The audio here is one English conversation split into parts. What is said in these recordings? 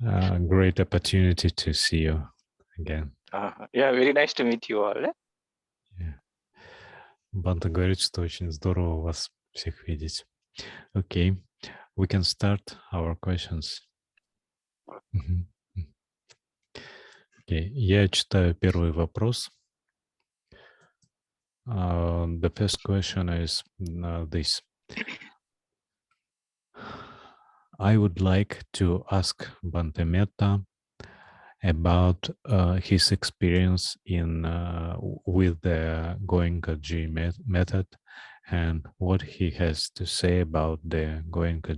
Great opportunity to see you again. Yeah, very nice to meet you all. Yeah. Бханте говорит, что очень здорово вас всех видеть. Okay, we can start our questions. Okay, я читаю первый вопрос. The first question is this. I would like to ask Bhante Metta about his experience with the Goenka method and what he has to say about the Goenka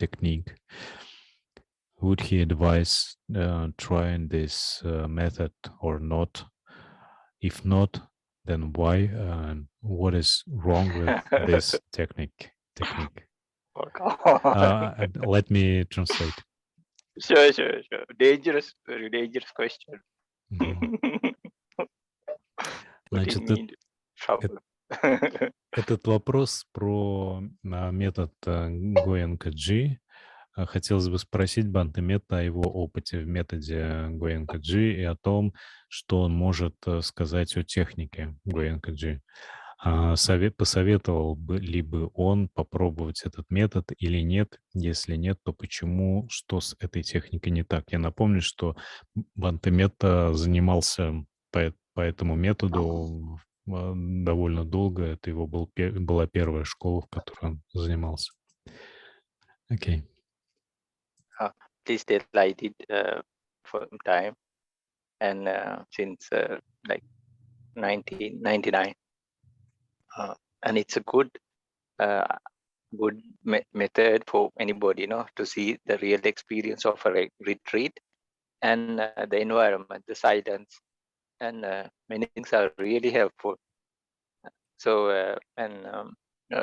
technique. Would he advise trying this method or not? If not, then why? What is wrong with this technique? Let me translate. Sure. Dangerous, very dangerous question. Значит, этот вопрос про метод Goenka. Хотелось бы спросить Бханте Метта о его опыте в методе Goenka и о том, что он может сказать о технике Goenka. Посоветовал бы ли бы он попробовать этот метод или нет? Если нет, то почему? Что с этой техникой не так? Я напомню, что Бханте Метта занимался по этому методу довольно долго. Это его была первая школа, в которой он занимался. Окей. This tell I did for some time, and since like 1999, and it's a good method for anybody, to see the real experience of a retreat and the environment, the silence, and many things are really helpful. So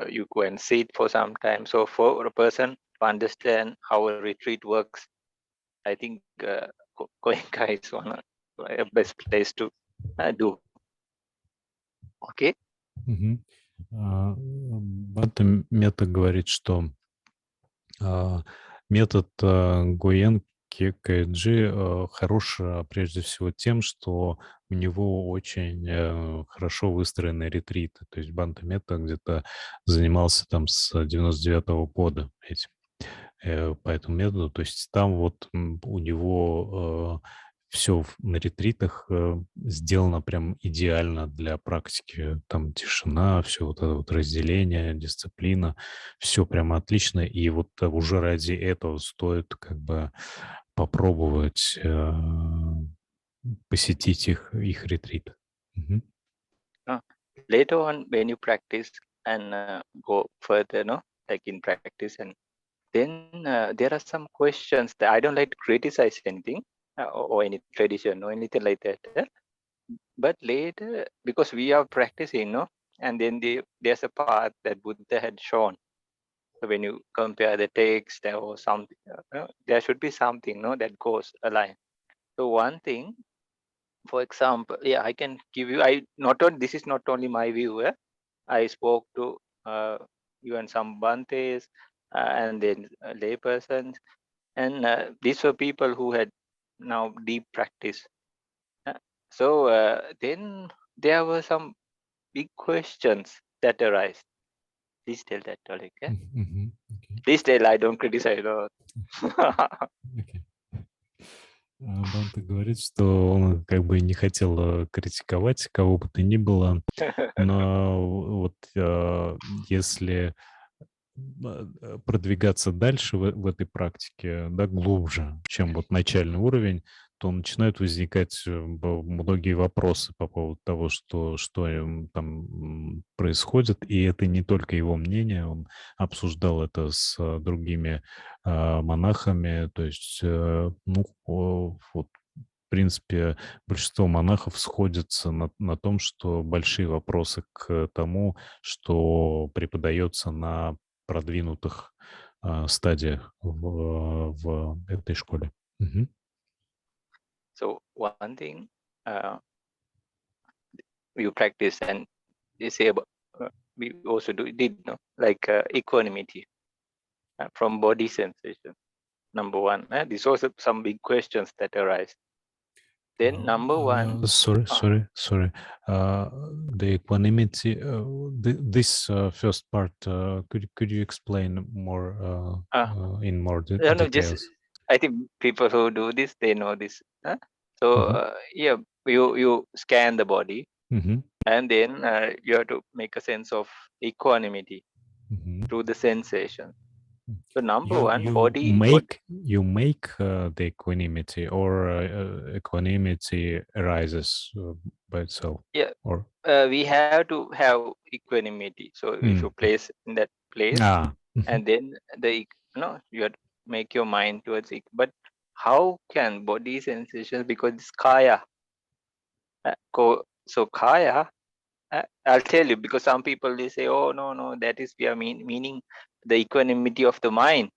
you go and sit for some time. So for a person to understand how a retreat works, I think Goenka is one of the best place to do. Okay. Бханте Метта говорит, что метод Гоенки хорош прежде всего тем, что у него очень хорошо выстроены ретриты. То есть Бханте Метта где-то занимался там с 99-го года этим, по этому методу. То есть там вот у него все на ретритах сделано прям идеально для практики. Там тишина, все вот это вот разделение, дисциплина, все прям отлично. И вот уже ради этого стоит как бы попробовать посетить их ретрит. Later on, when you practice and go further, like in practice, and then there are some questions that I don't like to criticize anything. Or any tradition or anything like that. But later, because we are practicing, and then there's a path that Buddha had shown. So when you compare the text or something, there should be something, that goes aligned. So one thing, for example, I can give you. This is not only my view. I spoke to even some Bhantes and then lay persons, and these were people who had now deep practice. So then there were some big questions that arise. Please tell that, okay? Okay. Please tell, I don't criticize at all. Okay. Бханте говорит, что он как бы не хотел критиковать кого бы то ни было, но вот если продвигаться дальше в этой практике, да, глубже, чем вот начальный уровень, то начинают возникать многие вопросы по поводу того, что там происходит, и это не только его мнение, он обсуждал это с другими монахами, то есть, вот, в принципе, большинство монахов сходятся на том, что большие вопросы к тому, что преподается на продвинутых стадиях в этой школе. So one thing you practice and they say about, we also did like equanimity from body sensation. number one. These are some big questions that arise. Then number one. Sorry. The equanimity. This first part. Could you explain more in more No, just details? I think people who do this, they know this. So yeah, you scan the body, and then you have to make a sense of equanimity through the sensation. So number one, body. You make the equanimity, or equanimity arises by itself. Yeah, or we have to have equanimity. So if you place in that place, and then you have to make your mind towards it. But how can body sensations, because it's kaya. So kaya, I'll tell you, because some people, they say, oh no, that is we are meaning the equanimity of the mind.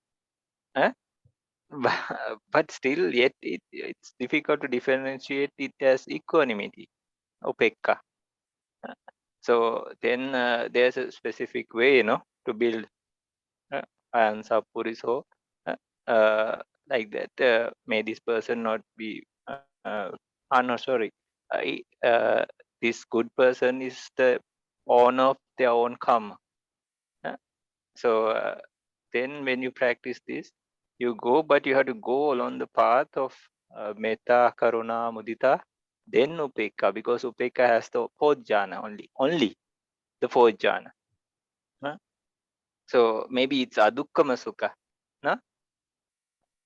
But still, yet it's difficult to differentiate it as equanimity, upekka. So then there's a specific way, to build and sapuriso like that. May this person not be. No, sorry. This good person is the owner of their own karma. So then when you practice this, you go, but you have to go along the path of metta, karuna, mudita, then upekka, because upekka has the fourth jhana only the fourth jhana. So maybe it's adukkama sukha,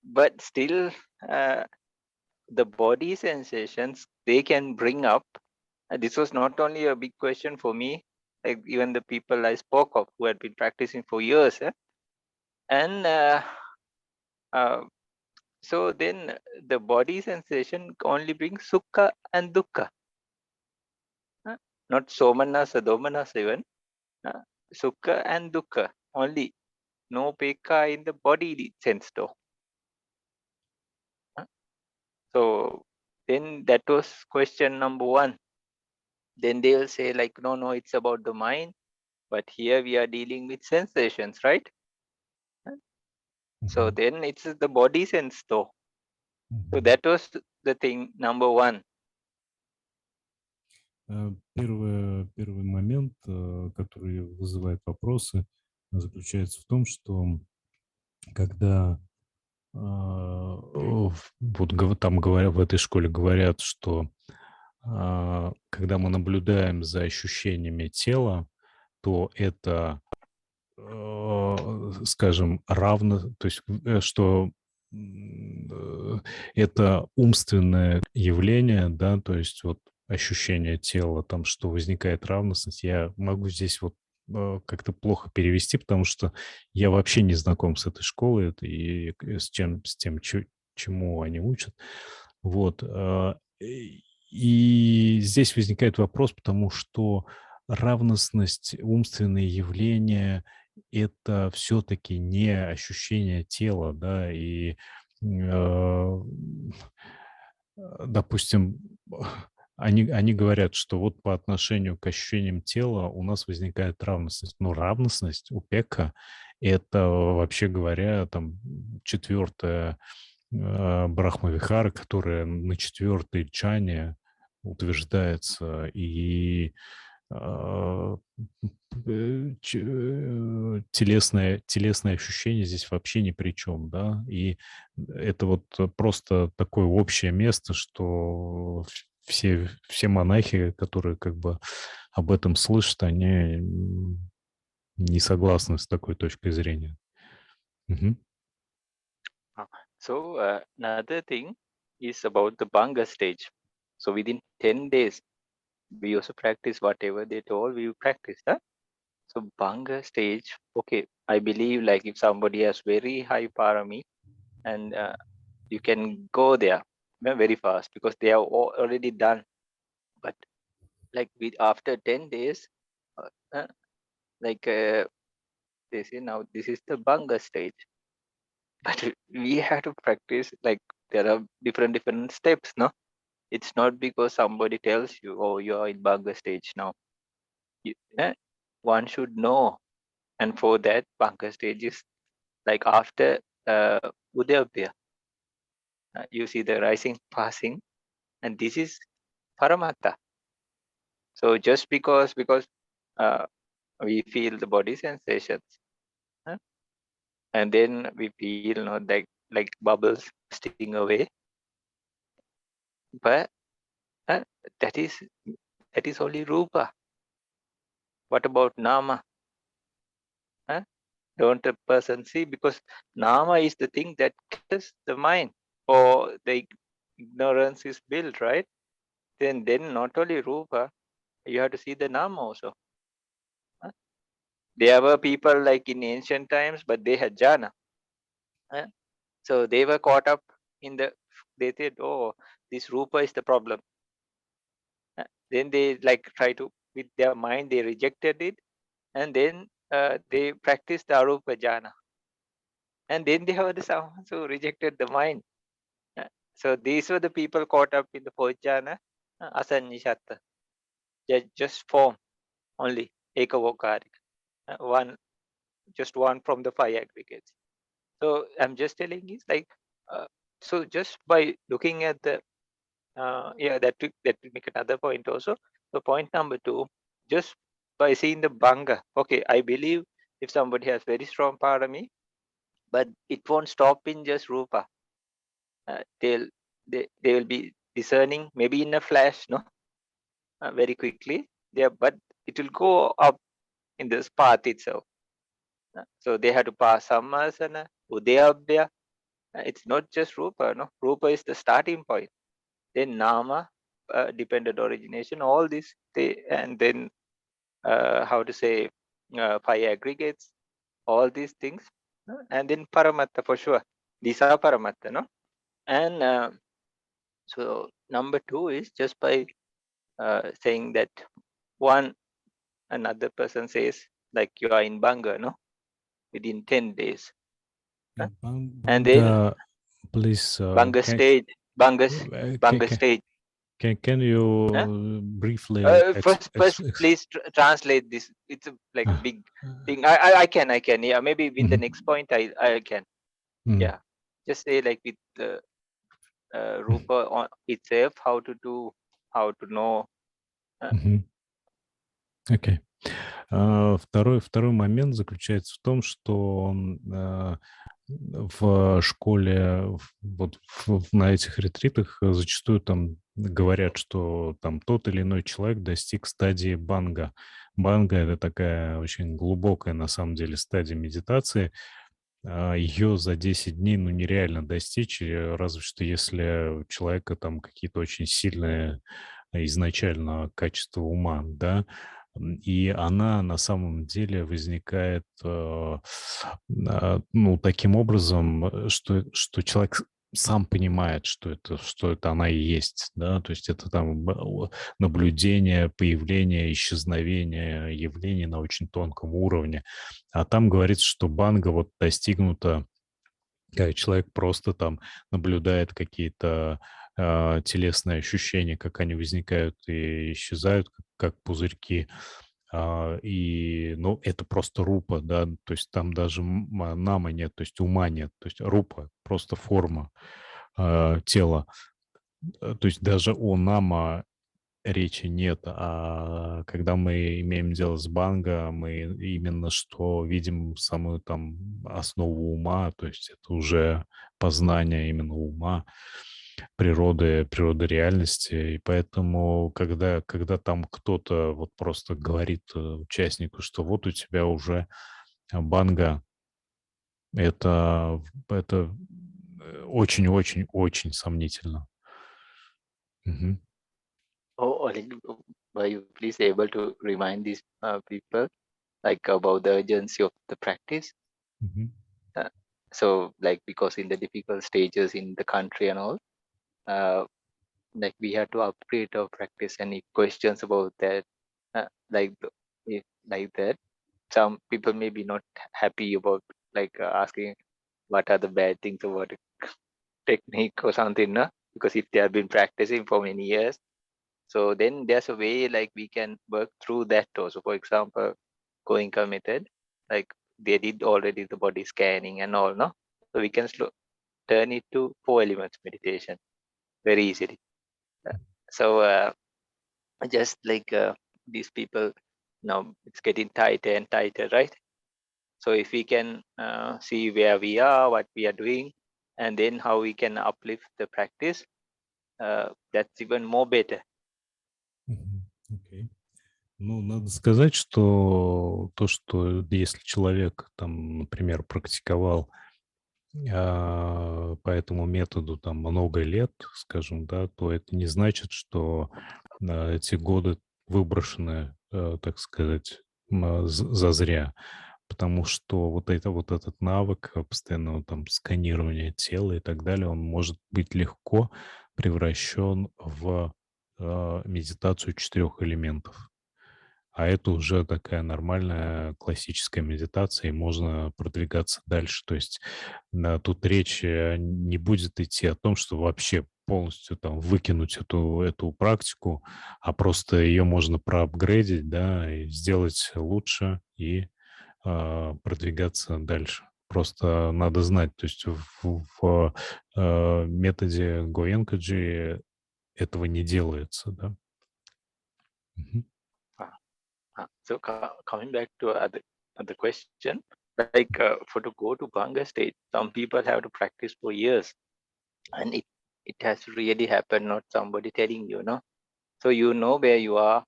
but still the body sensations, they can bring up. This was not only a big question for me, like even the people I spoke of who had been practicing for years. And so then the body sensation only brings sukha and dukkha. Not somanasa, domanasa even. Sukha and dukkha only. No pekka in the body sense though. So then that was question number one. Then they will say like, no, it's about the mind. But here we are dealing with sensations, right? So then it's the body sense though. So that was the thing, number one. Первый момент, который вызывает вопросы, заключается в том, что когда вот там говорят, в этой школе говорят, что когда мы наблюдаем за ощущениями тела, то это, скажем, равно, то есть что это умственное явление, да, то есть вот ощущение тела, там, что возникает равностность. Я могу здесь вот как-то плохо перевести, потому что я вообще не знаком с этой школой и с тем, чему они учат. Вот. И здесь возникает вопрос, потому что равностность, умственные явления — это все-таки не ощущение тела, да, и, допустим, они говорят, что вот по отношению к ощущениям тела у нас возникает равностность. Но равностность у Пека — это, вообще говоря, там, четвертая Брахмавихара, которая на четвертой джхане утверждается, и телесное ощущение здесь вообще ни при чем, да, и это вот просто такое общее место, что все монахи, которые как бы об этом слышат, они не согласны с такой точкой зрения. So another thing is about the Bhanga stage. So within 10 days, we also practice whatever they told we practice. So Bhanga stage, okay, I believe like if somebody has very high parami, and you can go there very fast because they are already done. But like after 10 days, they say now this is the Bhanga stage. But we have to practice, like there are different steps, no? It's not because somebody tells you, oh, you're in Bhanga stage now. One should know. And for that, Bhanga stage is like after Udayabhya. You see the rising, passing, and this is Paramatta. So just because we feel the body sensations, and then we feel like bubbles sting away, but that is only rupa. What about nama? Don't a person see? Because nama is the thing that kills the mind, or the ignorance is built, right? Then not only rupa, you have to see the nama also. There were people like in ancient times, but they had jhana. So they were caught up in they said, oh, this rupa is the problem. Then they try to, with their mind, they rejected it. And then they practiced the arupa jhana. And then they were the someone who rejected the mind. So these were the people caught up in the fourth jhana, asannishatta. Just form only, ekavokarika. Just one from the five aggregates. So I'm just telling is so just by looking at the that will make another point also. So point number 2, just by seeing the bhanga. Okay, I believe if somebody has very strong parami, but it won't stop in just rupa. They will be discerning maybe in a flash, no, very quickly. Yeah, but it will go up in this path itself. So they have to pass sammasana, udayabhya. It's not just rupa, no. Rupa is the starting point. Then nama, dependent origination, all this, and then how to say, five aggregates, all these things, and then paramatta for sure. These are paramatta, no. And so number 2 is just by saying that another person says like you are in banga, no, within 10 days, and then Bhanga, please, banga stage, banga stage. Can you briefly First, please translate this. It's like a big thing. I can. Yeah, maybe with the next point, I can. Yeah, just say like with the rupa on itself, how to know. Окей. Второй момент заключается в том, что в школе, на этих ретритах зачастую там говорят, что там тот или иной человек достиг стадии банга. Банга — это такая очень глубокая, на самом деле, стадия медитации. Ее за 10 дней, нереально достичь, разве что если у человека там какие-то очень сильные изначально качества ума, да, и она на самом деле возникает, таким образом, что человек сам понимает, что это она и есть, да, то есть это там наблюдение, появление, исчезновение явлений на очень тонком уровне. А там говорится, что банга достигнута, когда человек просто там наблюдает какие-то телесные ощущения, как они возникают и исчезают, как пузырьки. Это просто рупа, да, то есть там даже нама нет, то есть ума нет, то есть рупа, просто форма тела. То есть даже о нама речи нет, а когда мы имеем дело с банга, мы именно что видим самую там основу ума, то есть это уже познание именно ума, природы реальности. И поэтому, когда там кто-то просто говорит участнику, что вот у тебя уже банга, это очень-очень-очень сомнительно. Were you please able to remind these people about the urgency of the practice? So because in the difficult stages in the country and all, we have to upgrade our practice, and if questions about that, if that, some people may be not happy about asking what are the bad things about technique or something, no? Because if they have been practicing for many years, so then there's a way we can work through that also. For example, Goenka method, they did already the body scanning and all, no? So we can turn it to 4 elements meditation very easily. So just like these people, now it's getting tighter and tighter, right? So if we can see where we are, what we are doing, and then how we can uplift the practice, that's even more better. Окей. Ну, надо сказать, что то, что если человек, там, например, практиковал по этому методу там много лет, скажем, да, то это не значит, что эти годы выброшены, так сказать, зазря. Потому что вот этот навык постоянного там сканирования тела и так далее, он может быть легко превращен в медитацию 4 элементов. А это уже такая нормальная классическая медитация, и можно продвигаться дальше. То есть тут речь не будет идти о том, что вообще полностью там выкинуть эту практику, а просто ее можно проапгрейдить, да, и сделать лучше и продвигаться дальше. Просто надо знать, то есть в методе Гоенка этого не делается, да. Мгм. So coming back to other question, like for to go to Bhanga state, some people have to practice for years, and it has to really happen, not somebody telling you, no. So you know where you are,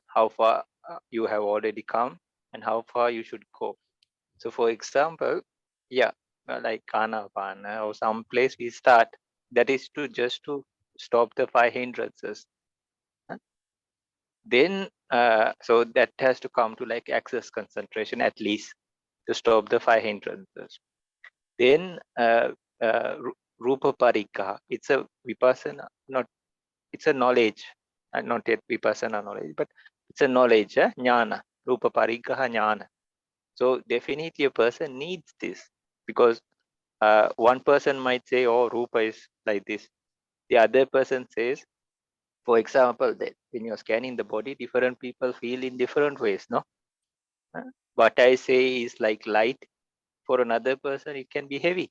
how far you have already come, and how far you should go. So for example, yeah, like Anapana or some place we start, that is to just to stop the 5 hindrances. Then so that has to come to like access concentration at least to stop the 5 hindrances. Then rupa parikka, it's a vipassana, not, it's a knowledge, not yet vipassana knowledge, but it's a knowledge, jnana, rupa parikka jnana. So definitely a person needs this, because one person might say, oh, rupa is like this. The other person says, for example, that when you're scanning the body, different people feel in different ways, no? What I say is like light. For another person, it can be heavy.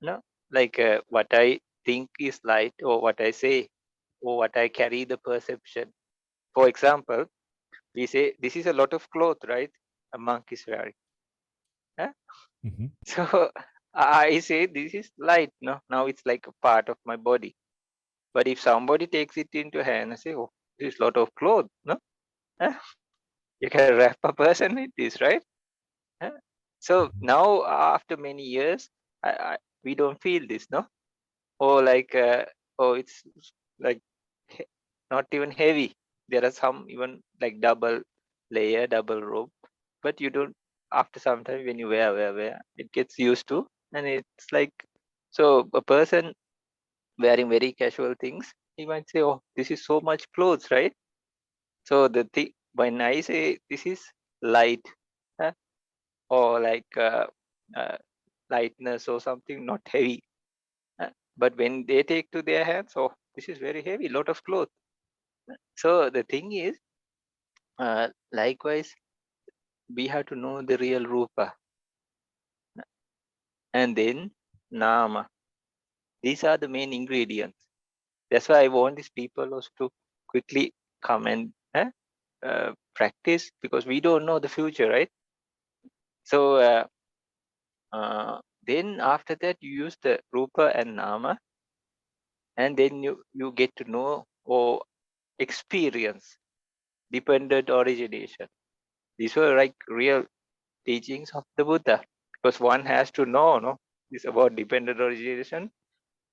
No, like what I think is light, or what I say, or what I carry the perception. For example, we say this is a lot of cloth, right? A monk is wearing. So I say this is light. No, now it's like a part of my body. But if somebody takes it into hand and say, oh, this is a lot of clothes, no? You can wrap a person with this, right? So now after many years, we don't feel this, no? Or like, oh, it's like not even heavy. There are some even like double layer, double robe, but you don't, after some time when you wear, it gets used to, and it's like, so a person wearing very casual things, he might say, oh, this is so much clothes, right? So the thing, when I say this is light, or like lightness or something, not heavy, but when they take to their hands, oh, this is very heavy, lot of clothes. So the thing is, likewise, we have to know the real rupa, and then nama. These are the main ingredients. That's why I want these people also to quickly come and practice, because we don't know the future, right? So then after that, you use the rupa and nama, and then you get to know or experience dependent origination. These were like real teachings of the Buddha, because one has to know, no, this about dependent origination.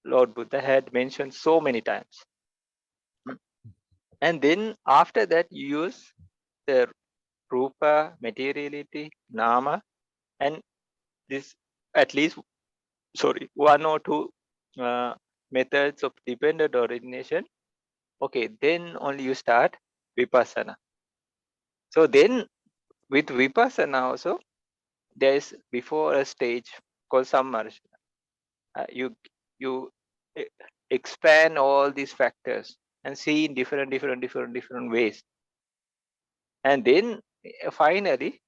Lord Buddha had mentioned so many times. And then after that, you use the rupa, materiality, nama, and this at least, one or two methods of dependent origination. Okay, then only you start vipassana. So then with vipassana also, there is before a stage called sammarshana. You expand all these factors and see in different ways, and then finally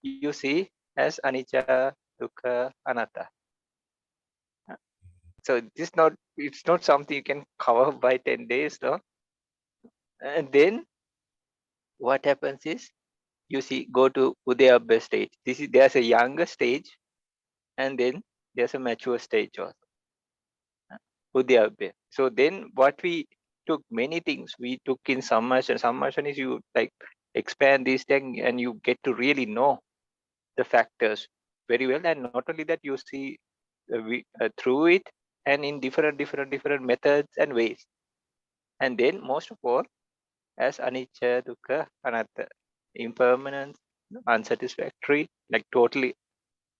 you see as anicca, dukkha, anatta. So it's not something you can cover by 10 days, no? And then what happens is, you see, go to Udayabha stage. There's a younger stage, and then there's a mature stage also. Udayabha. So then what we took many things. We took in submersion. Submersion is you like expand these things and you get to really know the factors very well. And not only that, you see through it and in different methods and ways. And then most of all, as anicca, dukkha, anatta, impermanence, unsatisfactory, like totally,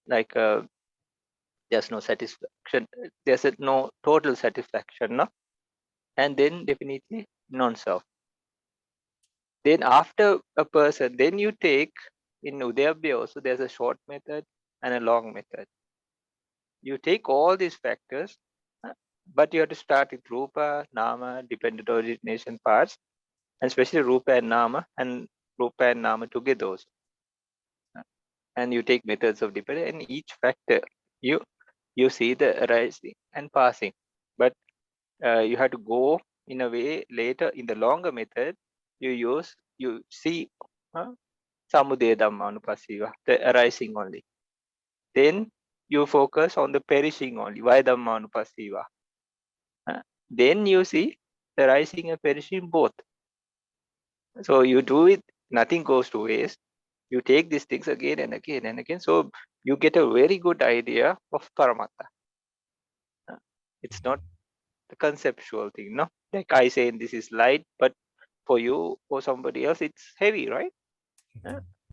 like there's no satisfaction, there's no total satisfaction, no? And then definitely non-self. Then after a person, then you take, in Udayabhya also, there's a short method and a long method. You take all these factors, but you have to start with Rupa, Nama, dependent origination parts, and especially Rupa and Nama together also. And you take methods of dependence, and each factor, you see the arising and passing. But you have to go in a way later in the longer method, you see samudaya dhammanupassiva, the arising only. Then you focus on the perishing only, vaya dhammanupassiva. Then you see the rising and perishing both. So you do it, nothing goes to waste. You take these things again and again and again. So you get a very good idea of Paramattha. It's not the conceptual thing, no? Like I say, this is light, but for you or somebody else, it's heavy, right?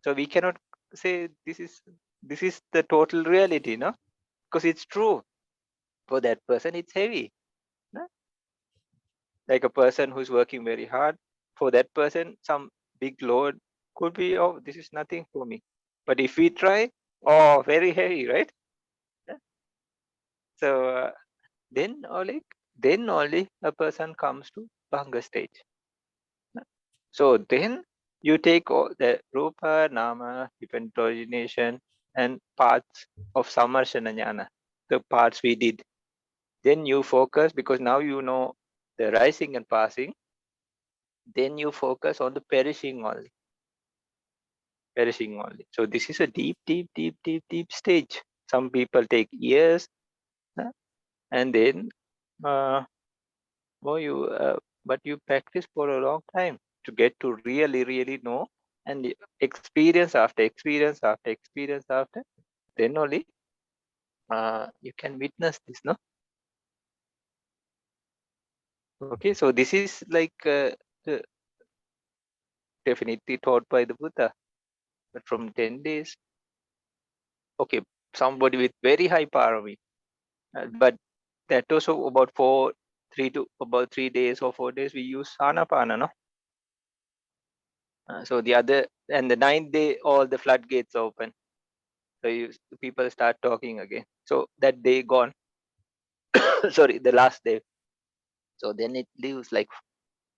So we cannot say this is the total reality, no? Because it's true. For that person, it's heavy. No? Like a person who's working very hard, for that person, some big load could be, oh, this is nothing for me. But if we try, oh, very heavy, right? So then only a person comes to Bhanga stage. So then you take all the Rupa, Nama, dependent origination, and parts of Samarshana Jnana, the parts we did. Then you focus, because now you know the rising and passing, then you focus on the perishing only. Perishing only. So this is a deep stage. Some people take years, and then but you practice for a long time to get to really know, and experience after experience, then only you can witness this, no? Okay, so this is like definitely taught by the Buddha, but from 10 days, okay, somebody with very high parami, but that also about 3 days or 4 days we use Anapana, no? So the other, and the 9th day, all the floodgates open. So people start talking again. So that day gone, sorry, the last day. So then it leaves like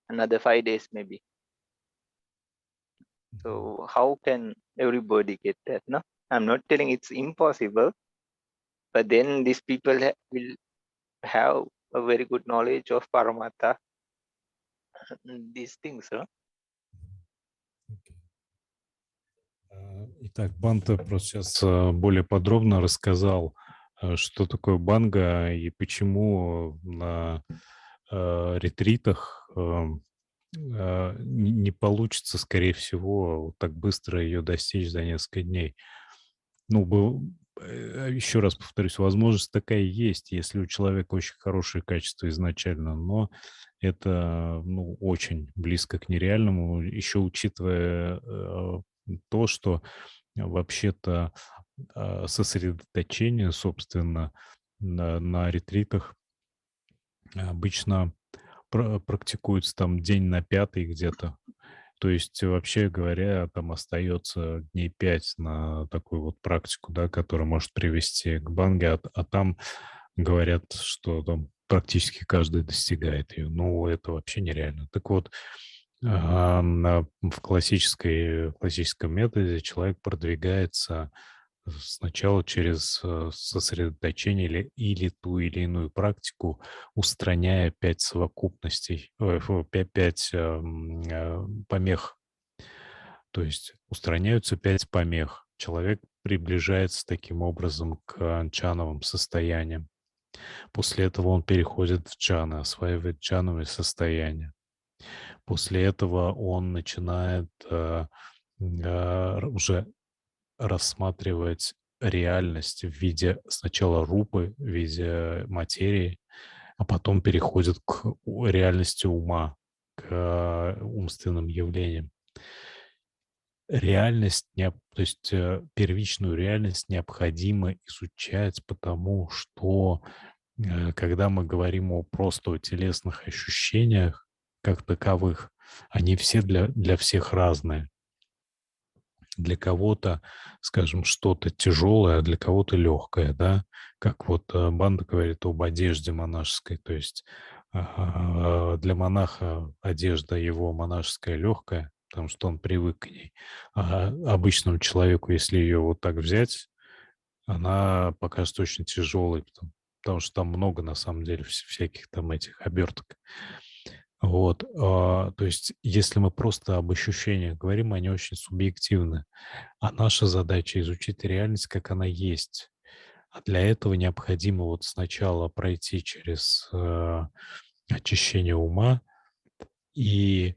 another 5 days maybe. So how can everybody get that? No, I'm not telling it's impossible, but then these people will have a very good knowledge of Paramattha, these things. No? Итак, Бханте просто сейчас более подробно рассказал, что такое банга и почему на ретритах не получится, скорее всего, вот так быстро ее достичь за несколько дней. Ну, еще раз повторюсь, возможность такая есть, если у человека очень хорошие качества изначально, но это, ну, очень близко к нереальному, еще учитывая то, что вообще-то сосредоточение, собственно, на ретритах обычно практикуется там день на 5 где-то. То есть, вообще говоря, там остается дней 5 на такую вот практику, да, которая может привести к банге, а там говорят, что там практически каждый достигает ее. Ну, это вообще нереально. Так вот, в классическом методе человек продвигается сначала через сосредоточение или ту или иную практику, устраняя 5 совокупностей, пять помех. То есть устраняются 5 помех. Человек приближается таким образом к джановым состояниям. После этого он переходит в джаны, осваивает джановые состояния. После этого он начинает уже рассматривать реальность в виде сначала рупы, в виде материи, а потом переходит к реальности ума, к умственным явлениям. Реальность, то есть первичную реальность необходимо изучать, потому что когда мы говорим просто о телесных ощущениях как таковых, они все для всех разные. Для кого-то, скажем, что-то тяжелое, а для кого-то легкое, да? Как вот Бханте говорит об одежде монашеской, то есть для монаха одежда его монашеская легкая, потому что он привык к ней. А обычному человеку, если ее вот так взять, она покажется очень тяжелой, потому что там много, на самом деле, всяких там этих оберток. Вот, то есть, если мы просто об ощущениях говорим, они очень субъективны. А наша задача изучить реальность, как она есть. А для этого необходимо вот сначала пройти через очищение ума и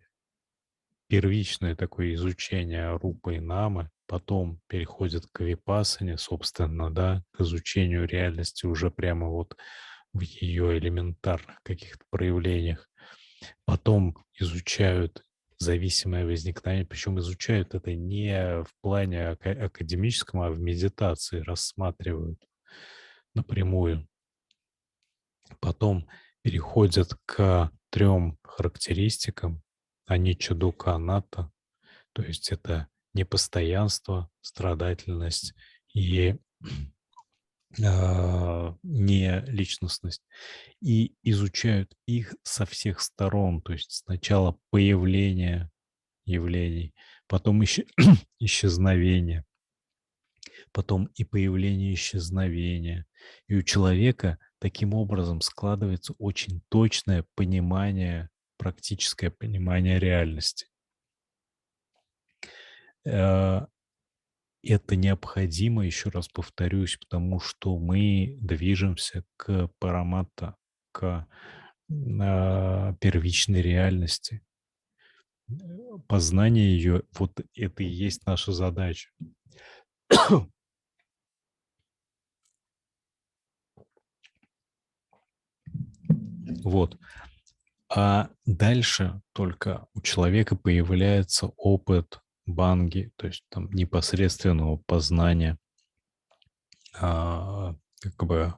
первичное такое изучение рупы и намы, потом переходит к випассане, собственно, да, к изучению реальности уже прямо вот в ее элементарных каких-то проявлениях. Потом изучают зависимое возникновение, причем изучают это не в плане академическом, а в медитации рассматривают напрямую. Потом переходят к 3 характеристикам аничча, дуkkha, анатта, то есть это непостоянство, страдательность и не личностность, и изучают их со всех сторон, то есть сначала появление явлений, потом исчезновение, потом и появление исчезновения. И у человека таким образом складывается очень точное понимание, практическое понимание реальности. Это необходимо, еще раз повторюсь, потому что мы движемся к параматта, к первичной реальности. Познание ее, вот это и есть наша задача. Вот. А дальше только у человека появляется опыт банги, то есть там непосредственного познания, как бы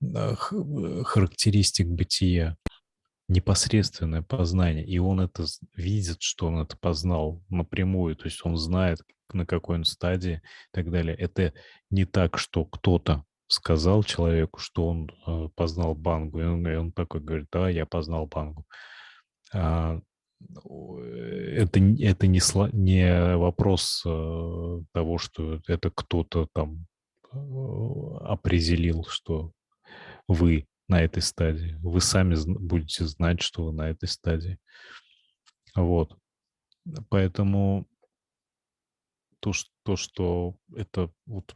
характеристик бытия, непосредственное познание. И он это видит, что он это познал напрямую, то есть он знает, на какой он стадии и так далее. Это не так, что кто-то сказал человеку, что он познал бангу, и он такой говорит: да, я познал бангу. Это не вопрос того, что это кто-то там определил, что вы на этой стадии. Вы сами будете знать, что вы на этой стадии. Вот. Поэтому что это вот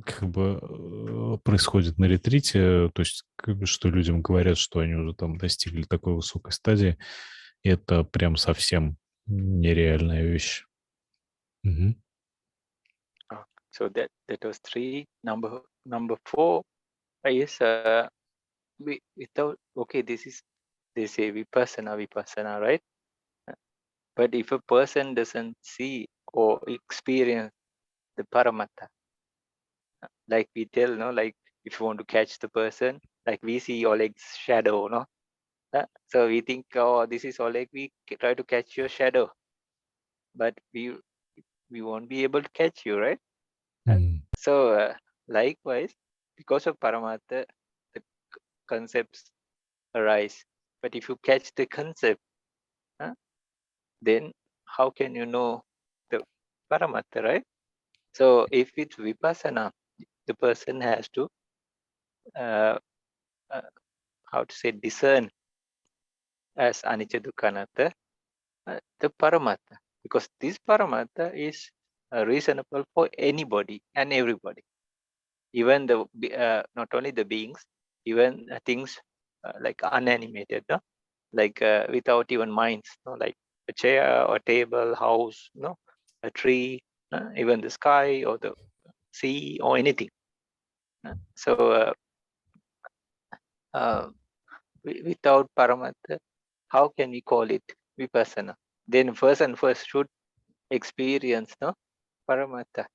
как бы происходит на ретрите, то есть как бы, что людям говорят, что они уже там достигли такой высокой стадии, это прям совсем нереальная вещь. Мгм. So that was 3. Number 4 is without, okay, this is, they say vipassana, right? But if a person doesn't see or experience the paramatta, like we tell, no, like if you want to catch the person, like we see Oleg's shadow, no? So we think, oh, this is Oleg, we try to catch your shadow, but we won't be able to catch you, right? М. So likewise, because of paramatta, the concepts arise. But if you catch the concept, then how can you know the paramatta, right? So if it's vipassana, the person has to uh, uh, how to say discern as anicca dukkha anatta the paramattha, because this paramattha is reasonable for anybody and everybody, even not only the beings, even things like unanimated, no? Like without even minds, no? Like a chair or table, house, no? A tree, even the sky or the sea or anything. So without paramattha, how can we call it vipassana? Then first should experience, no? Paramattha.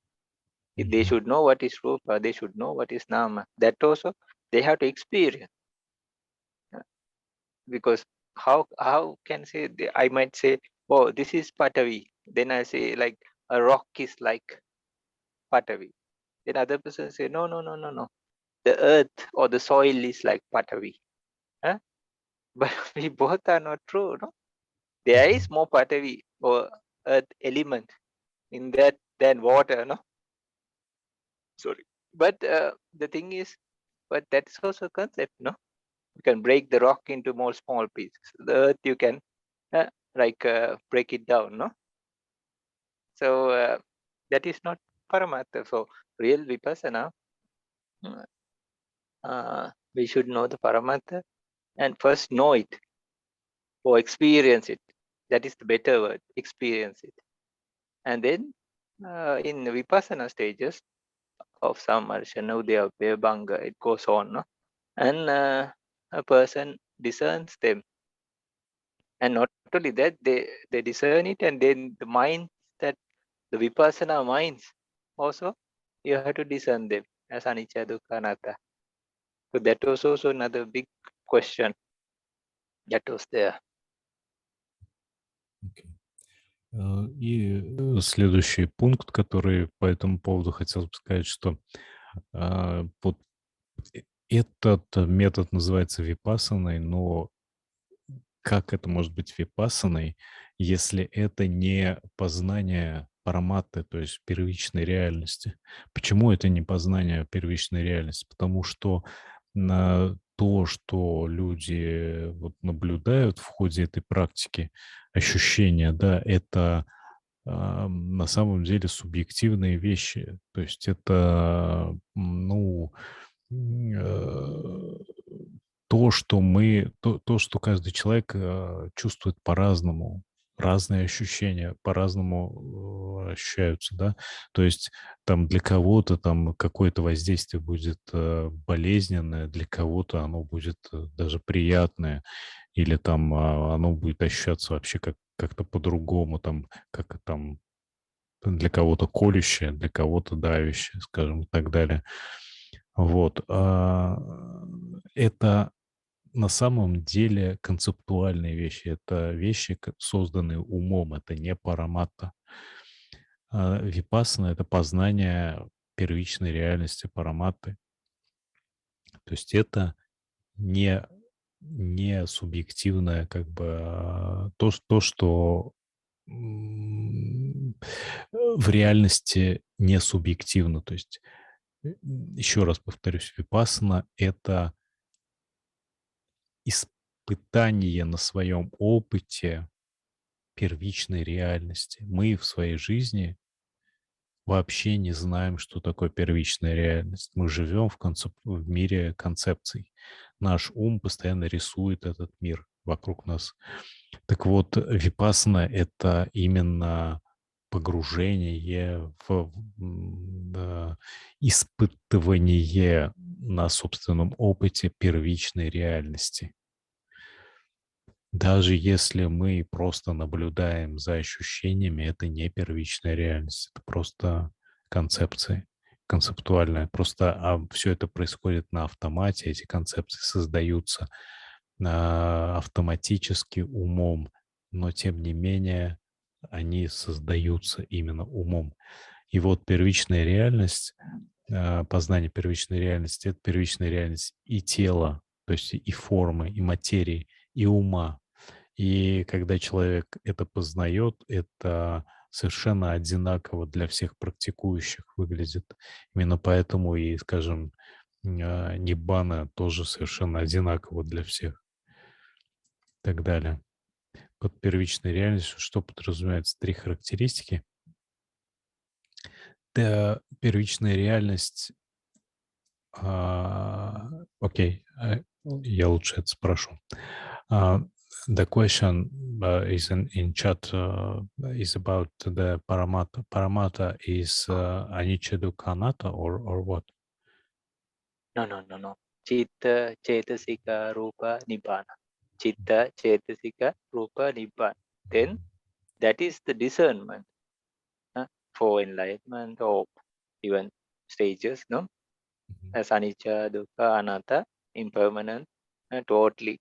They should know what is rupa, they should know what is nama. That also they have to experience. Because how can say, I might say, oh, this is Patavi. Then I say like a rock is like Patavi. Then other person say, no, no, no, no, no. The earth or the soil is like Patavi. Huh? But we both are not true, no? There is more Patavi or earth element in that than water, no? Sorry. But the thing is, but that's also a concept, no? You can break the rock into more small pieces. The earth you can break it down, no? So that is not paramattha. So real vipassana, we should know the paramattha and first know it or experience it. That is the better word, experience it. And then in the vipassana stages of samarshana, udayapaya, bhanga, it goes on, no? And a person discerns them. And not only that, they discern it, and then the minds that the vipassana minds also, you have to discern them as anicca, dukkha, anatta. So that was also another big question that was there. И следующий пункт, который по этому поводу хотел бы сказать, что вот этот метод называется випассаной, но как это может быть випассаной, если это не познание параматты, то есть первичной реальности? Почему это не познание первичной реальности? Потому что то, что люди вот наблюдают в ходе этой практики, ощущения, да, это на самом деле субъективные вещи. То есть это, ну, э, то, что каждый человек чувствует по-разному, разные ощущения по-разному ощущаются, да. То есть там для кого-то там какое-то воздействие будет болезненное, для кого-то оно будет даже приятное, или там оно будет ощущаться вообще как-то по-другому, там, как там для кого-то колющее, для кого-то давящее, скажем, и так далее. Вот. Это на самом деле концептуальные вещи. Это вещи, созданные умом, это не параматта. Випассана — это познание первичной реальности параматты. То есть это не субъективное, как бы, то, что в реальности не субъективно. То есть, еще раз повторюсь, випассана — это испытание на своем опыте первичной реальности. Мы в своей жизни вообще не знаем, что такое первичная реальность. Мы живем в мире концепций. Наш ум постоянно рисует этот мир вокруг нас. Так вот, випассана — это именно погружение в испытывание на собственном опыте первичной реальности. Даже если мы просто наблюдаем за ощущениями, это не первичная реальность, это просто концепции, концептуальная. Просто все это происходит на автомате, эти концепции создаются автоматически умом, но тем не менее они создаются именно умом. И вот первичная реальность, познание первичной реальности — это первичная реальность и тела, то есть и формы, и материи, и ума. И когда человек это познает, это совершенно одинаково для всех практикующих выглядит. Именно поэтому и, скажем, ниббана тоже совершенно одинаково для всех и так далее. Под первичной реальностью что подразумевается? 3 характеристики. Первичная реальность. Окей, я лучше это спрошу. The question is in chat is about the paramata. Paramata is anicca dukkha anatta or what? No. Chitta, Chetasika, Rupa, Nibbana. Chitta, Chetasika, Rupa, Nibbana. Then that is the discernment for enlightenment or even stages, no? As anicca, dukkha, anatta, impermanent, totally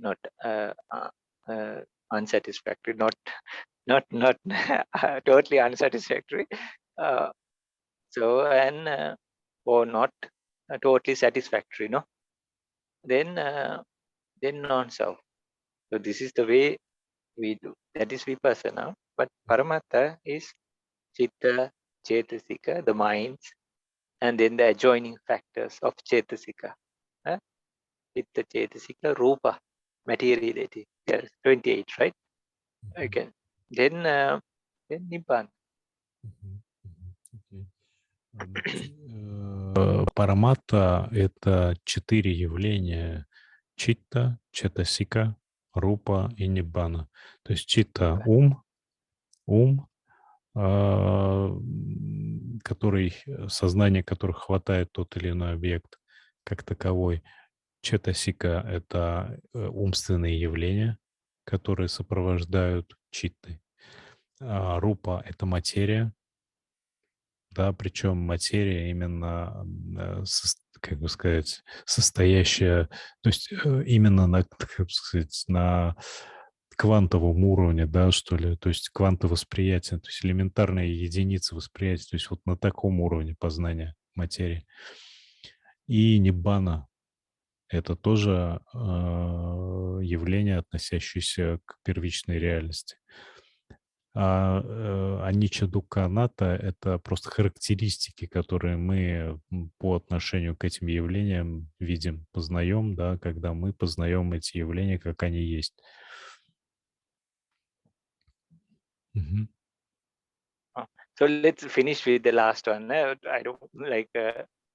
not unsatisfactory, not totally unsatisfactory. Or not totally satisfactory, no? Then non-self. So this is the way we do. That is vipassana. But paramattha is chitta, chetasika, the minds, and then the adjoining factors of chetasika. Chitta, chetasika, rupa, materiality. Yes, 28, right? Okay. Then nibbana. Параматта — это 4 явления: читта, четасика, рупа и ниббана. То есть читта — ум, сознание которых хватает тот или иной объект как таковой. Четасика — это умственные явления, которые сопровождают читты. Рупа — это материя, да, причем материя именно, как бы сказать, состоящая, то есть именно на, как бы сказать, на квантовом уровне, да, что ли, то есть квантовосприятие, то есть элементарные единицы восприятия, то есть вот на таком уровне познания материи. И ниббана — это тоже явление, относящееся к первичной реальности. Аничча дуккха анатта — это просто характеристики, которые мы по отношению к этим явлениям видим, познаем, да, когда мы познаем эти явления, как они есть. So let's finish with the last one. I don't like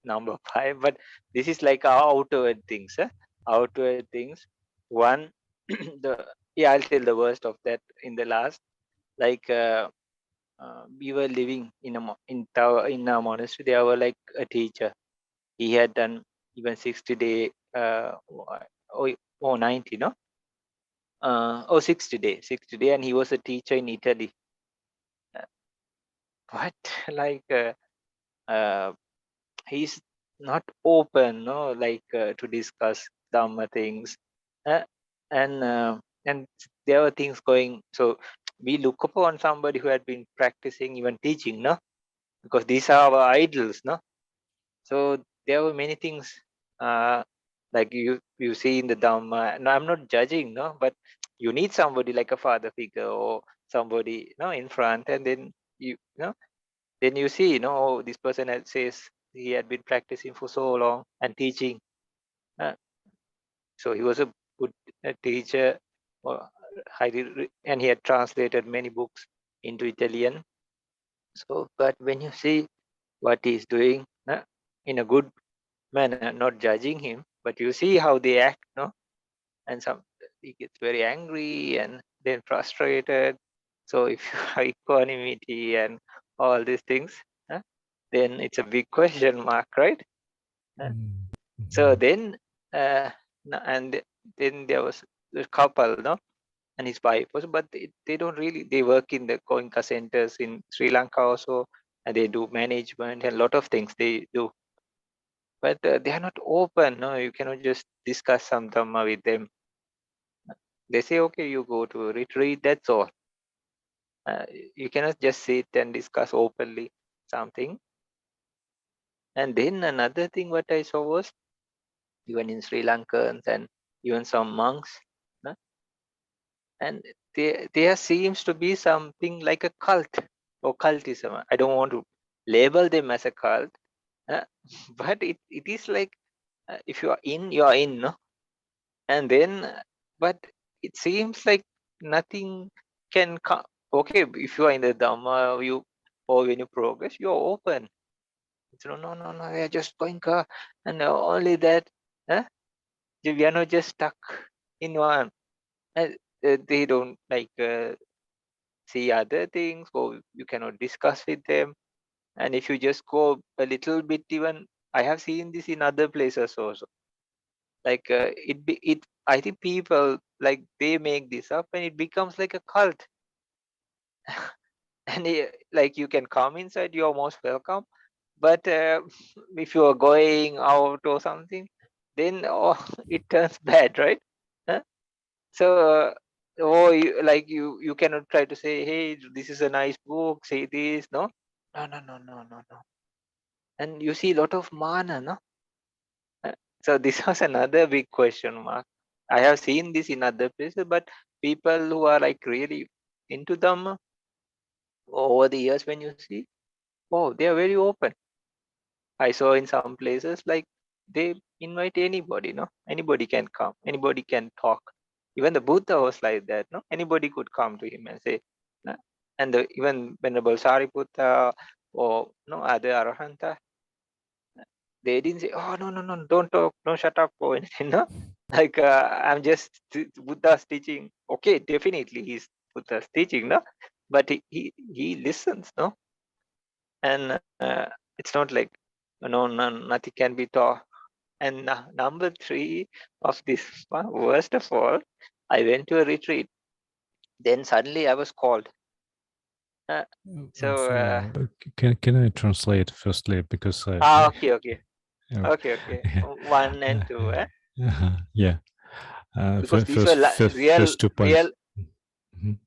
number 5, but this is like our outward things. Outward things. One, I'll tell the worst of that in the last. Like we were living in a monastery. There were like a teacher. He had done even 60-day or 90, no? 60 day, and he was a teacher in Italy. But like he's not open, no, like to discuss Dhamma things, and there were things going. So we look upon somebody who had been practicing, even teaching, no, because these are our idols, no. So there were many things like you see in the Dhamma. No, I'm not judging, no, but you need somebody like a father figure or somebody, no, in front, and then then you see, this person says he had been practicing for so long and teaching. So he was a good teacher, and he had translated many books into Italian. So, but when you see what he's doing in a good manner, not judging him, but you see how they act, no? And he gets very angry and then frustrated. So if you have equanimity and all these things, then it's a big question mark, right? So then, and then there was a couple, no, and his wife was, but they don't really, they work in the Goenka centers in Sri Lanka also, and they do management and a lot of things they do. But they are not open, no, you cannot just discuss some Dhamma with them. They say, okay, you go to a retreat, that's all. You cannot just sit and discuss openly something. And then another thing what I saw was, even in Sri Lankans and even some monks, and there seems to be something like a cult occultism. I don't want to label them as a cult, but it is like if you are in, no? And then, but it seems like nothing can come. Okay, if you are in the Dhamma, or when you progress, you are open. It's no, we are just going, and only that, we are not just stuck in one. And they don't like see other things, or you cannot discuss with them. And if you just go a little bit, even I have seen this in other places also. Like I think people like they make this up, and it becomes like a cult. And like you can come inside, you're most welcome. But if you are going out or something, then it turns bad, right? Huh? So, you cannot try to say, hey, this is a nice book, say this, no? No. And you see a lot of mana, no? So this was another big question mark. I have seen this in other places, but people who are like really into them over the years, when you see, oh, they are very open. I saw in some places like they invite anybody, no? Anybody can come, anybody can talk. Even the Buddha was like that, no? Anybody could come to him and say, and even Venerable Sariputta or no other Arahanta, they didn't say, oh, no, don't talk, no, shut up or anything, no? Like, I'm just Buddha's teaching. Okay, definitely he's Buddha's teaching, no? But he listens, no? And it's not like, no, nothing can be taught. And number 3 of this one, worst of all, I went to a retreat. Then suddenly I was called. So, can I translate firstly because I okay. Okay. 1 and 2, yeah. because these were First 2 points.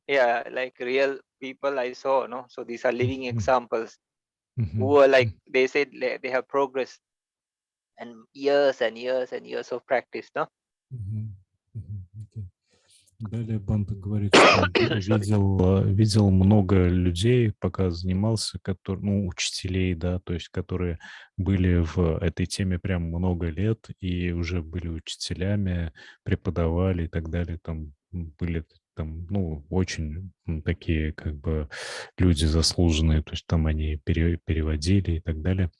like real people I saw, no? So these are living examples Mm-hmm. who are like, they said they have progressed and years of practice, no? Okay. Далее Бханте говорит, что видел много людей, пока занимался, учителей, да, то есть которые были в этой теме прям много лет и уже были учителями, преподавали и так далее, там были там, очень такие как бы люди заслуженные, то есть там они переводили и так далее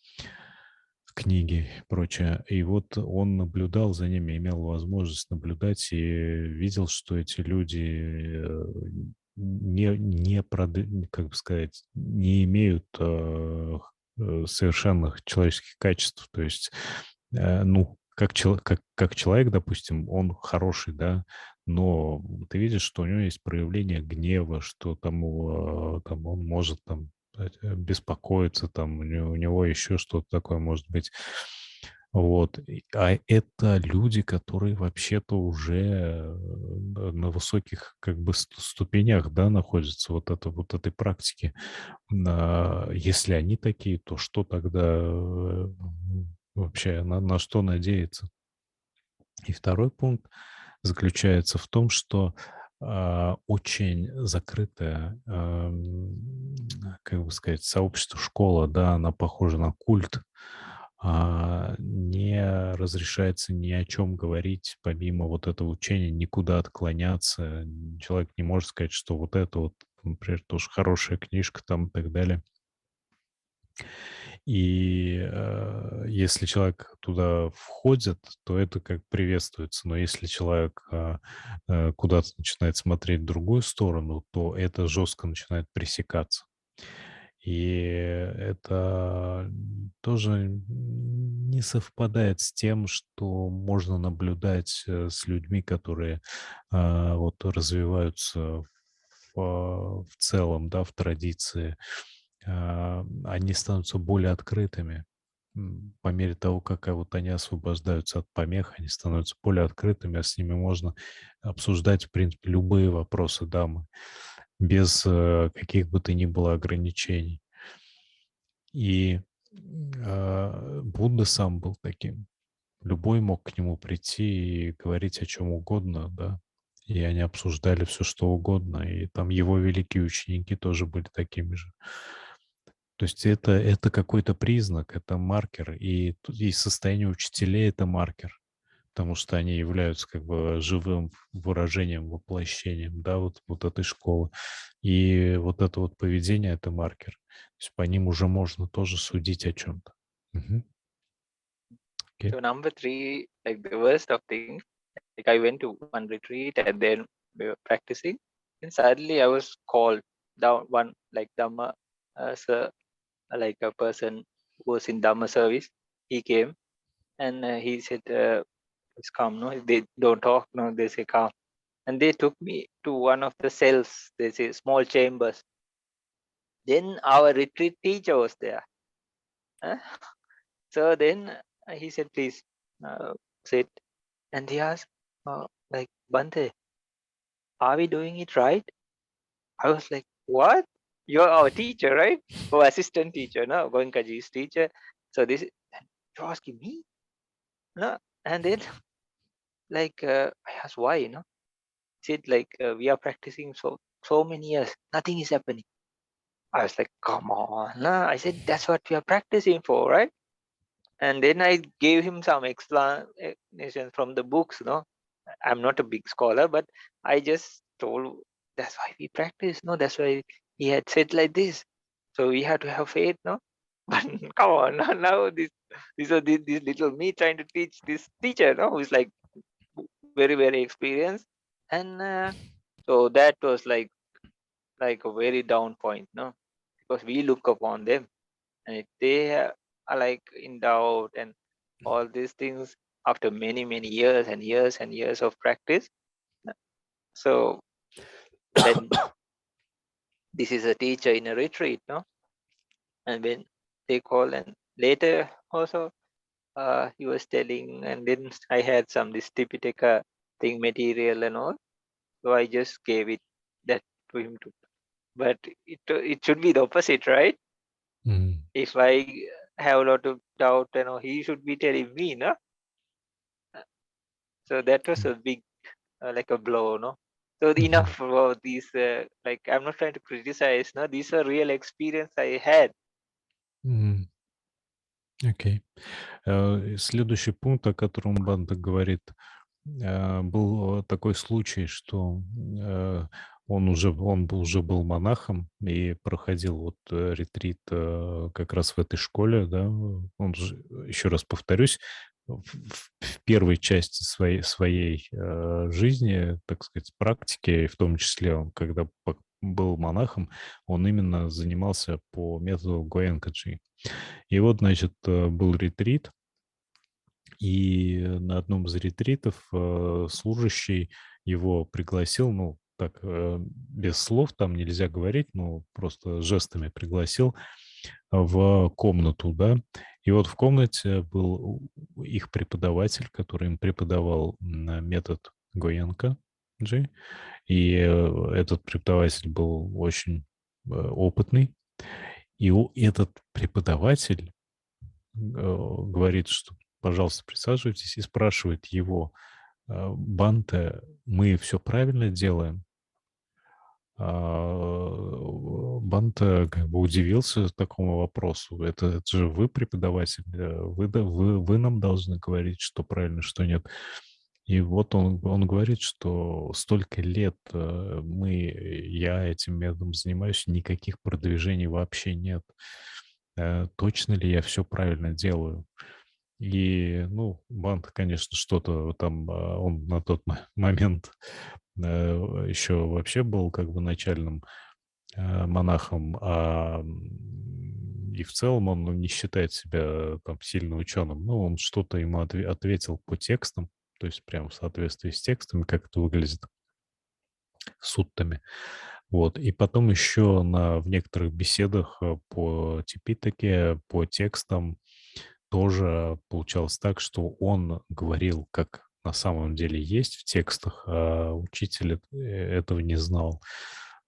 книги и прочее. И вот он наблюдал за ними, имел возможность наблюдать и видел, что эти люди как бы сказать, не имеют совершенных человеческих качеств. То есть, как человек, допустим, он хороший, да, но ты видишь, что у него есть проявление гнева, что там он может там беспокоиться, там у него еще что-то такое может быть. Вот. А это люди, которые вообще-то уже на высоких как бы ступенях, да, находятся вот этой практики. Если они такие, то что тогда вообще, на что надеяться? И второй пункт заключается в том, что очень закрытое, как бы сказать, сообщество, школа, да, она похожа на культ, не разрешается ни о чем говорить, помимо вот этого учения, никуда отклоняться. Человек не может сказать, что вот это вот, например, тоже хорошая книжка там и так далее. И если человек туда входит, то это как приветствуется. Но если человек куда-то начинает смотреть в другую сторону, то это жестко начинает пресекаться. И это тоже не совпадает с тем, что можно наблюдать с людьми, которые вот развиваются в целом, да, в традиции. Они становятся более открытыми. По мере того, как вот они освобождаются от помех, они становятся более открытыми, а с ними можно обсуждать, в принципе, любые вопросы дамы, без каких бы то ни было ограничений. И Будда сам был таким. Любой мог к нему прийти и говорить о чем угодно, да. И они обсуждали все, что угодно. И там его великие ученики тоже были такими же. То есть это какой-то признак, это маркер. И состояние учителей — это маркер. Потому что они являются как бы живым выражением, воплощением, да, вот этой школы. И вот это вот поведение — это маркер. То есть по ним уже можно тоже судить о чем-то. Мгм. Окей. So number three, like the worst of things, like I went to one retreat and then we were practicing, and suddenly I was called down one like Dhamma, sir, like a person who was in Dhamma service. He came and he said, "It's calm, no? They don't talk, no? They say calm." And they took me to one of the cells. They say small chambers. Then our retreat teacher was there. Huh? So then he said, "Please sit." And he asked, like, "Bhante, are we doing it right?" I was like, "What? You're our teacher, right? Oh, assistant teacher, no? Goenkaji's teacher." So this, you're asking me? No? And then, like, I asked why, you know? He said, like, we are practicing so many years. Nothing is happening. I was like, come on. No? I said, that's what we are practicing for, right? And then I gave him some explanation from the books, no? I'm not a big scholar, but I just told that's why we practice, no? That's why he had said like this. So we have to have faith, no? But come on, now this little me trying to teach this teacher, no, who's like very experienced, and so that was like a very down point, no, because we look upon them, and if they are like in doubt and all these things after many years and years and years of practice. So then this is a teacher in a retreat, no? And when they call, and later also he was telling, and then I had some this Tipitaka thing material and all, so I just gave it that to him too. But it should be the opposite, right? М. If I have a lot of doubt, you know, he should be telling me, no? So that was a big like a blow, no? So Мгм. enough about these. Like I'm not trying to criticize, no. These are real experience I had. М. Окей. Следующий пункт, о котором Банда говорит, был такой случай, что он уже был монахом и проходил вот ретрит как раз в этой школе, да. Он же, еще раз повторюсь, в первой части своей жизни, так сказать, практики, в том числе он, когда был монахом, он именно занимался по методу Гоенка. И вот, значит, был ретрит, и на одном из ретритов служащий его пригласил, ну, так, без слов там нельзя говорить, ну, просто жестами пригласил в комнату, да. И вот в комнате был их преподаватель, который им преподавал метод Гоенка. И этот преподаватель был очень опытный. И этот преподаватель говорит, что, пожалуйста, присаживайтесь, и спрашивает его: Банте, мы все правильно делаем? Банте как бы удивился такому вопросу. Это же вы преподаватель, вы нам должны говорить, что правильно, что нет. И вот он говорит, что столько лет я этим методом занимаюсь, никаких продвижений вообще нет. Точно ли я все правильно делаю? И, ну, Бант, конечно, что-то там, он на тот момент еще вообще был как бы начальным монахом, и в целом он, ну, не считает себя там сильно ученым. Ну, он что-то ему ответил по текстам, то есть прямо в соответствии с текстами, как это выглядит, суттами. Вот. И потом еще в некоторых беседах по Типитаке, по текстам тоже получалось так, что он говорил, как на самом деле есть в текстах, а учитель этого не знал.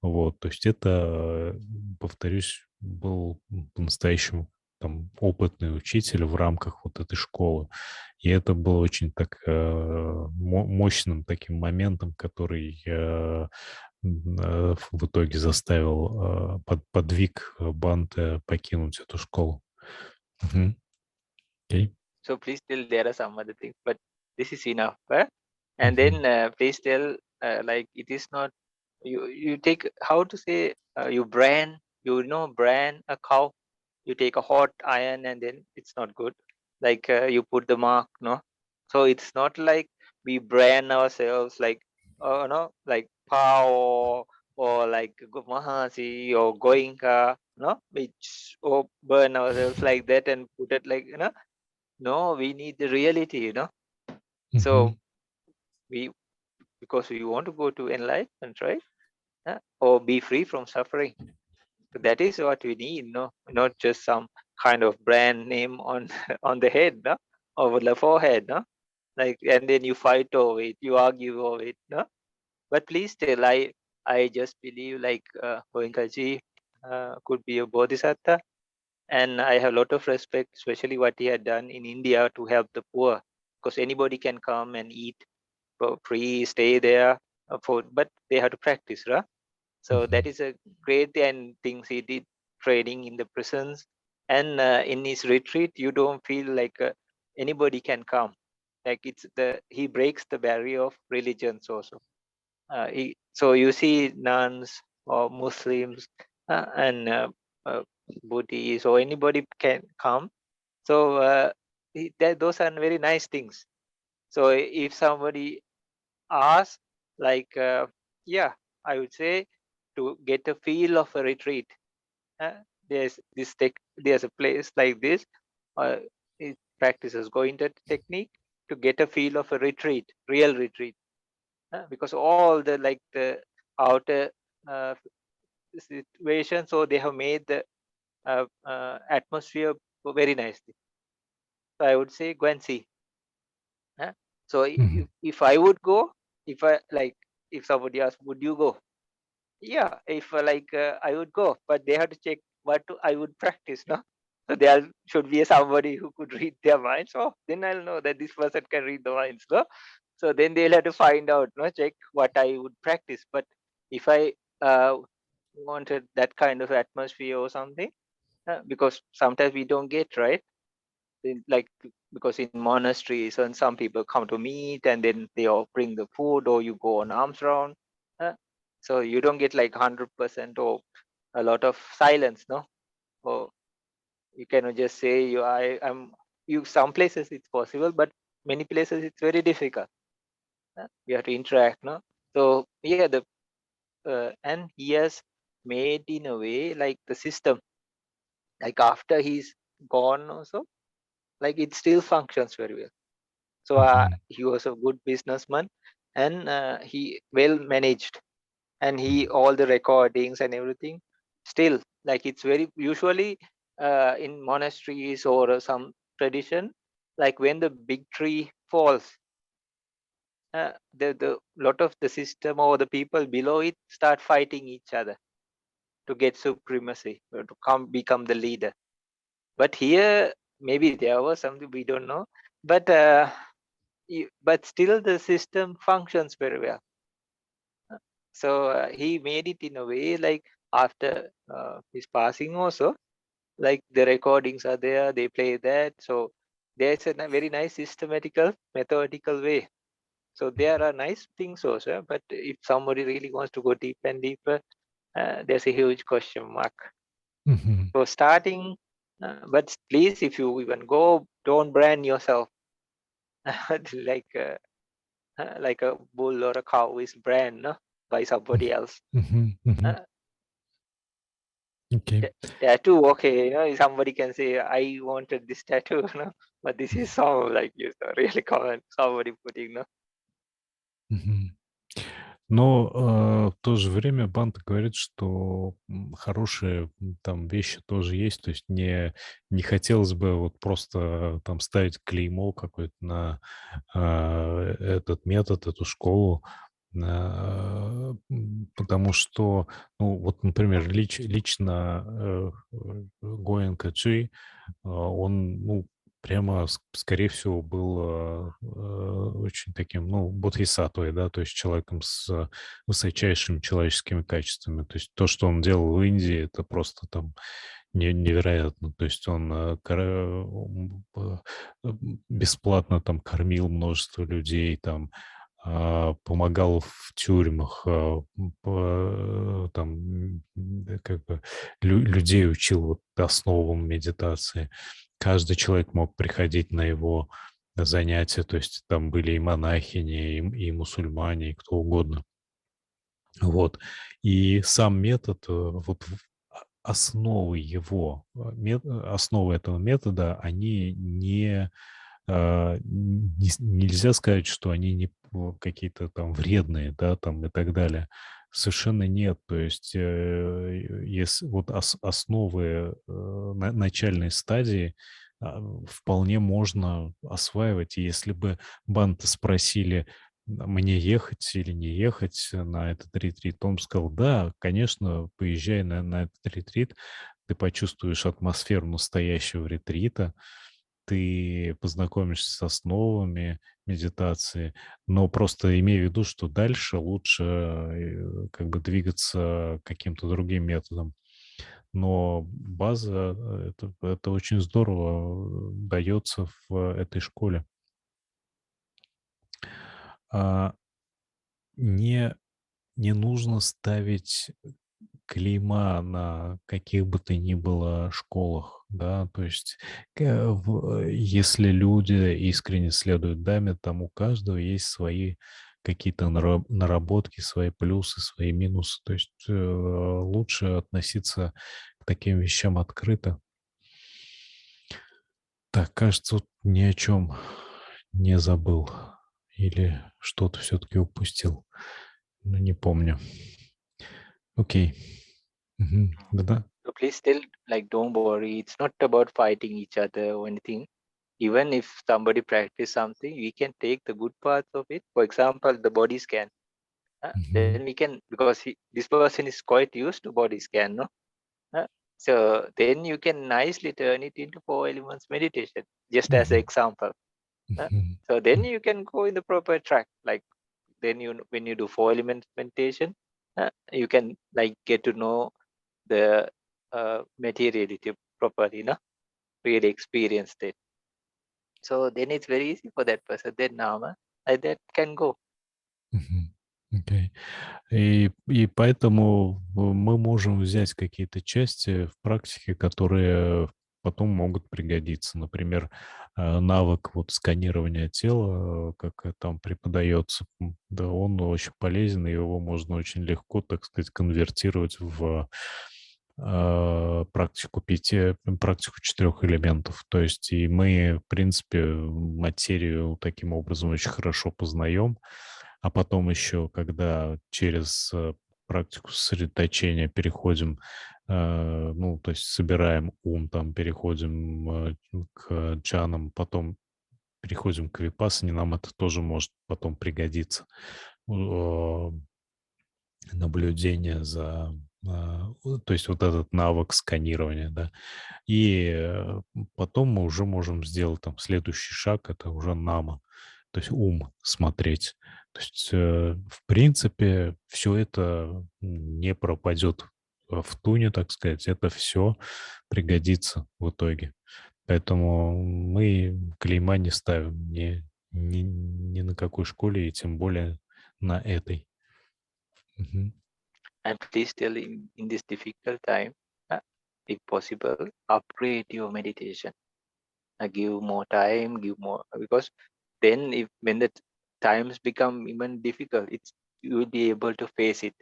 Вот, то есть это, повторюсь, был по-настоящему там опытный учитель в рамках вот этой школы. И это было очень так мощным таким моментом, который в итоге заставил, подвиг Бханте покинуть эту школу. Мгм. Окей. So please tell there are some other things, but this is enough. And Мгм. then please tell like it is not you take how to say you brand brand a cow. You take a hot iron and then it's not good. Like you put the mark, no. So it's not like we brand ourselves like no like pow or like Mahasi or Goenka, no, which or burn ourselves like that and put it like no, we need the reality. So Мгм. we because we want to go to enlightenment, right? Or be free from suffering. So that is what we need, no, not just some kind of brand name on on the head, no, over the forehead, no, like and then you fight over it, you argue over it, no. But please tell, I just believe like Goenka ji could be a bodhisattva, and I have a lot of respect, especially what he had done in India to help the poor, because anybody can come and eat for free, stay there for, but they have to practice, right? So that Мгм. is a great and things he did training in the prisons and in his retreat. You don't feel like anybody can come. Like it's the he breaks the barrier of religions also. So you see nuns or Muslims and Buddhists or anybody can come. So those are very nice things. So if somebody asks, like, yeah, I would say to get a feel of a retreat, there's a place like this. It practices going to technique to get a feel of a retreat, real retreat, because all the like the outer uh, situation, so they have made the atmosphere very nicely. So I would say go and see. So Мгм. if I would go, if I like, if somebody asks, would you go? Yeah, if I would go, but they have to check I would practice, no? So there should be somebody who could read their minds. Oh, then I'll know that this person can read the minds, no? So then they'll have to find out, no, check what I would practice. But if I wanted that kind of atmosphere or something, because sometimes we don't get right, like because in monasteries and some people come to meet and then they all bring the food or you go on arms round, uh, so you don't get like 100% or a lot of silence, no, or you cannot just say I'm you some places it's possible but many places it's very difficult. You have to interact, no. So yeah, the and he has made in a way like the system, like after he's gone also, like it still functions very well. So Мгм. he was a good businessman and he well managed, and he all the recordings and everything still like it's very usually in monasteries or some tradition, like when the big tree falls, the lot of the system or the people below it start fighting each other to get supremacy or to come become the leader. But here maybe there was something we don't know, but but still the system functions very well. So he made it in a way like after his passing also, like the recordings are there, they play that. So there's a very nice systematical, methodical way. So there are nice things also, but if somebody really wants to go deep and deeper, there's a huge question mark. Мгм. So starting, but please, if you even go, don't brand yourself like like a bull or a cow is brand, no, by somebody else. Мгм. Мгм. Uh, Окей. tattoo, okay, somebody can say I wanted this tattoo, but this is so like you know, really common. Somebody putting, Мгм. Но в то же время Бант говорит, что хорошие там вещи тоже есть. То есть не хотелось бы вот просто там ставить клеймо какое-то на этот метод, эту школу. Потому что, ну, вот, например, лично Гоенка, он, ну, прямо, скорее всего, был очень таким, ну, бодхисаттвой, да, то есть человеком с высочайшими человеческими качествами. То есть то, что он делал в Индии, это просто там невероятно. То есть он бесплатно там кормил множество людей, там, помогал в тюрьмах, там, как бы людей учил вот основам медитации. Каждый человек мог приходить на его занятия, то есть там были и монахини, и мусульмане, и кто угодно. Вот. И сам метод, вот основы его, основы этого метода, они нельзя сказать, что они не какие-то там вредные, да, там и так далее. Совершенно нет. То есть, если вот основы начальной стадии вполне можно осваивать. И если бы Банта спросили, мне ехать или не ехать на этот ретрит, он бы сказал, да, конечно, поезжай на этот ретрит, ты почувствуешь атмосферу настоящего ретрита, ты познакомишься с основами медитации, но просто имей в виду, что дальше лучше как бы двигаться каким-то другим методом. Но база, это очень здорово дается в этой школе. А, Не, не нужно ставить клейма на каких бы то ни было школах, да, то есть если люди искренне следуют даме, там у каждого есть свои какие-то наработки, свои плюсы, свои минусы, то есть лучше относиться к таким вещам открыто. Так, кажется, вот ни о чем не забыл или что-то все-таки упустил, но не помню. Окей. Мгм. Да-да. So please tell, like, don't worry. It's not about fighting each other or anything. Even if somebody practice something, we can take the good parts of it. For example, the body scan. Мгм. Then we can, because this person is quite used to body scan, no? Uh, so then you can nicely turn it into 4 elements meditation, just as an Мгм. example. Мгм. So then you can go in the proper track. Like then when you do 4 elements meditation, you can like get to know the materiality properly, no? Really experience it. So then it's very easy for that person. Then Nama, like that can go. Мгм. Окей. И поэтому мы можем взять какие-то части в практике, которые потом могут пригодиться. Например, навык вот сканирования тела, как там преподается, да, он очень полезен, и его можно очень легко, так сказать, конвертировать в практику 4 элементов. То есть и мы, в принципе, материю таким образом очень хорошо познаем, а потом еще, когда через практику сосредоточения переходим, ну, то есть собираем ум, там, переходим к джанам, потом переходим к випассане, нам это тоже может потом пригодиться. Э, Наблюдение за, то есть вот этот навык сканирования, да. И потом мы уже можем сделать там следующий шаг, это уже нама, то есть ум смотреть. То есть, в принципе, все это не пропадет в туне, так сказать, это все пригодится в итоге. Поэтому мы клейма не ставим ни на какой школе, и тем более на этой. Мгм. And please tell in this difficult time, if possible, upgrade your meditation. Give more time, give more, because then if when the times become even difficult, it's you will be able to face it,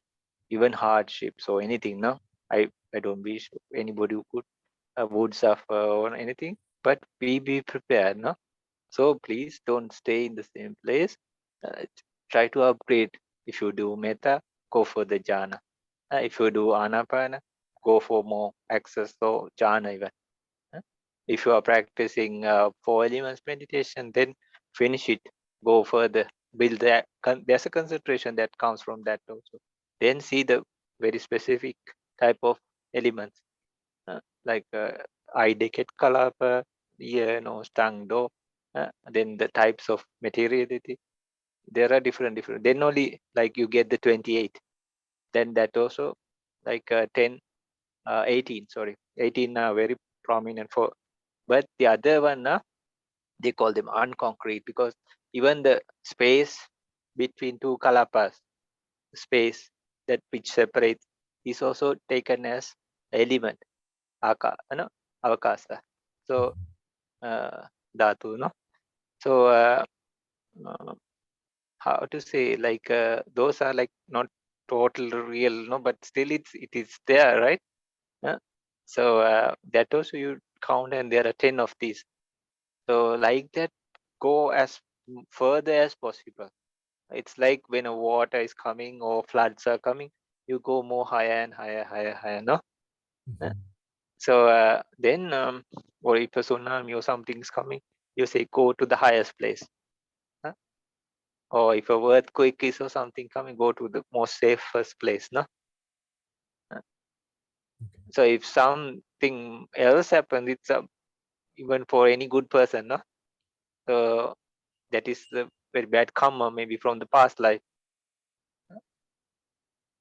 even hardships or anything. No, I don't wish anybody who could would suffer or anything, but be prepared. No, so please don't stay in the same place. Uh, Try to upgrade. If you do metta, go for the jhana. If you do anapana, go for more access or jhana even. Uh, If you are practicing 4 elements meditation, then finish it. Go further. build that. There's a concentration that comes from that also. Then see the very specific type of elements, like eye decade color, ear, nose, tongue, door. Then the types of materiality. There are different. Then only like you get the 28. Then that also like 10, 18. Sorry, 18 are very prominent for. But the other one, they call them unconcrete, because even the space between two kalapas, space that which separates, is also taken as element, avakasa. So dhatu, no. So how to say, like those are like not total real, no, but still it is there, right? So that also you count, and there are 10 of these. So like that, go as further as possible. It's like when a water is coming or floods are coming, you go more higher and higher, no? So then, or if a tsunami or something's coming, you say go to the highest place. Or if a earthquake is or something coming, go to the most safest place, no? So if something else happens, it's even for any good person, no? So that is the very bad karma, maybe from the past life.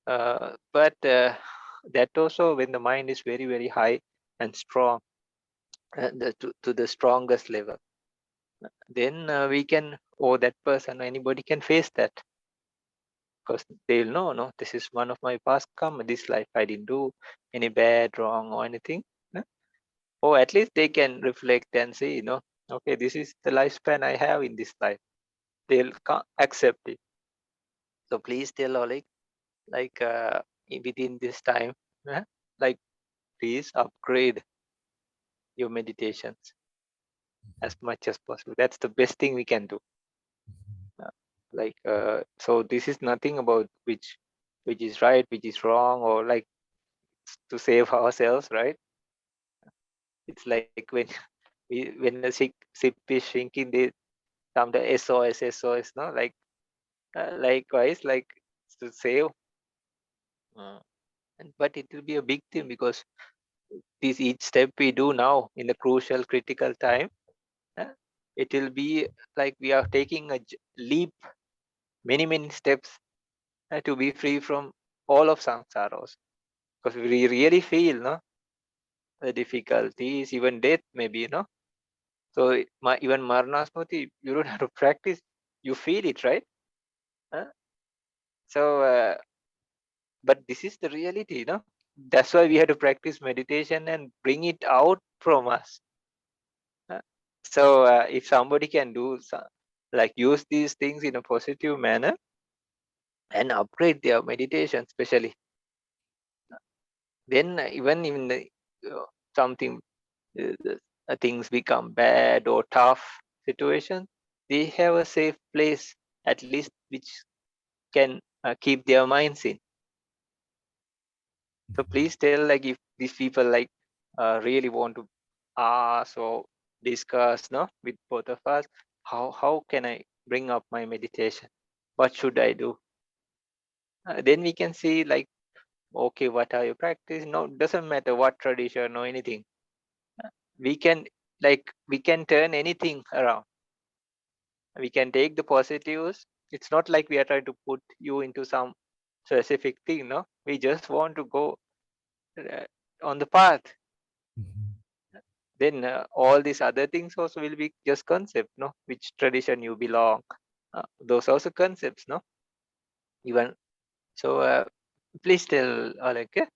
But that also, when the mind is very, very high and strong, to the strongest level, then we can, or that person, anybody can face that. Because they'll know, no, this is one of my past karma, this life I didn't do any bad, wrong, or anything. No? Or at least they can reflect and say, okay, this is the lifespan I have in this life. They'll accept it. So please tell Oleg, like within this time, like please upgrade your meditations as much as possible. That's the best thing we can do. So this is nothing about which is right, which is wrong, or like to save ourselves, right? It's like when when the ship is sinking, they come the SOS, no, like likewise, like to save. But it will be a big thing, because this each step we do now in the crucial critical time, it will be like we are taking a leap, many steps to be free from all of samsaras, because we really feel, no, the difficulties, even death, maybe, no. So even marna smriti, you don't have to practice, you feel it, right? So but this is the reality, no. That's why we have to practice meditation and bring it out from us. So if somebody can do like use these things in a positive manner and upgrade their meditation, especially, then even in the, something things become bad or tough situation, they have a safe place, at least, which can keep their minds in. So please tell, like, if these people like really want to ask or discuss, no, with both of us, how can I bring up my meditation? What should I do? Then we can see, like, okay, what are your practice? No, doesn't matter what tradition or anything. We can turn anything around. We can take the positives. It's not like we are trying to put you into some specific thing, no. We just want to go on the path. Then all these other things also will be just concept, no, which tradition you belong. Those also concepts, no, even. So please tell Oleg.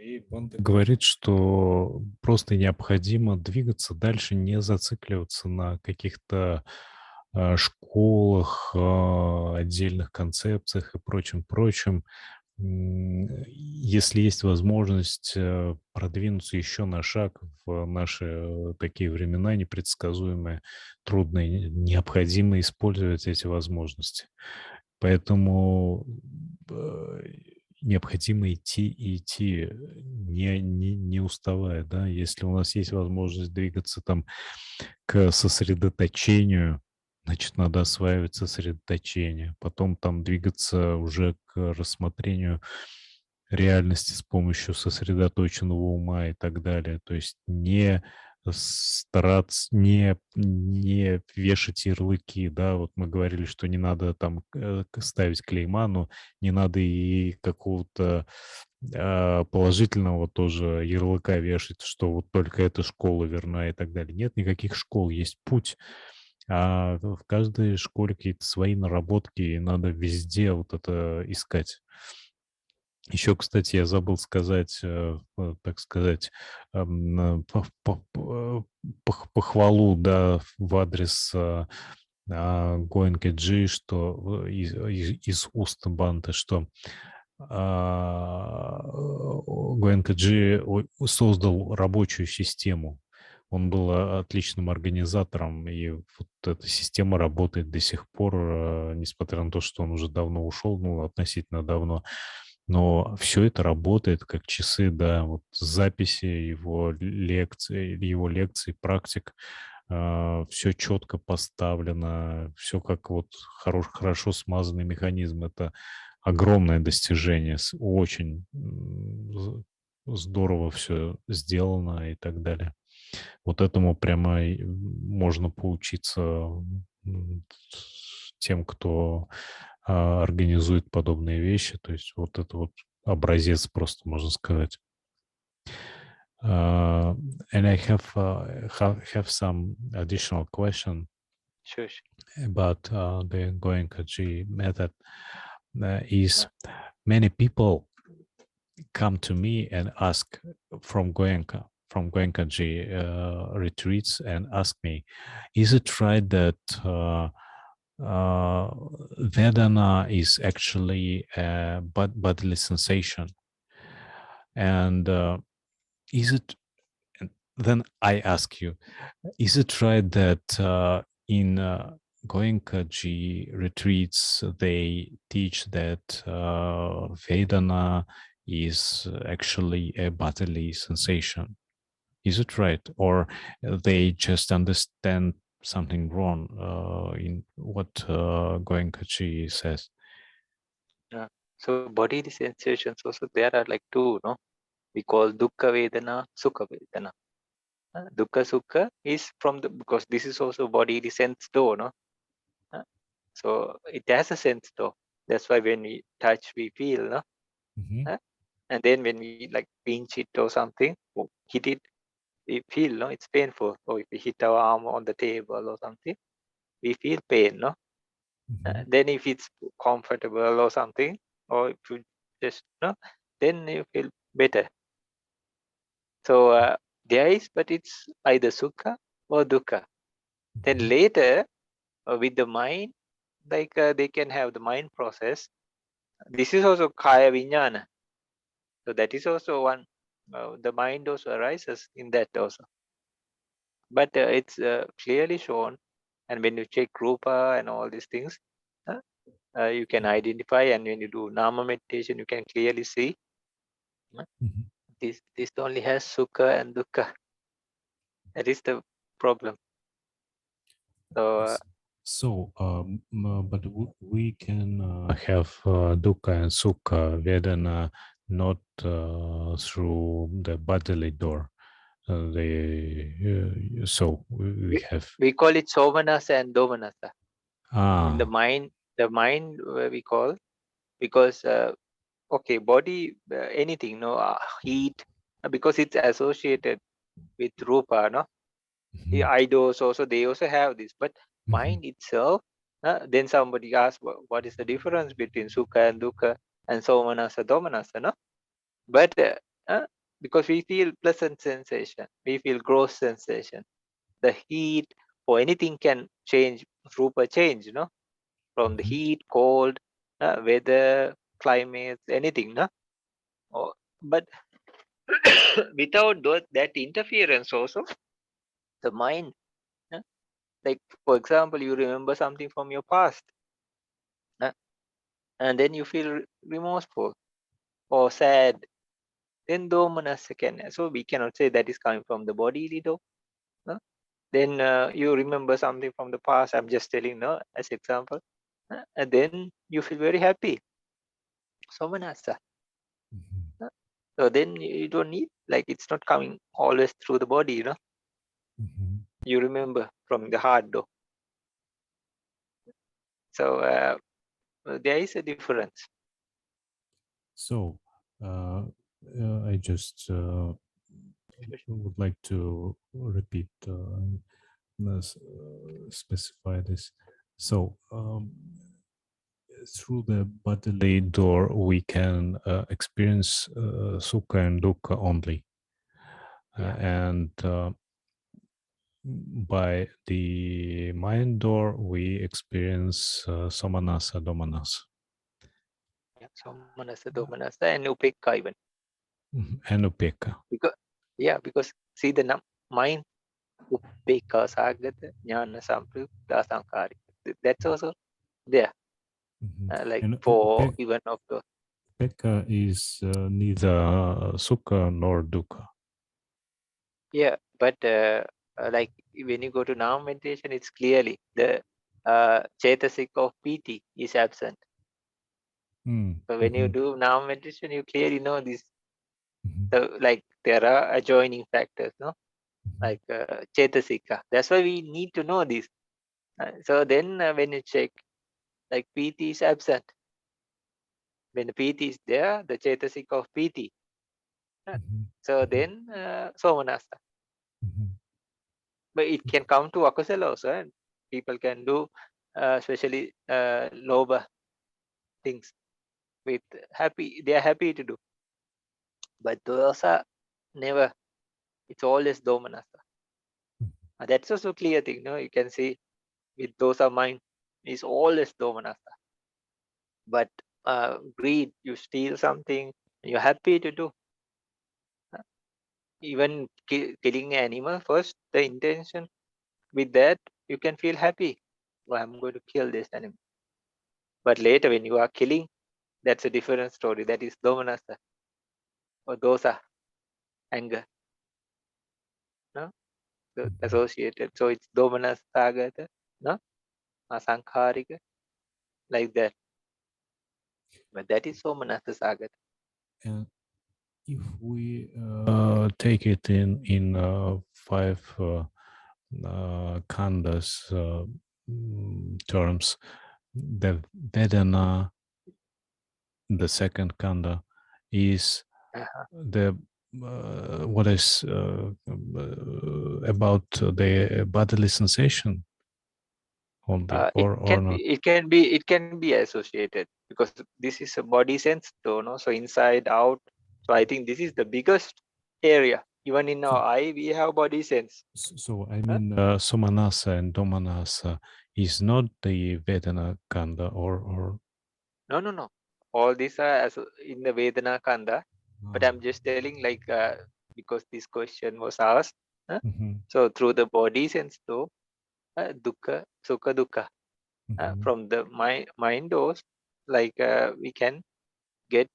И Бханте говорит, что просто необходимо двигаться дальше, не зацикливаться на каких-то школах, отдельных концепциях и прочем. Если есть возможность продвинуться еще на шаг в наши такие времена непредсказуемые, трудные, необходимо использовать эти возможности. Поэтому необходимо идти и идти, не уставая, да. Если у нас есть возможность двигаться там к сосредоточению, Значит, надо осваивать сосредоточение, потом там двигаться уже к рассмотрению реальности с помощью сосредоточенного ума и так далее. То есть не стараться, не вешать ярлыки, да, вот мы говорили, что не надо там ставить клейма, но не надо и какого-то положительного тоже ярлыка вешать, что вот только эта школа верна и так далее. Нет никаких школ, есть путь. А в каждой школе какие-то свои наработки, и надо везде вот это искать. Еще, кстати, я забыл сказать, так сказать, похвалу, да, в адрес Гоенки, что из уст Бханте, что Гоенка создал рабочую систему. Он был отличным организатором, и вот эта система работает до сих пор, несмотря на то, что он уже давно ушел, ну, относительно давно. Но все это работает как часы, да, вот записи его лекций, практик, все четко поставлено, все как вот хорошо смазанный механизм. Это огромное достижение, очень здорово все сделано и так далее. Вот этому прямо можно поучиться тем, кто организует подобные вещи. То есть вот это вот образец просто, можно сказать. And I have some additional question Sure, sure. about the Goenka method. Is many people come to me and ask from Goenka retreats and ask me, is it right that Vedana is actually a bodily sensation? And is it, then I ask you, is it right that in Goenka retreats, they teach that Vedana is actually a bodily sensation? Is it right? Or they just understand something wrong in what Goenka says? So body sensations also there are like two, no? We call dukkha vedana, sukha vedana. Dukkha sukha is from the, because this is also bodily sense though, no? So it has a sense though. That's why when we touch, we feel, no? Mm-hmm. And then when we like pinch it or something, or hit it, we feel, no? It's painful. Or if we hit our arm on the table or something, we feel pain, no? Mm-hmm. Then if it's comfortable or something, or if you just, no, then you feel better. So there is, but it's either sukha or dukkha. Then Mm-hmm. later, with the mind, like they can have the mind process. This is also kaya vijnana. So that is also one. The mind also arises in that also. But it's clearly shown, and when you check rupa and all these things, you can identify. And when you do nama meditation, you can clearly see Mm-hmm. this only has sukha and dukkha. That is the problem. So But we can have dukkha and sukha Vedana not through the bodily door. So we have we call it somanasa and domanasa. In the ah mind we call, because okay, body, anything, no, heat, because it's associated with rupa, no. The mhm, idols also, they also have this, but mhm, mind itself, then somebody asks, what is the difference between sukha and dukkha and somanasa, domanasa, no? But because we feel pleasant sensation, we feel gross sensation, the heat or anything can change, rupa change, no, from the mhm, heat, cold, weather, climate, anything, no. But without that interference also, the mind, like for example, you remember something from your past, uh, and then you feel remorseful or sad, then domanassa can, so we cannot say that is coming from the bodily though, no? then you remember something from the past. I'm just telling, no, as example, and then you feel very happy. Somanasa. Mhm. So then you don't need, like, it's not coming always through the body, you know. Mhm. You remember from the heart, though. So there is a difference. So, I just would like to repeat, specify this. So, through the bodily door, we can experience sukha and dukkha only. Yeah. And by the mind door, we experience somanasa, domanasa. Yeah. Somanasa, domanasa, and upekka even. And upekka. Because see the mind, upekka, sagata, jnana, sampyukta, sankhari. That's also there. Like And for even of the upekka is neither sukha nor dukkha. but like when you go to now meditation, it's clearly the chetasik of PT is absent. So when you do now meditation, you clearly know this. So like there are adjoining factors, no, like chetasika. That's why we need to know this. So then when you check, like PT is absent. When the PT is there, the chetasik of PT. So then somanasa. But it can come to akusala also, and people can do especially loba things with happy. They are happy to do, but those are never. It's always domanasa. That's also clear thing. No, you can see with those of mind is always domanasa. But greed, you steal something, you're happy to do. Even killing an animal first, the intention with that you can feel happy. Oh, I'm going to kill this animal. But later when you are killing, that's a different story. That is domanasa or dosa, anger. No, so associated. So it's domanasa sagata, no, asankharika, like that. But that is somanasa sagata. And if we take it in five khandas terms, the Vedana, the second khanda, is Uh-huh. the what is about the bodily sensation only, or not? It can be associated because this is a body sense, though, no. So inside out. So I think this is the biggest area. Even in our eye, we have body sense. So I Huh? mean, Somanasa and Domanasa is not the Vedana Kanda, or No. All these are as in the Vedana Kanda, but I'm just telling, like, because this question was asked. Huh? So through the body sense, though, dukkha, sukha, dukkha, from the mind doors, like we can get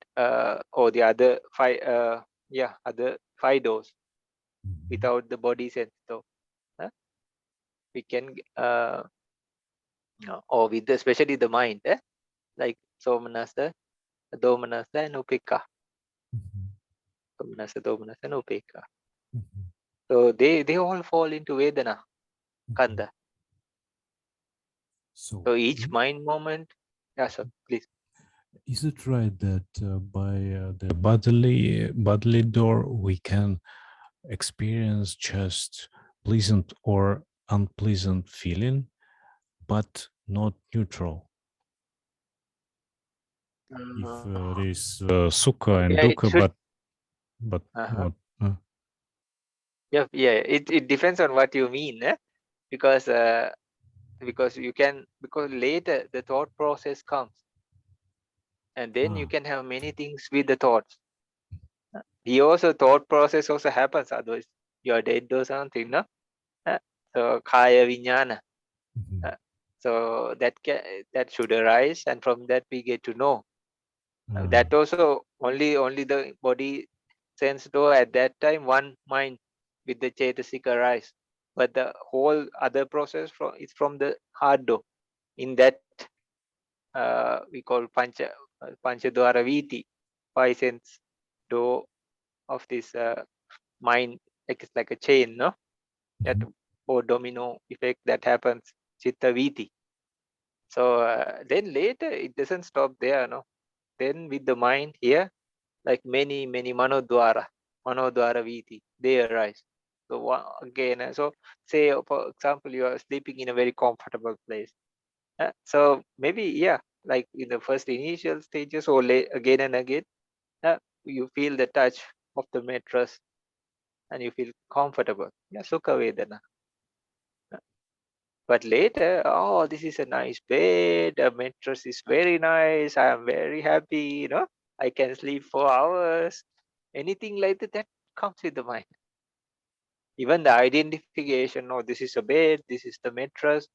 or the other five, other five doors without the body sense, though. We can or with especially the mind, like somanasa, domanasa, and upekka. Somanasa, domanasa, and upekka. So they all fall into Vedana Kanda. So So each mind moment, so please. is it right that by the bodily door we can experience just pleasant or unpleasant feeling, but not neutral? If there is sukha and It dukkha, should. but Uh-huh. what? Yeah. It depends on what you mean, because you can, because later the thought process comes, and then you can have many things with the thoughts. He also thought process also happens, otherwise you are dead or something, no? So kaya vinyana. So that should arise, and from that we get to know. That also only the body sense, though at that time one mind with the chetasik arise. but the whole other process is from the heart door. In that we call panchadwara viti, 5 sense door of this mind, like it's like a chain, no? That or domino effect that happens, chitta viti. So then later it doesn't stop there, no? Then with the mind here, like many manodwara viti, they arise. So again, so say for example you are sleeping in a very comfortable place. So maybe yeah, like in the first initial stages or again and again, you feel the touch of the mattress and you feel comfortable. Yeah, sukha vedana. But later, oh, this is a nice bed. The mattress is very nice. I am very happy. You know, I can sleep for hours. Anything like that, that comes with the mind. Even the identification, oh, this is a bed, this is the mattress.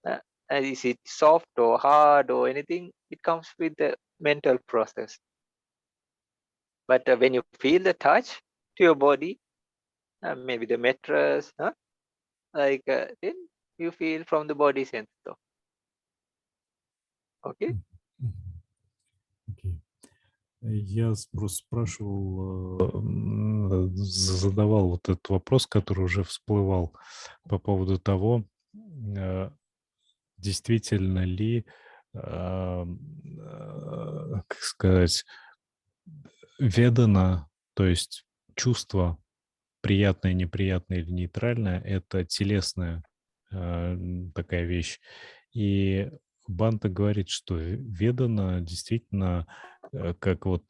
And is it soft or hard or anything? It comes with the mental process. But when you feel the touch to your body, maybe the mattress, like then you feel from the body sense though. Okay. Окей. Я просто спрашивал, задавал вот этот вопрос, который уже всплывал по поводу того, действительно ли, как сказать, ведано, то есть чувство приятное, неприятное или нейтральное, это телесная такая вещь. И Бханте говорит, что ведано действительно как вот,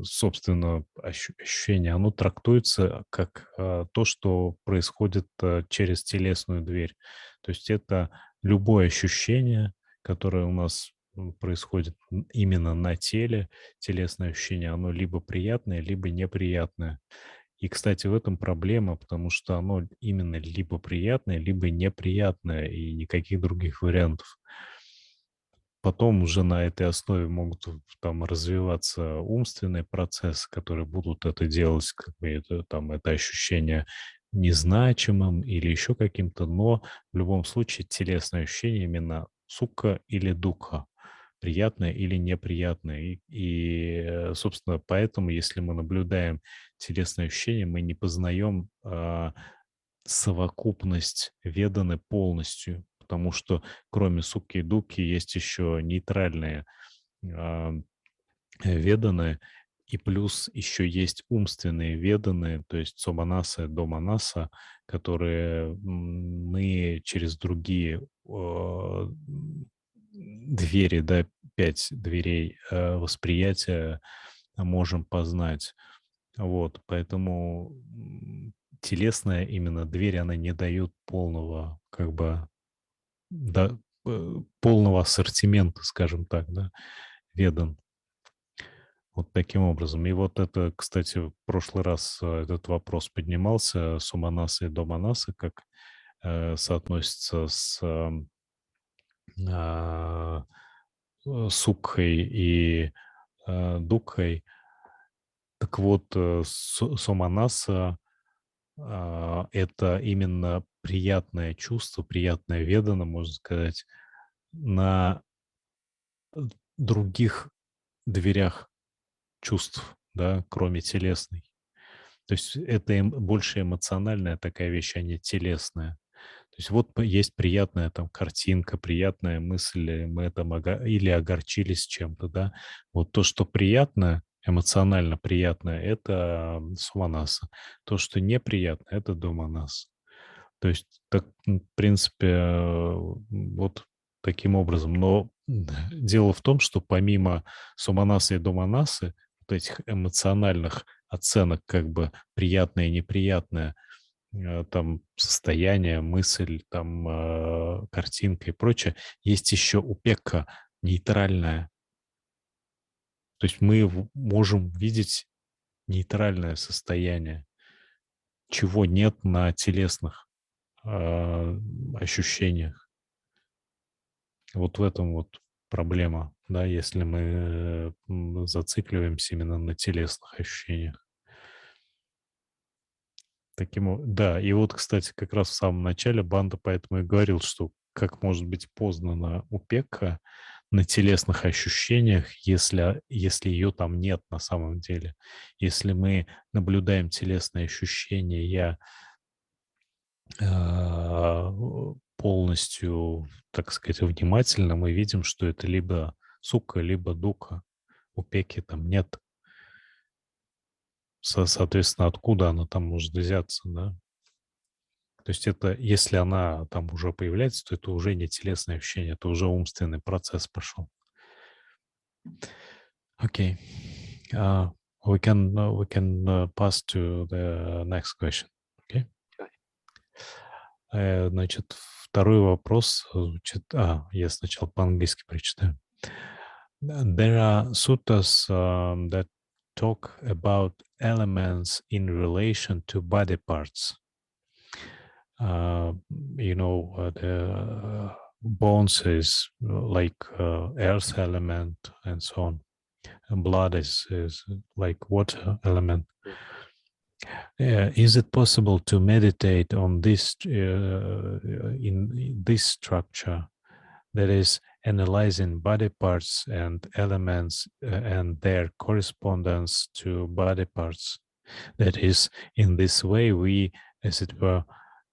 собственно, ощущение, оно трактуется как то, что происходит через телесную дверь. То есть это любое ощущение, которое у нас происходит именно на теле, телесное ощущение, оно либо приятное, либо неприятное. И, кстати, в этом проблема, потому что оно именно либо приятное, либо неприятное, и никаких других вариантов. Потом уже на этой основе могут там развиваться умственные процессы, которые будут это делать, как бы это ощущение незначимым или еще каким-то, но в любом случае телесное ощущение именно сукха или духа, приятное или неприятное. Собственно, поэтому, если мы наблюдаем телесное ощущение, мы не познаем совокупность веданы полностью, потому что кроме сукхи и дукхи есть еще нейтральные веданы, и плюс еще есть умственные веданы, то есть соманаса и доманаса, которые мы через другие двери, да, 5 дверей восприятия можем познать. Вот, поэтому телесная именно дверь, она не дает полного, как бы, да, полного ассортимента, скажем так, да, ведан. Вот таким образом. И вот это, кстати, в прошлый раз этот вопрос поднимался, суманаса и доманаса, как соотносится с сукхой и дукхой. Так вот, соманаса это именно приятное чувство, приятное ведано, можно сказать, на других дверях чувств, да, кроме телесной. То есть это больше эмоциональная такая вещь, а не телесная. То есть вот есть приятная там картинка, приятная мысль, мы там или огорчились чем-то, да. Вот то, что приятное, эмоционально приятное, это суманаса. То, что неприятно, это доманаса. То есть, так, в принципе, вот таким образом. Но дело в том, что помимо суманасы и доманасы, вот этих эмоциональных оценок, как бы приятное и неприятное, там состояние, мысль, там картинка и прочее, есть еще упекка нейтральная. То есть мы можем видеть нейтральное состояние, чего нет на телесных ощущениях. Вот в этом вот проблема, да, если мы зацикливаемся именно на телесных ощущениях. Да, и вот, кстати, как раз в самом начале Бханте поэтому и говорил, что как может быть познана упекка на телесных ощущениях, если ее там нет на самом деле. Если мы наблюдаем телесные ощущения, а, полностью, так сказать, внимательно, мы видим, что это либо сукха, либо дуkkha. Упеки там нет. Соответственно, откуда она там может взяться, да? То есть это, если она там уже появляется, то это уже не телесное ощущение, это уже умственный процесс пошел. Окей. We can pass to the next question. Okay? Значит, второй вопрос звучит... я сначала по-английски прочитаю. There are suttas that talk about elements in relation to body parts. The bones is like earth element and so on. And blood is like water element. Is it possible to meditate on this in this structure, that is analyzing body parts and elements and their correspondence to body parts? That is, in this way, we, as it were,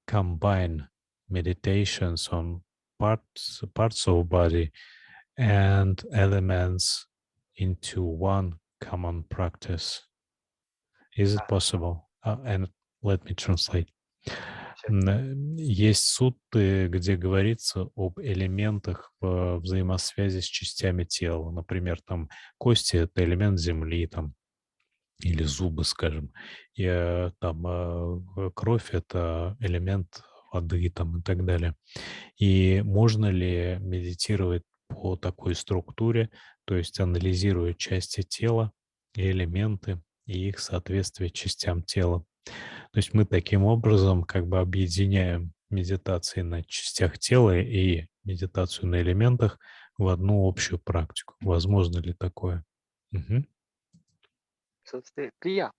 combine meditations on parts of body and elements into one common practice. Is it possible? And let me translate. Есть сутты, где говорится об элементах в взаимосвязи с частями тела. Например, там кости — это элемент земли, там, или зубы, скажем. И кровь — это элемент воды, там, и так далее. И можно ли медитировать по такой структуре, то есть анализируя части тела и элементы, и их соответствие частям тела? То есть мы таким образом как бы объединяем медитации на частях тела и медитацию на элементах в одну общую практику. Возможно ли такое? Мгм. So yeah,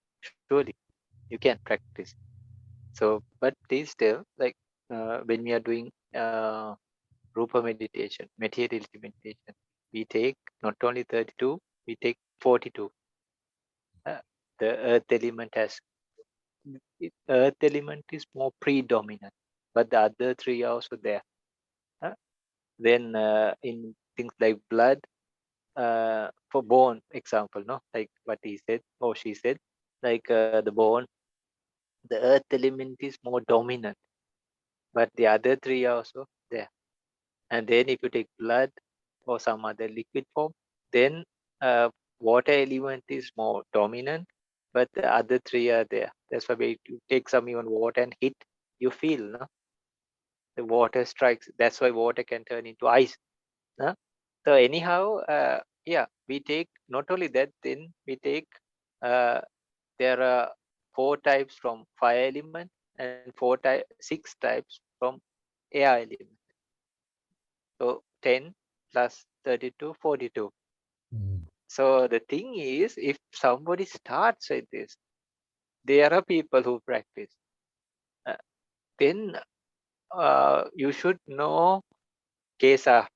surely you can practice. So, but please still, like when we are doing Rupa meditation, materiality meditation, we take not only 32, we take 42. The earth element earth element is more predominant, but the other three are also there. Then in things like blood, for bone example, no, like what he said or she said, like the bone, the earth element is more dominant, but the other three are also there. And then if you take blood or some other liquid form, then water element is more dominant, but the other three are there. That's why when you take some even water and hit, you feel, no? The water strikes. That's why water can turn into ice. No? So anyhow, yeah, we take not only that, then we take, there are 4 types from fire element and 6 types from air element. So 10 plus 32, 42. So the thing is, if somebody starts with this, there are people who practice. Then you should know kesa.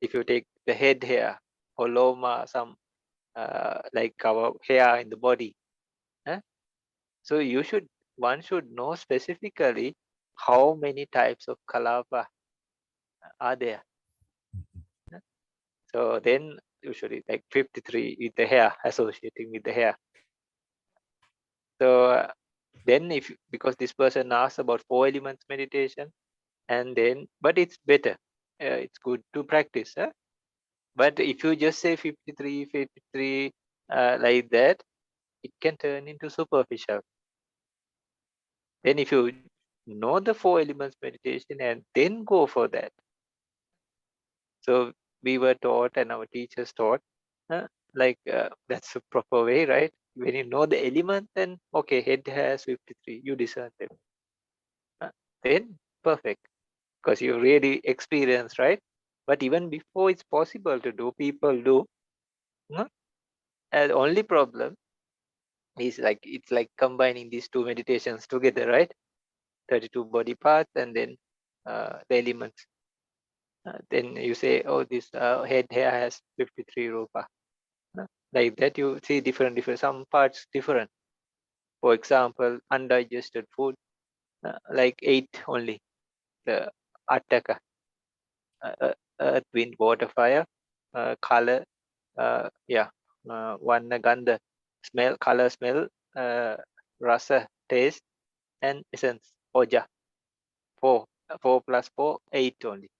If you take the head hair or loma, some like our hair in the body. So one should know specifically how many types of kalapa are there. So then usually like 53 with the hair, associating with the hair. So then because this person asked about 4 elements meditation, and then, but it's better. It's good to practice. But if you just say 53, like that, it can turn into superficial. Then if you know the 4 elements meditation and then go for that. So we were taught and our teachers taught, that's a proper way, right? When you know the element, then okay, head has 53, you discern them. Then perfect, because you really experienced, right? But even before it's possible to do, people do. And the only problem, it's like combining these two meditations together, right? 32 body parts and then the elements. Then you say, oh, this head here has 53 rupa. Like that, you see different, some parts different. For example, undigested food, like 8 only. The attaka, earth, wind, water, fire, color, one ganda, smell, color, smell, rasa, taste, and essence, oja. 4 plus 4, 8 only.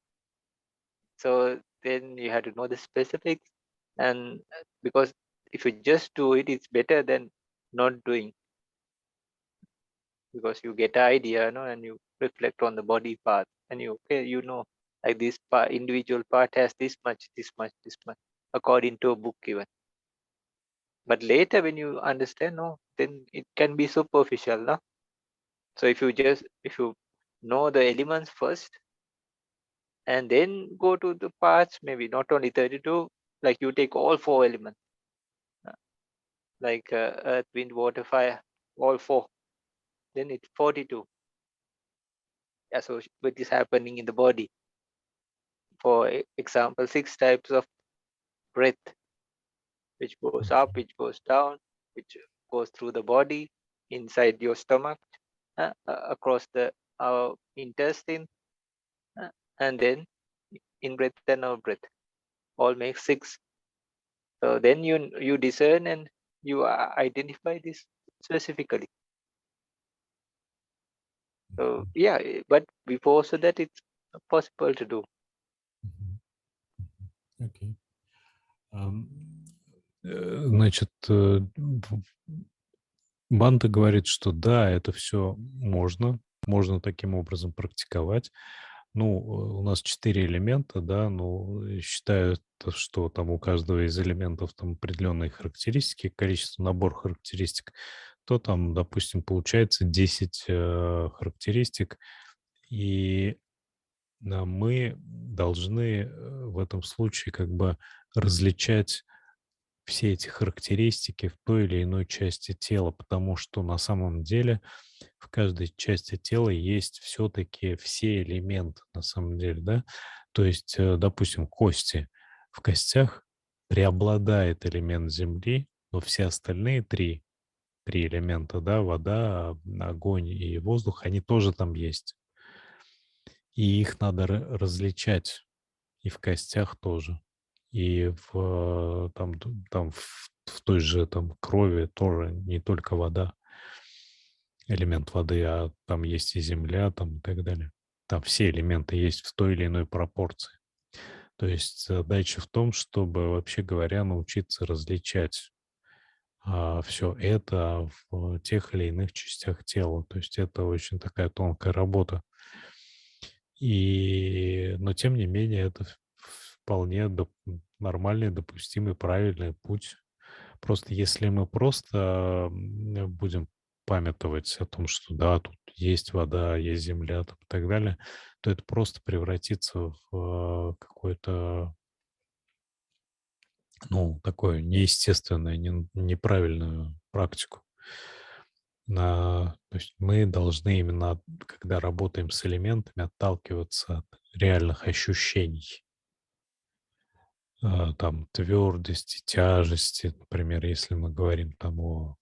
So then you have to know the specifics, and because if you just do it, it's better than not doing, because you get an idea, and you reflect on the body part, and like this part, individual part has this much, according to a book given. But later when you understand, then it can be superficial, no? So if you know the elements first, and then go to the parts, maybe not only 32, like you take all 4 elements, like earth, wind, water, fire, all 4, then it's 42. Yeah, so what is happening in the body? For example, 6 types of breath, which goes up, which goes down, which goes through the body, inside your stomach, across the intestine, and then in breath and out breath, all make 6. So then you discern and you identify this specifically. So yeah, but before so that it's possible to do. Окей. Значит, Бханте говорит, что да, это все можно таким образом практиковать. У нас 4 элемента, да, считают, что там у каждого из элементов там определенные характеристики, количество, набор характеристик, то там, допустим, получается 10 характеристик, и мы должны в этом случае как бы различать все эти характеристики в той или иной части тела, потому что на самом деле в каждой части тела есть все-таки все элементы, на самом деле, да. То есть, допустим, кости. В костях преобладает элемент земли, но все остальные три элемента, да, вода, огонь и воздух, они тоже там есть. И их надо различать, и в костях тоже. И в той же там крови тоже не только вода, элемент воды, а там есть и земля, там и так далее. Там все элементы есть в той или иной пропорции. То есть задача в том, чтобы, вообще говоря, научиться различать все это в тех или иных частях тела. То есть это очень такая тонкая работа. Но тем не менее это вполне нормальный, допустимый, правильный путь. Просто если мы просто будем памятовать о том, что да, тут есть вода, есть земля там, и так далее, то это просто превратится в какое-то, такое неестественное, неправильную практику. То есть мы должны именно, когда работаем с элементами, отталкиваться от реальных ощущений. Там твердости, тяжести, например, если мы говорим там о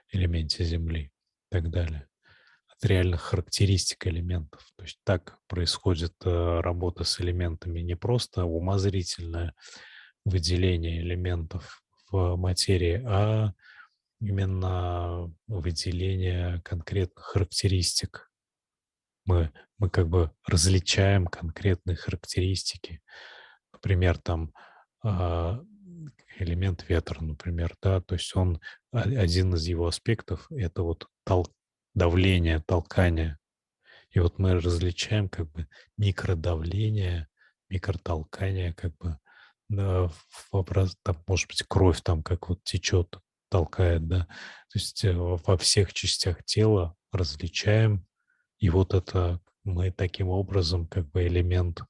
элементе Земли и так далее, от реальных характеристик элементов. То есть так происходит работа с элементами, не просто умозрительное выделение элементов в материи, а именно выделение конкретных характеристик. Мы как бы различаем конкретные характеристики. Например, там элемент ветра, например, да, то есть один из его аспектов — это вот давление, толкание. И вот мы различаем как бы микродавление, микротолкание, как бы, да, там, может быть, кровь там как вот течет, толкает, да. То есть во всех частях тела различаем, и вот это мы таким образом как бы элемент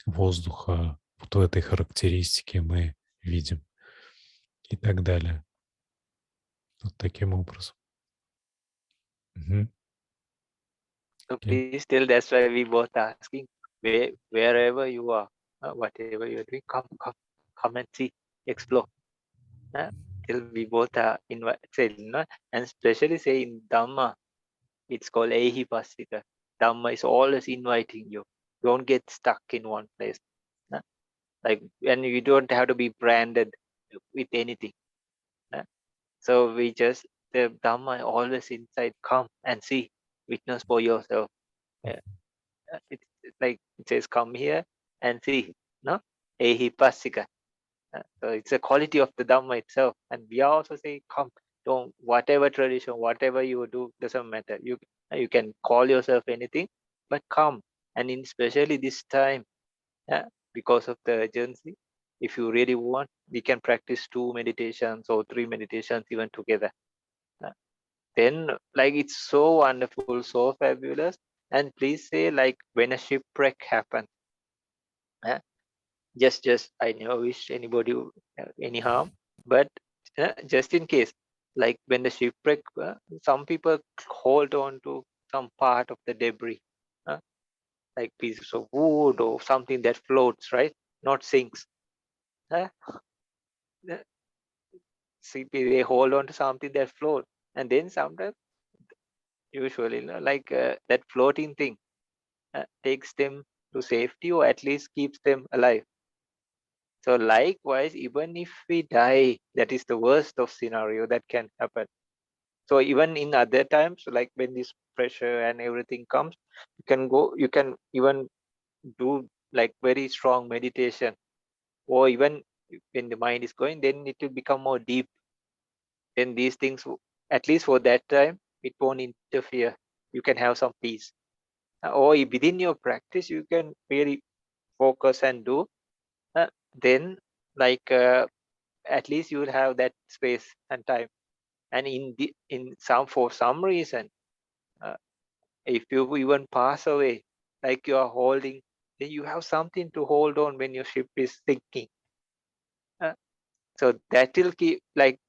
воздуха вот в этой характеристике мы видим и так далее. Вот таким образом. Мгм. So Окей. please tell, that's why we both are asking, wherever you are, whatever you're doing, come and see, explore. Till we both are invited, and especially say in Dhamma, it's called Ehipassika. Dhamma is always inviting you. Don't get stuck in one place. uh, Like, and you don't have to be branded with anything. So we just, the Dhamma always inside, come and see, witness for yourself. Uh, it's like it says, come here and see. No? Ehipassika. So it's a quality of the Dhamma itself. And we are also saying, come, don't, whatever tradition, whatever you do, doesn't matter. You can call yourself anything, but come. And in especially this time, uh, because of the urgency, if you really want, we can practice 2 meditations or 3 meditations even together. Then, like, it's so wonderful, so fabulous. And please say, like, when a shipwreck happens, uh, just I never wish anybody any harm, but just in case, like when the shipwreck, some people hold on to some part of the debris, uh, like pieces of wood or something that floats, right? Not sinks. uh, uh, See, they hold on to something that floats, and then sometimes, usually, like that floating thing takes them to safety, or at least keeps them alive. So likewise, even if we die, that is the worst of scenario that can happen. So even in other times, like when this pressure and everything comes, you can even do like very strong meditation, or even when the mind is going, then it will become more deep. Then these things, at least for that time, it won't interfere. You can have some peace. Or within your practice, you can really focus and do. Then, like at least you will have that space and time. And in some, for some reason, uh, if you even pass away, like you are holding, then you have something to hold on when your ship is sinking. uh, so that will keep, like,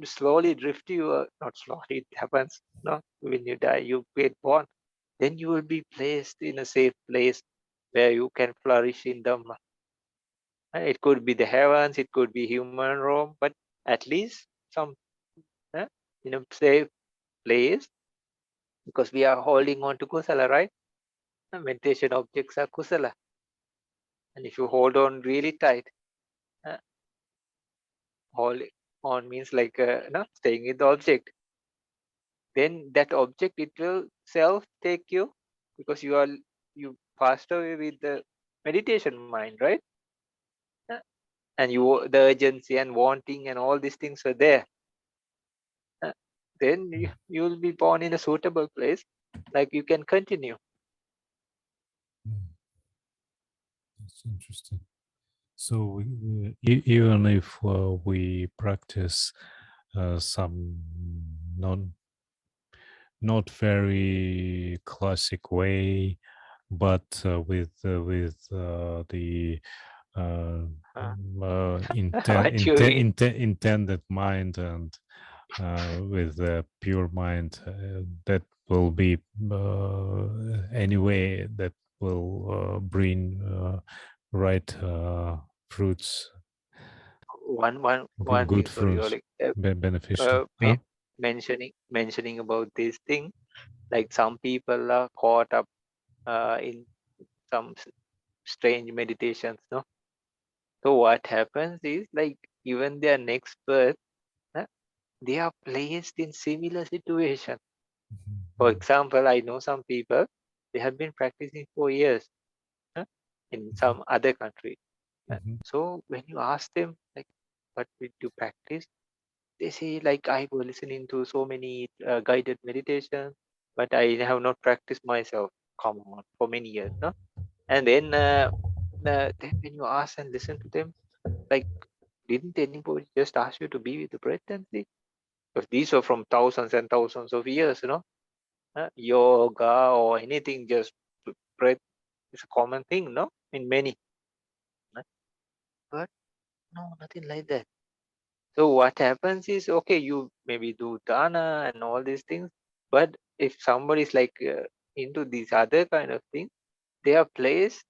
slowly drift you, not slowly, it happens, no, when you die, you get born, then you will be placed in a safe place where you can flourish in Dhamma. It could be the heavens, it could be human realm, but at least some, uh, in a safe place, because we are holding on to kusala, right? Meditation objects are kusala, and if you hold on really tight, uh, hold on means like no, staying with the object, then that object, it will self take you, because you passed away with the meditation mind, right? Uh, and you, the urgency and wanting and all these things were there. Uh, then you will be born in a suitable place, like you can continue. That's interesting. So even if we practice some not very classic way, but with the uh, Uh, what you mean? intended mind, and with a pure mind, that will be anyway that will bring right fruits, One good thing, sorry, fruits, Oleg. beneficial. Huh? Mentioning about this thing, like some people are caught up in some strange meditations, no? So what happens is, like, even their next birth, uh, they are placed in similar situation. For Mhm, example, I know some people, they have been practicing for years, uh, in mhm, some other country. mhm, So when you ask them, like, what did you practice? They say, like, I was listening to so many guided meditation, but I have not practiced myself. Come on, for many years, no? And then when you ask and listen to them, like, didn't anybody just ask you to be with the breath and see? Because these are from thousands and thousands of years, yoga or anything, just breath is a common thing, no? In many. uh, But no, nothing like that. So what happens is, okay, you maybe do dana and all these things, but if somebody is like into these other kind of things, they are placed,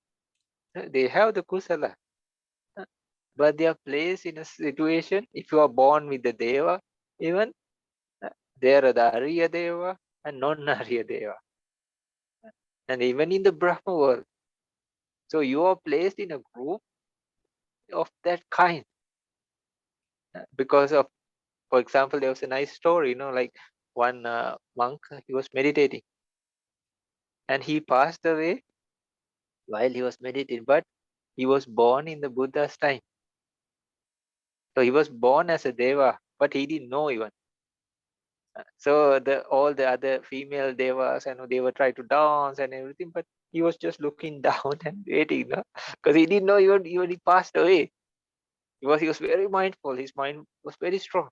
they have the kusala, but they are placed in a situation. If you are born with the deva, even there are the Arya Deva and non-Arya Deva, and even in the Brahma world. So you are placed in a group of that kind because of, for example, there was a nice story, like one monk, he was meditating and he passed away while he was meditating, but he was born in the Buddha's time. So he was born as a Deva, but he didn't know even. So all the other female devas, and they were trying to dance and everything, but he was just looking down and waiting, because he didn't know even he passed away. He was very mindful. His mind was very strong.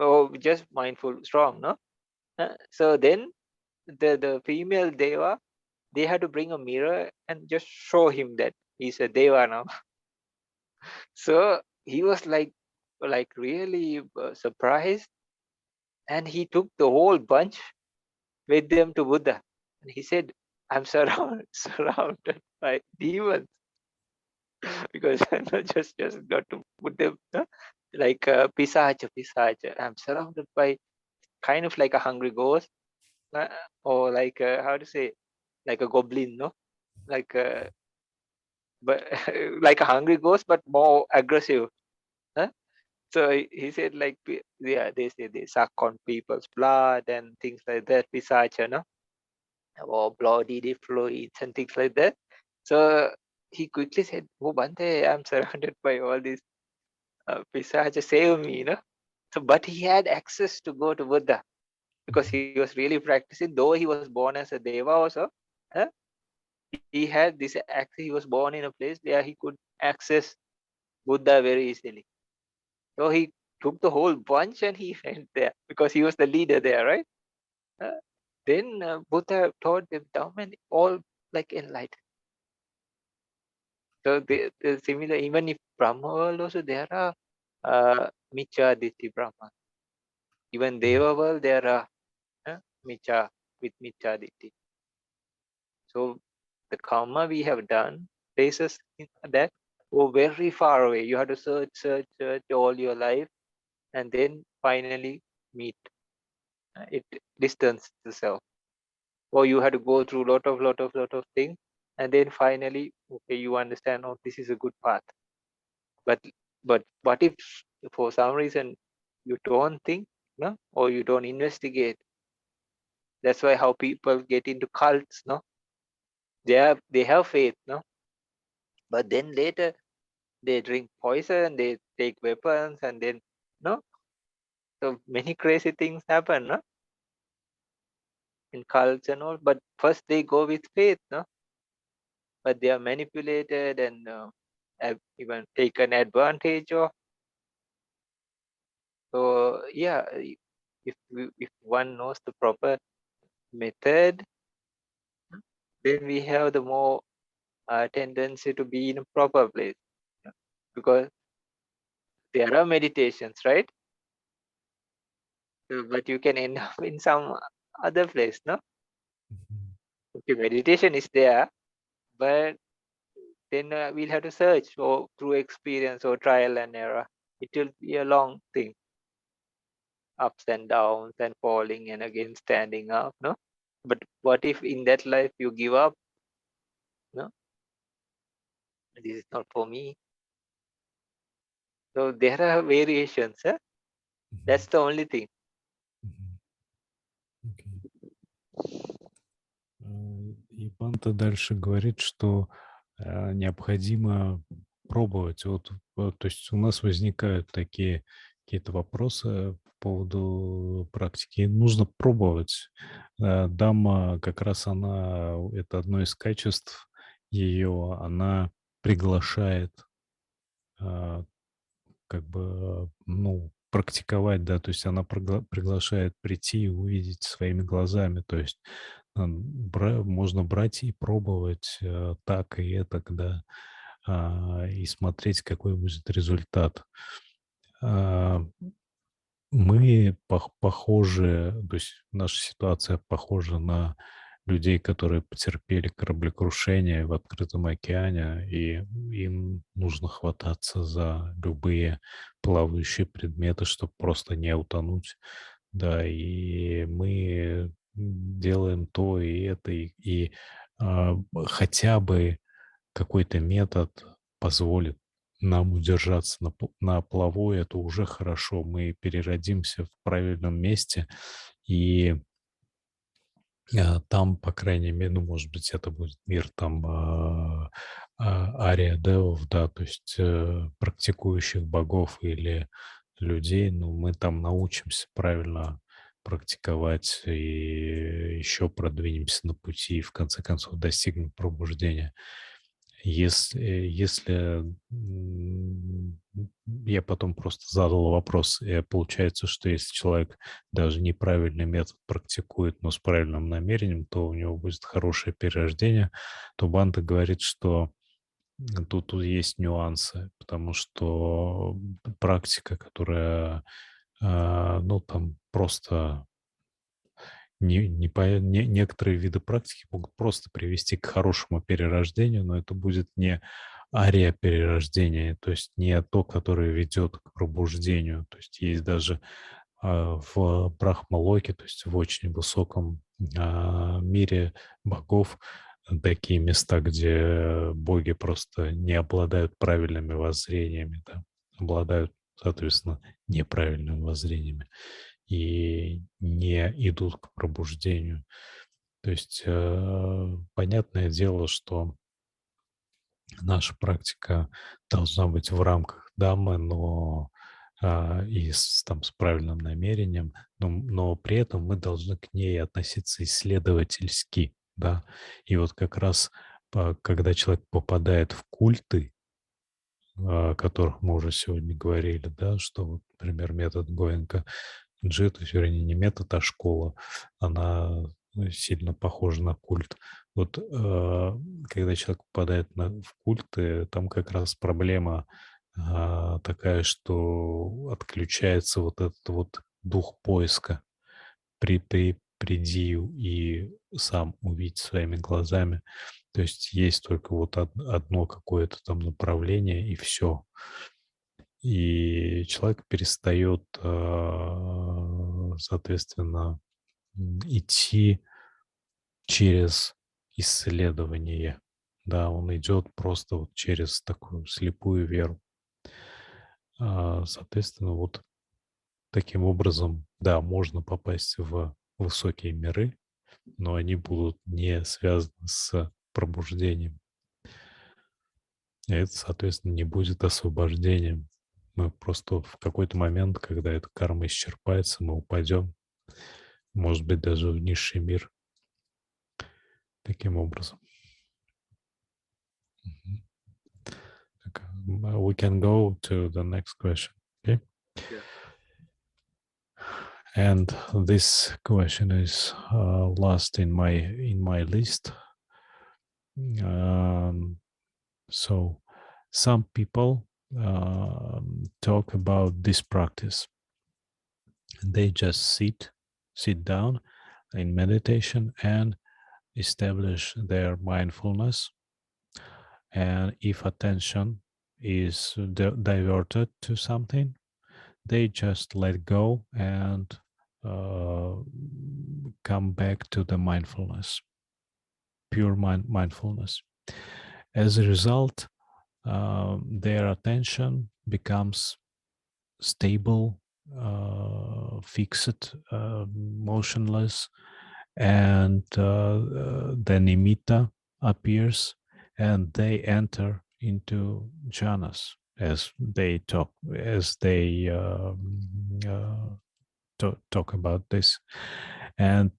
Oh, just mindful, strong, no? So then the female deva, they had to bring a mirror and just show him that he's a deva now. So he was like really surprised, and he took the whole bunch with them to Buddha, and he said, "I'm surrounded by demons because I'm not just got to put them like pisacha. I'm surrounded by kind of like a hungry ghost, uh, or like how to say, like a goblin, no, like but like a hungry ghost, but more aggressive." Huh? So he said like, yeah, they say they suck on people's blood and things like that, pisacha, no, or bloody fluids and things like that. So he quickly said, "Oh, Bhante, I'm surrounded by all these pisacha, save me, So, but he had access to go to Buddha because he was really practicing, though he was born as a deva also. huh, He had this access. He was born in a place where he could access Buddha very easily. So he took the whole bunch and he went there because he was the leader there, right? Uh, then Buddha taught them Dhamma and all like enlightened. So the similar, even if Brahma world also there are Micha Ditti Brahma. Even Deva world there are Micha with Micha Ditti. So the karma we have done places that go very far away. You have to search all your life, and then finally meet. It distance yourself, or you have to go through lot of things, and then finally, okay, you understand. Oh, this is a good path. But what if for some reason you don't think, no, or you don't investigate? That's why how people get into cults, no? They have faith, no, but then later they drink poison, they take weapons, and then no, so many crazy things happen, no, in cults and all. But first they go with faith, no, but they are manipulated and have even taken advantage of. So yeah, if one knows the proper method, then we have the more tendency to be in a proper place, because there are meditations, right? But you can end up in some other place, no? Okay, meditation is there, but then we'll have to search or through experience or trial and error. It will be a long thing, ups and downs and falling and again standing up, no? But what if in that life you give up? No, this is not for me. So there are variations. That's the only thing. И Бханте дальше говорит, что необходимо пробовать. То есть у нас возникают такие какие-то вопросы по поводу практики. Нужно пробовать. Дамма как раз это одно из качеств ее, она приглашает как бы, практиковать, да, то есть она приглашает прийти и увидеть своими глазами, то есть можно брать и пробовать так и это, да, и смотреть, какой будет результат. А, Мы похожи, то есть наша ситуация похожа на людей, которые потерпели кораблекрушение в открытом океане, и им нужно хвататься за любые плавающие предметы, чтобы просто не утонуть. Да, и мы делаем то и это, хотя бы какой-то метод позволит нам удержаться на плаву, это уже хорошо. Мы переродимся в правильном месте, и там, по крайней мере, ну, может быть, это будет мир там ария девов, да, то есть практикующих богов или людей, но мы там научимся правильно практиковать и еще продвинемся на пути и в конце концов достигнем пробуждения. Если я потом просто задал вопрос, получается, что если человек даже неправильный метод практикует, но с правильным намерением, то у него будет хорошее перерождение, то Бханте говорит, что тут есть нюансы, потому что практика, которая, ну, там просто некоторые виды практики могут просто привести к хорошему перерождению, но это будет не ария перерождения, то есть не то, которое ведет к пробуждению. То есть есть даже в Брахмалоке, то есть в очень высоком мире богов, такие места, где боги просто не обладают правильными воззрениями, да, обладают, соответственно, неправильными воззрениями и не идут к пробуждению. То есть понятное дело, что наша практика должна быть в рамках даммы, но с правильным намерением, но при этом мы должны к ней относиться исследовательски, да. И вот как раз когда человек попадает в культы, о которых мы уже сегодня говорили, да, что, вот, например, метод Гоенка, то есть, вернее, не метод, а школа, она сильно похожа на культ. Вот когда человек попадает в культы, там как раз проблема такая, что отключается вот этот вот дух поиска. Приди и сам увидеть своими глазами. То есть есть только вот одно какое-то там направление, и все. И человек перестает, соответственно, идти через исследование. Да, он идет просто вот через такую слепую веру. Соответственно, вот таким образом, да, можно попасть в высокие миры, но они будут не связаны с пробуждением. И это, соответственно, не будет освобождением. Мы просто в какой-то момент, когда эта карма исчерпается, мы упадем, может быть, даже в низший мир таким образом. Мгм. Так, we can go to the next question. Okay? Yeah. And this question is last in my list. So some people talk about this practice. They just sit down in meditation and establish their mindfulness. And if attention is diverted to something, they just let go and uh, come back to the mindfulness, pure mindfulness. As a result, their attention becomes stable, fixed, motionless, and the nimitta appears, and they enter into jhanas as they talk about this. And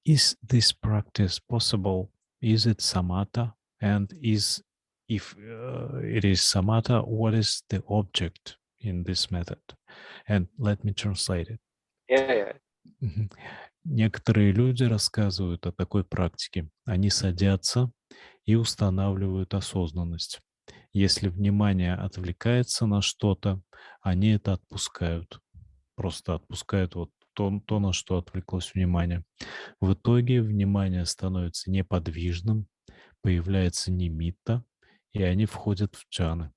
is this practice possible? Is it samatha? And if it is samatha, what is the object in this method? And let me translate it. Yeah. Мгм. Некоторые люди рассказывают о такой практике. Они садятся и устанавливают осознанность. Если внимание отвлекается на что-то, они это отпускают. Просто отпускают вот то, на что отвлеклось внимание. В итоге внимание становится неподвижным, появляется немитта, и они входят в джаны.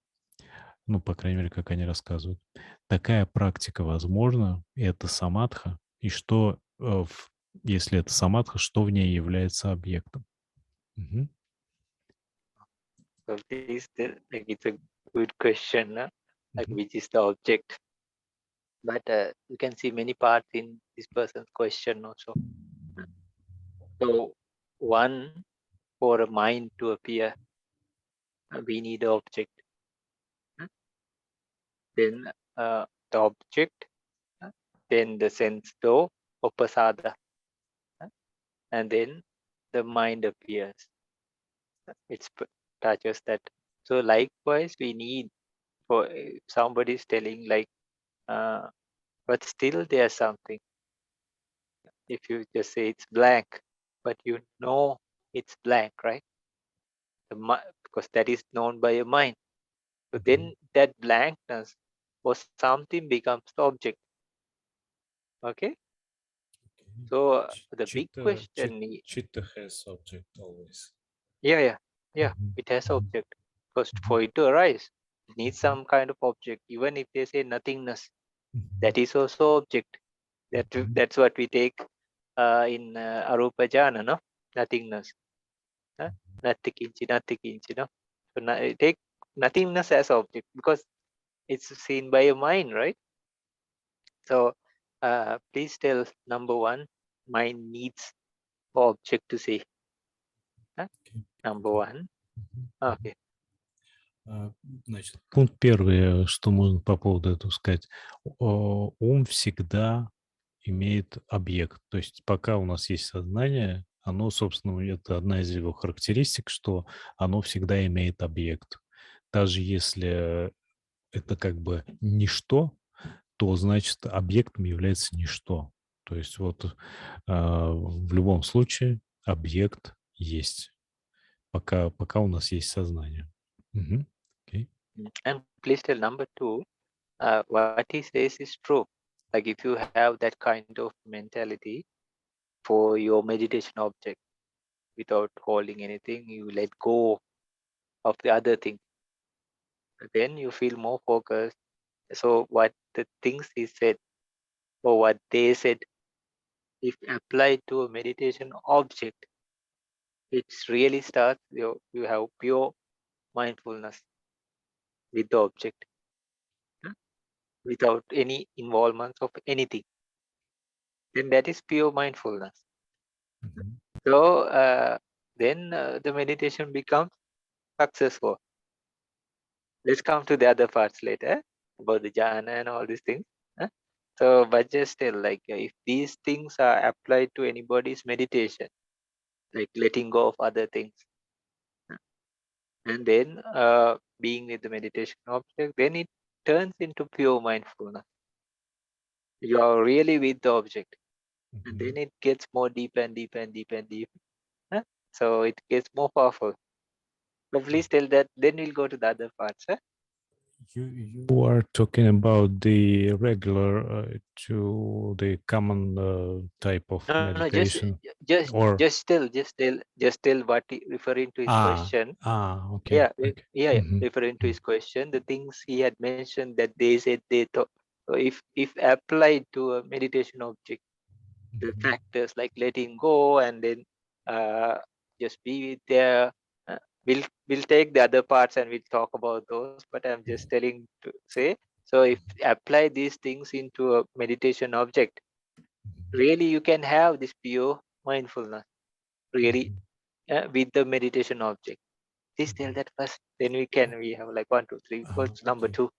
Ну, по крайней мере, как они рассказывают. Такая практика возможна, и это самадха. И что, если это самадха, что в ней является объектом? Мгм. So like it's a good question, like Мгм. which is the object. But you can see many parts in this person's question also. So one, for a mind to appear, we need an object. Then the object, then the sense door or pasada, and then the mind appears. It touches that. So likewise, we need for somebody's telling like, but still there's something. If you just say it's blank, but you know it's blank, right? Because that is known by your mind. So then that blankness or something becomes the object. Okay. So the big question, Chitta has object always. yeah, Mhm. it has Mhm. object. Because Mhm. for it to arise, it needs Mhm. some kind of object. Even if they say nothingness, Mhm. that is also object. Mhm. That's what we take in Arupa Jhana, no? Nothingness. Nati kinchi, no? So take nothingness as object because it's seen by your mind, right? So please tell number one, mind needs object to see. Huh? Окей. Number one. Мгм. Okay. Значит, пункт первый, что можно по поводу этого сказать. Ум всегда имеет объект. То есть пока у нас есть сознание, оно, собственно, это одна из его характеристик, что оно всегда имеет объект. Даже если это как бы ничто, то значит объектом является ничто. То есть вот в любом случае объект есть, пока у нас есть сознание. Мгм. Окей. And please tell number two, what he says is true. Like if you have that kind of mentality for your meditation object without holding anything, you let go of the other thing. Then you feel more focused. So what the things he said or what they said, if applied to a meditation object, it really starts, you have pure mindfulness with the object, huh? Without any involvement of anything. Then that is pure mindfulness. Мгм. So then the meditation becomes successful. Let's come to the other parts later about the jhana and all these things. Huh? So, but just tell like if these things are applied to anybody's meditation, like letting go of other things, and then being with the meditation object, then it turns into pure mindfulness. You are really with the object, and Мгм. then it gets more deep and deep and deep and deep. Huh? So it gets more powerful. But please tell that. Then we'll go to the other parts. Huh? You are talking about the regular to the common type of No, meditation, or just tell what referring to his question. okay, okay. Mhm. Referring to his question, the things he had mentioned that they said they thought. So if applied to a meditation object, the Mhm. factors like letting go and then uh, just be with there. Uh, we'll take the other parts and we'll talk about those. But I'm just telling to say. So if apply these things into a meditation object, really you can have this pure mindfulness. Really Mhm. with the meditation object. Please tell Mhm. that first. Then we have like 1, 2, 3. What's number Окей. 2?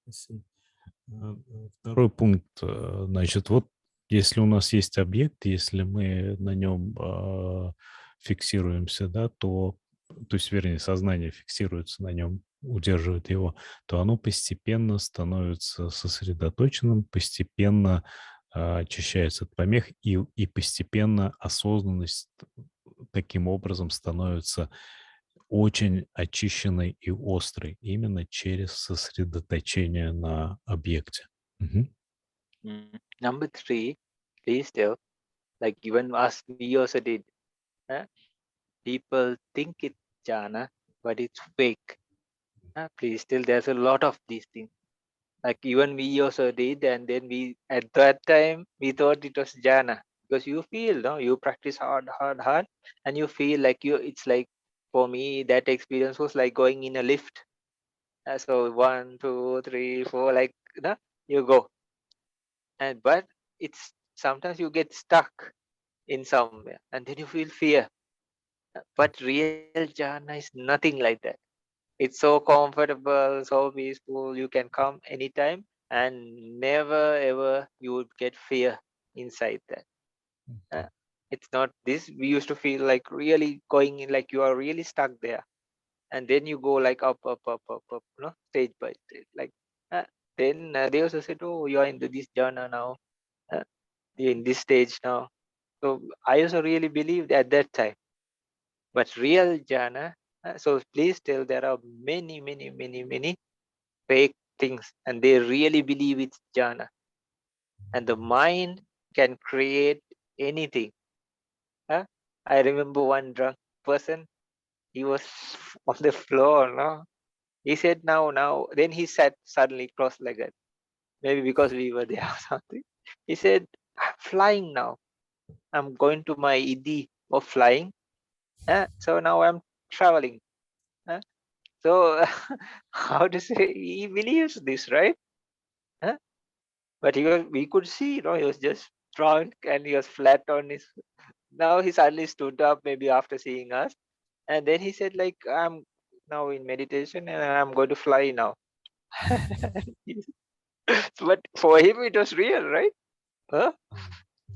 Спасибо. Второй пункт, значит, вот если у нас есть объект, если мы на нем фиксируемся, да, то есть, вернее, сознание фиксируется на нем, удерживает его, то оно постепенно становится сосредоточенным, постепенно очищается от помех, и постепенно осознанность таким образом становится очень очищенной и острой именно через сосредоточение на объекте. Мгм. Number three, please tell, like even us, we also did. People think it's jhana, but it's fake. Please tell, there's a lot of these things. Like even we also did, and then we at that time we thought it was jhana because you feel, no, you practice hard, and you feel like you. It's like for me that experience was like going in a lift. So 1, 2, 3, 4, like you go, and but it's sometimes you get stuck in somewhere, and then you feel fear. But real jhana is nothing like that. It's so comfortable, so peaceful. You can come anytime, and never ever you would get fear inside that. Uh, it's not this. We used to feel like really going in, like you are really stuck there, and then you go like up, stage by stage. Like then they also said, "Oh, you are in this jhana now. Uh, you're in this stage now." So I also really believed at that time. But real jhana, so please tell, there are many fake things, and they really believe it's jhana. And the mind can create anything. I remember one drunk person, he was on the floor, no? He said, now. Then he sat suddenly cross-legged, maybe because we were there or something. He said, I'm flying now. I'm going to my ED of flying. So now I'm traveling. So how to say, he believes this, right? Huh? But we could see, he was just drunk and he was flat on his. Now he suddenly stood up, maybe after seeing us, and then he said, like, I'm now in meditation and I'm going to fly now. But for him, it was real, right? Huh?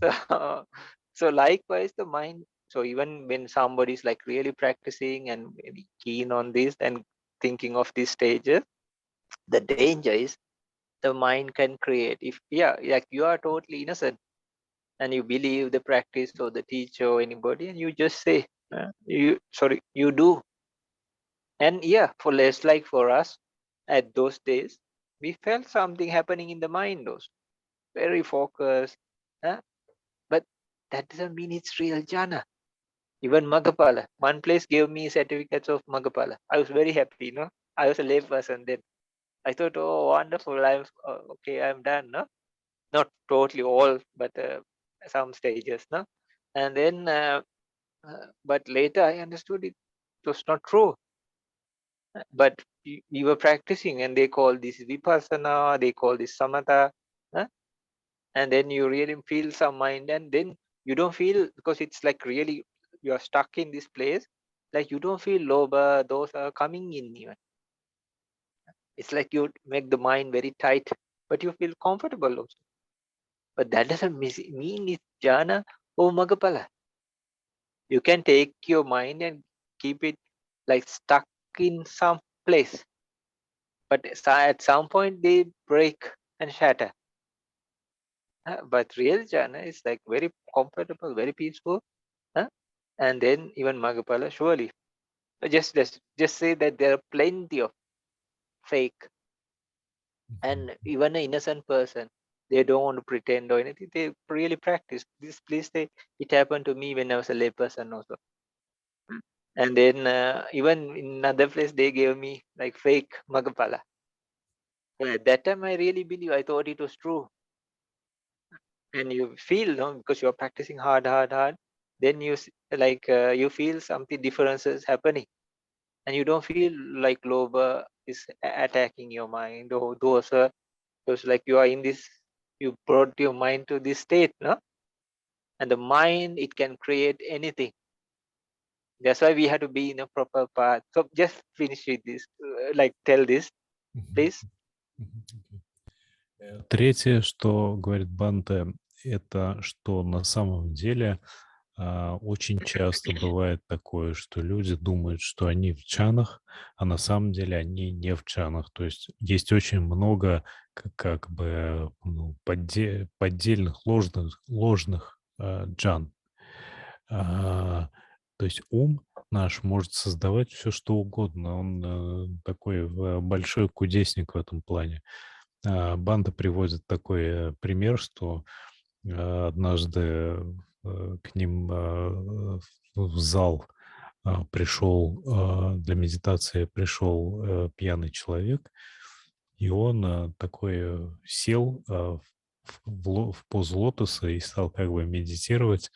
So, so likewise, the mind. So even when somebody is like really practicing and maybe keen on this and thinking of these stages, the danger is the mind can create. If like you are totally innocent and you believe the practice or the teacher or anybody, and you just say, you do. And for less, like for us at those days, we felt something happening in the mind, those very focused. uh, but that doesn't mean it's real jhana. Even Magapala, one place gave me certificates of Magapala. I was very happy. I was a lay person then. I thought, oh, wonderful, I'm okay, I'm done. Not totally all, but some stages. And then but later I understood it was not true. But we were practicing, and they call this vipassana, they call this samatha. And then you really feel some mind, and then you don't feel, because it's like really you are stuck in this place, like you don't feel lobha, those are coming in even. It's like you make the mind very tight, but you feel comfortable also. But that doesn't mean it's jhana or magapala. You can take your mind and keep it like stuck in some place, but at some point they break and shatter. But real jhana is like very comfortable, very peaceful. And then even magapala, surely. Just say that there are plenty of fake, and even an innocent person, they don't want to pretend or anything. They really practice this. Please say, it happened to me when I was a lay person also. And then even in another place, they gave me like fake magapala. At that time, I really believe. I thought it was true. And you feel, because you're practicing hard. Then you feel something differences happening, and you don't feel like loba is attacking your mind, or those like you are in this. You brought your mind to this state, no? And the mind, it can create anything. That's why we have to be in a proper path. So just finish with this, like tell this, please. Третье, что говорит Банте, это что на самом деле очень часто бывает такое, что люди думают, что они в чанах, а на самом деле они не в чанах. То есть есть очень много как бы поддельных, ложных джан. То есть ум наш может создавать все, что угодно. Он такой большой кудесник в этом плане. Банда приводит такой пример, что однажды к ним в зал пришел для медитации пьяный человек, и он такой сел в позу лотоса и стал как бы медитировать.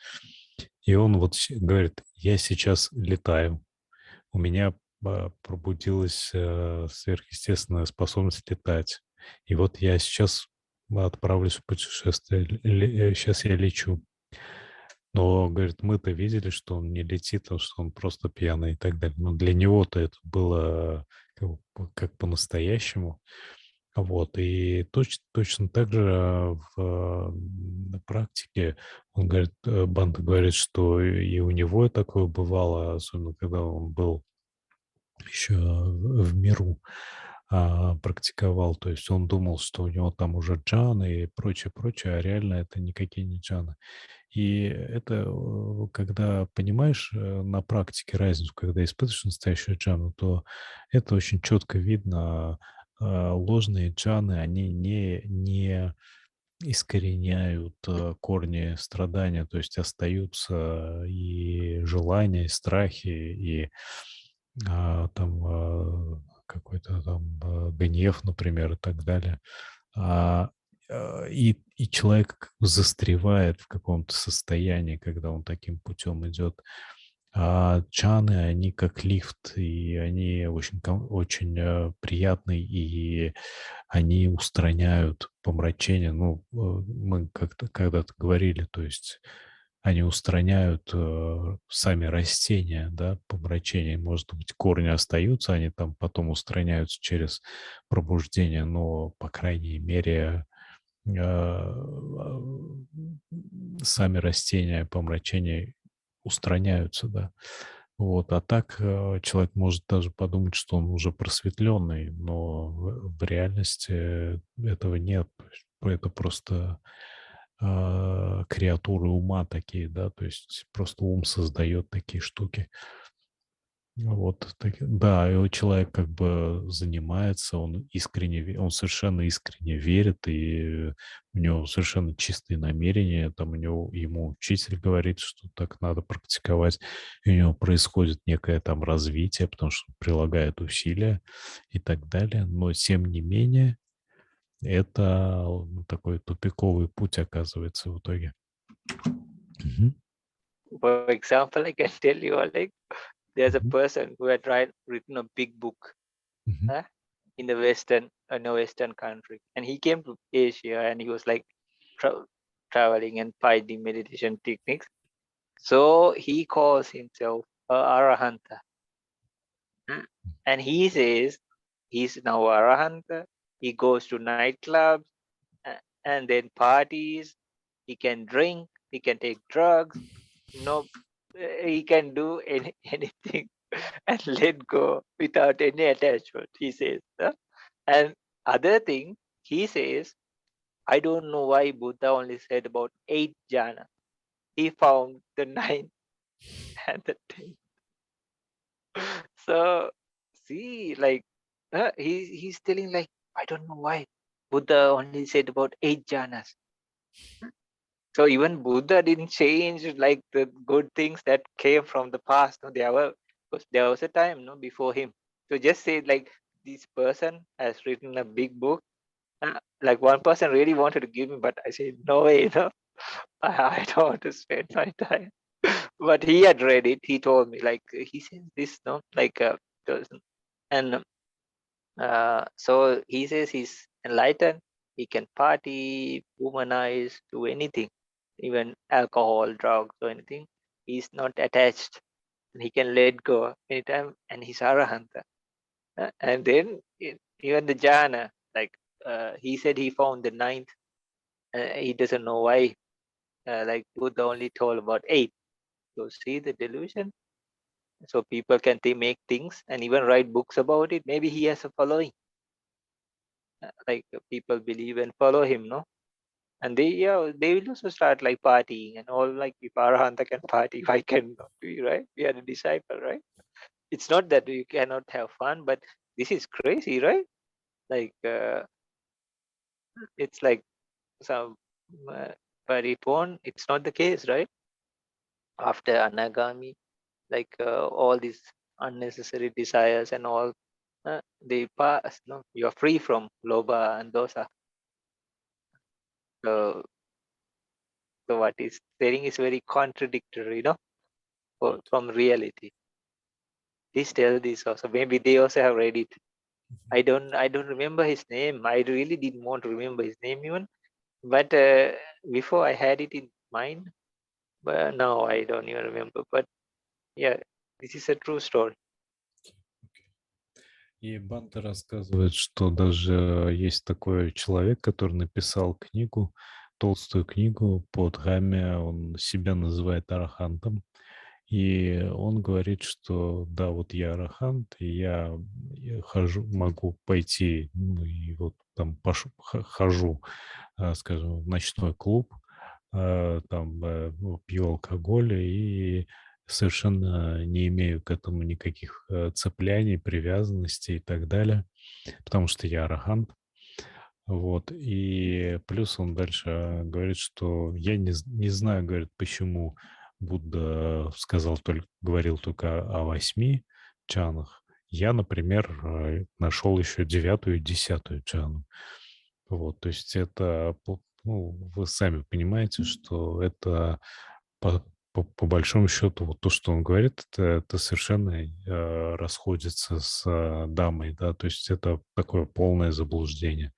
И он вот говорит: я сейчас летаю. У меня пробудилась сверхъестественная способность летать. И вот я сейчас отправлюсь в путешествие. Сейчас я лечу. Но, говорит, мы-то видели, что он не летит, а что он просто пьяный и так далее. Но для него-то это было как по-настоящему. Вот. И точно так же на практике он говорит, Бханте говорит, что и у него такое бывало, особенно когда он был еще в миру, практиковал. То есть он думал, что у него там уже джаны и прочее, а реально это никакие не джаны. И это, когда понимаешь на практике разницу, когда испытываешь настоящую джану, то это очень четко видно. Ложные джаны, они не искореняют корни страдания, то есть остаются и желания, и страхи, и какой-то там гнев, например, и так далее. А, и человек как бы застревает в каком-то состоянии, когда он таким путем идет. А чаны, они как лифт, и они очень приятные, и они устраняют помрачение. Ну, мы как-то когда-то говорили, то есть они устраняют сами растения, да, помрачение. Может быть, корни остаются, они там потом устраняются через пробуждение, но, по крайней мере, сами растения помрачения устраняются, да. Вот, а так человек может даже подумать, что он уже просветленный, но в реальности этого нет. То есть это просто креатуры ума такие, да, то есть просто ум создает такие штуки. Вот, да, и вот человек как бы занимается, он искренне, он совершенно искренне верит, и у него совершенно чистые намерения, там ему учитель говорит, что так надо практиковать, и у него происходит некое там развитие, потому что он прилагает усилия и так далее, но тем не менее это такой тупиковый путь оказывается в итоге. Мгм. For example, I can tell you, like, there's a Мгм. person who had written a big book Мгм. in the Western country, and he came to Asia, and he was like traveling and finding meditation techniques. So he calls himself a Arahanta. And he says he's now Arahanta. He goes to nightclubs and then parties. He can drink. He can take drugs. No, he can do anything and let go without any attachment. He says, and other thing he says, I don't know why Buddha only said about 8 jhana. He found the 9th and the 10th. So see, like he's telling like I don't know why Buddha only said about 8 jhanas. So even Buddha didn't change like the good things that came from the past. No, there was a time no before him. So just say like this person has written a big book. Like one person really wanted to give me, but I said no way, no, I don't want to spend my time. But he had read it. He told me like he says this, no, like person. And so he says he's enlightened. He can party, womanize, do anything, even alcohol, drugs, or anything. He's not attached. And he can let go anytime, and he's arahanta. And then even the jhana, like he said, he found the 9th. He doesn't know why. Like Buddha only told about 8. So see the delusion. So people can make things and even write books about it. Maybe he has a following. Like people believe and follow him, no? And they will also start like partying and all. Like if Arahanta can party, why cannot we, right? We are the disciple, right? It's not that you cannot have fun, but this is crazy, right? Like it's like some, uh, but it's not the case, right? After Anagami, like all these unnecessary desires and all, they pass. No, you're free from loba and dosa. So, so what is saying is very contradictory, from reality. Please tell this also. Maybe they also have read it. I don't remember his name. I really didn't want to remember his name even. But before I had it in mind, but now I don't even remember. But yeah, this is a true story. И Бханте рассказывает, что даже есть такой человек, который написал книгу, толстую книгу по Дхамме, он себя называет арахантом. И он говорит, что да, вот я арахант, и я хожу, могу пойти, ну, и вот там хожу, скажем, в ночной клуб, там ну, пью алкоголь и совершенно не имею к этому никаких цепляний, привязанностей и так далее, потому что я арахант. Вот. И плюс он дальше говорит, что я не знаю, говорит, почему Будда говорил только о 8 чанах. Я, например, нашел еще 9-ю и 10-ю чану. Вот, то есть это, ну, вы сами понимаете, что это по большому счету вот то, что он говорит, это совершенно расходится с дамой, да, то есть это такое полное заблуждение.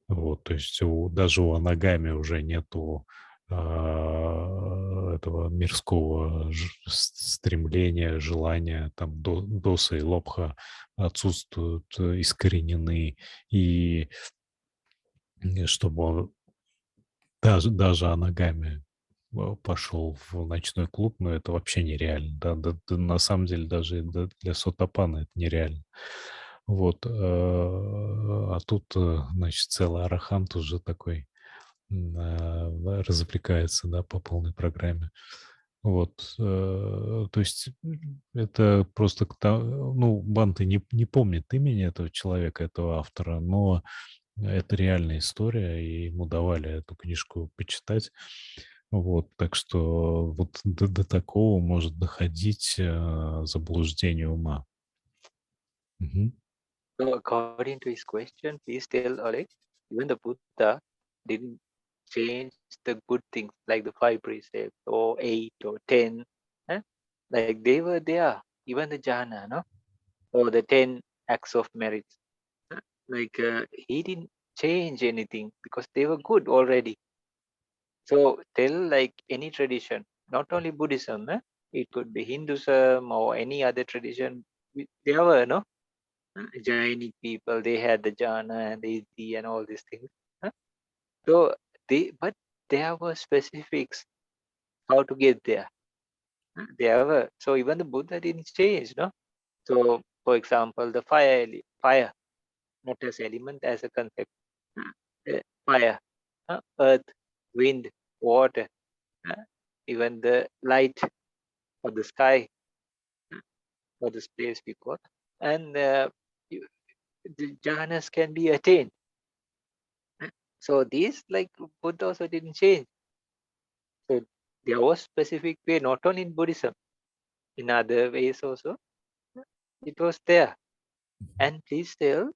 Вот, то есть даже у анагами уже нету этого мирского стремления, желания, там доса и лобха отсутствуют, искоренены, и чтобы он даже анагами пошел в ночной клуб, но это вообще нереально. Да, на самом деле даже для сотапана это нереально. Вот. А тут, значит, целый арахант уже такой развлекается, да, по полной программе. Вот. То есть это просто, ну, Бханте не помнит имени этого человека, этого автора, но это реальная история, и ему давали эту книжку почитать. Вот, так что вот до такого может доходить заблуждение ума. Мгм. So according to his question, please tell Alex, even the Buddha didn't change the good things like the 5 precepts or 8 or 10. eh? Like they were there, even the jhana, no? Or the 10 acts of merit. Like he didn't change anything because they were good already. So tell like any tradition, not only Buddhism, it could be Hinduism or any other tradition. There were, no? Jainic people, they had the jhana and the iti and all these things. huh? So but there were specifics how to get there. There were, so even the Buddha didn't change, no? So for example, the fire, not as element, as a concept. Fire, earth, wind, water, uh, even the light or the sky or the space we call, and the jhanas can be attained. So these like Buddha also didn't change. So there was specific way, not only in Buddhism, in other ways also, it was there. And please tell,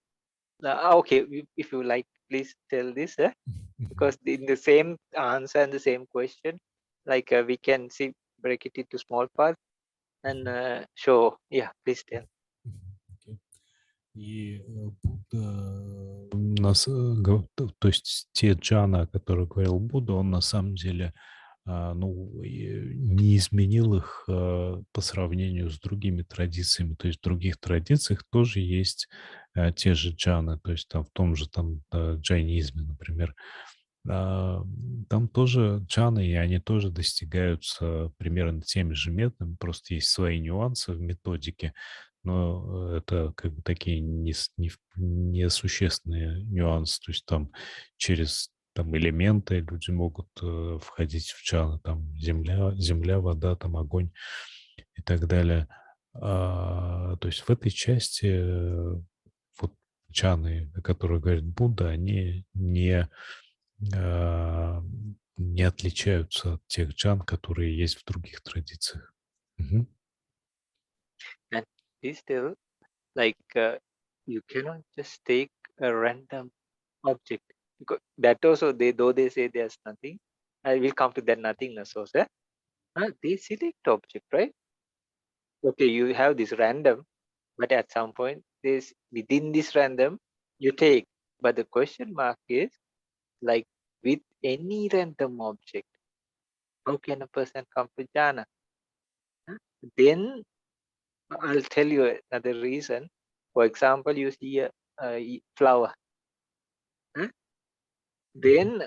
okay, if you like, please tell this, because in the same answer and the same question, like we can see, break it into small parts and show. Yeah, please tell. Окей. И Будда, то есть те джана, о которых говорил Будда, он на самом деле ну, не изменил их по сравнению с другими традициями. То есть в других традициях тоже есть те же джаны, то есть там в том же там джайнизме, например. Там тоже джаны, и они тоже достигаются примерно теми же методами, просто есть свои нюансы в методике, но это как бы такие несущественные нюансы. То есть там через там элементы, люди могут входить в чаны, там земля, вода, там огонь и так далее. То есть в этой части вот чаны, о которых говорит Будда, они а, не отличаются от тех чан, которые есть в других традициях. Мгм. And this still like you cannot just take a random object because that also though they say there's nothing, I will come to that nothingness also. They select object, right? Okay, you have this random, but at some point this within this random you take. But the question mark is like with any random object, how can a person come to jhana? Huh? Then I'll tell you another reason. For example, you see a flower. Huh? Then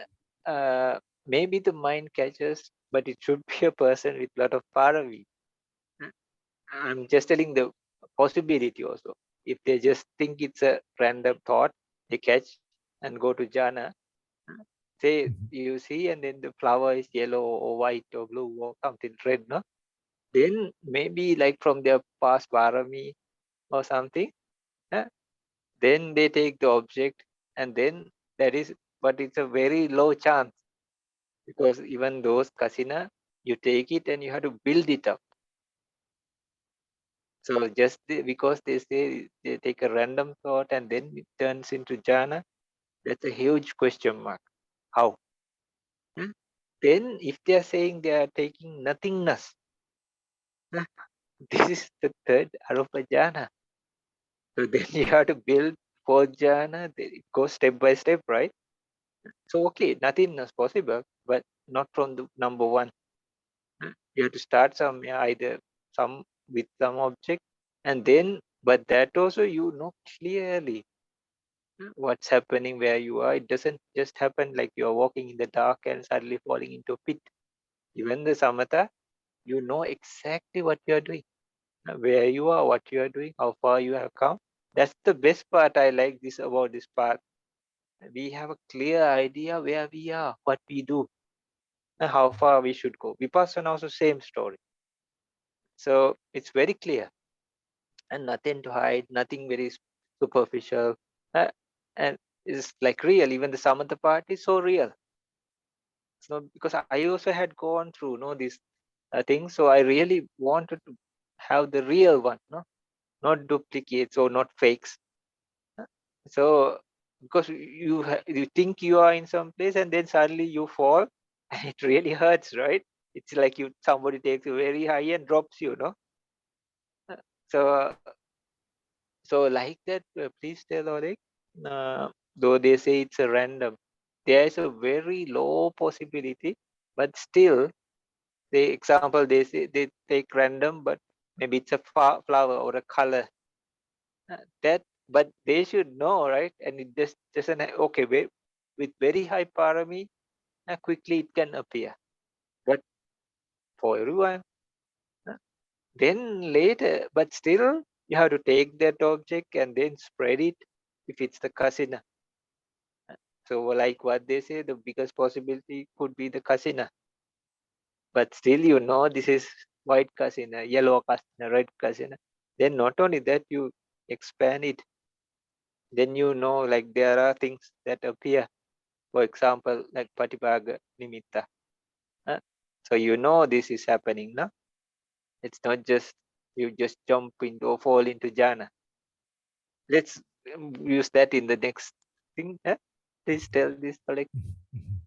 maybe the mind catches, but it should be a person with lot of parami. Huh? I'm just telling the possibility also. If they just think it's a random thought, they catch and go to jhana. Say Mhm. you see, and then the flower is yellow or white or blue or something red, no? Then maybe like from their past parami or something, huh? Then they take the object, and then that is, but it's a very low chance because even those kasina, you take it and you have to build it up. So just because they say they take a random thought and then it turns into jhana, that's a huge question mark. How? Hmm? Then if they are saying they are taking nothingness, huh, this is the third arupa jhana. So then you have to build fourth jhana. It goes step by step, right? So okay, nothingness possible, but not from the number one. You have to start somewhere, either some with some object, and then, but that also you know clearly what's happening where you are. It doesn't just happen like you're walking in the dark and suddenly falling into a pit. Even the samatha, you know exactly what you're doing, where you are, what you are doing, how far you have come. That's the best part I like this about this path. We have a clear idea where we are, what we do, and how far we should go. Vipassana also same story. So it's very clear and nothing to hide, nothing very superficial. Uh, and it's like real. Even the samatha part is so real. So because I also had gone through this thing, so I really wanted to have the real one, not duplicates or not fakes. Uh, So because you think you are in some place and then suddenly you fall, and it really hurts, right? It's like somebody takes you very high and drops you, no? Uh, So so like that, please tell Oleg, though they say it's a random, there is a very low possibility, but still, the example they say they take random, but maybe it's a flower or a color. That, but they should know, right? And it just doesn't. Okay, with very high parami, quickly it can appear. But for everyone, uh, then later, but still, you have to take that object and then spread it if it's the kasina. So like what they say, the biggest possibility could be the kasina. But still, this is white kasina, yellow kasina, red kasina. Then not only that, you expand it. Then like there are things that appear. For example, like patipaga nimitta. huh? So this is happening now. It's not just you just jump into or fall into jhana. Let's use that in the next thing. Please tell this, Alex. Мгм.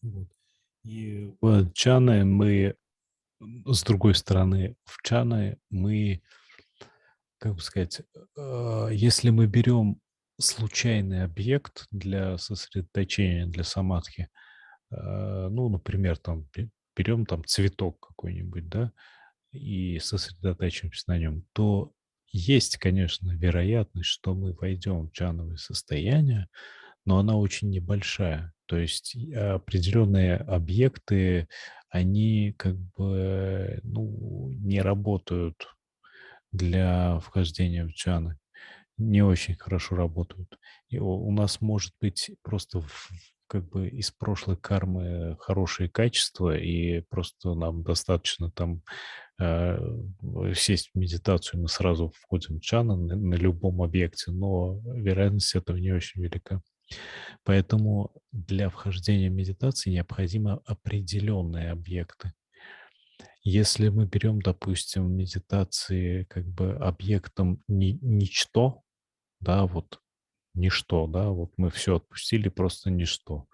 Вот. И в чаны мы, с другой стороны, в чаны мы, как бы сказать, если мы берем случайный объект для сосредоточения, для самадхи, ну, например, там берем там цветок какой-нибудь, да, и сосредотачиваемся на нем, то есть, конечно, вероятность, что мы войдем в джановое состояние, но она очень небольшая. То есть определенные объекты, они как бы, ну, не работают для вхождения в джаны, не очень хорошо работают. И у нас может быть просто как бы из прошлой кармы хорошие качества, и просто нам достаточно там э, сесть в медитацию, мы сразу входим в джану на любом объекте, но вероятность этого не очень велика. Поэтому для вхождения в медитацию необходимы определенные объекты. Если мы берем, допустим, в медитации как бы объектом ничто, да, вот ничто, да, вот мы все отпустили, просто ничто,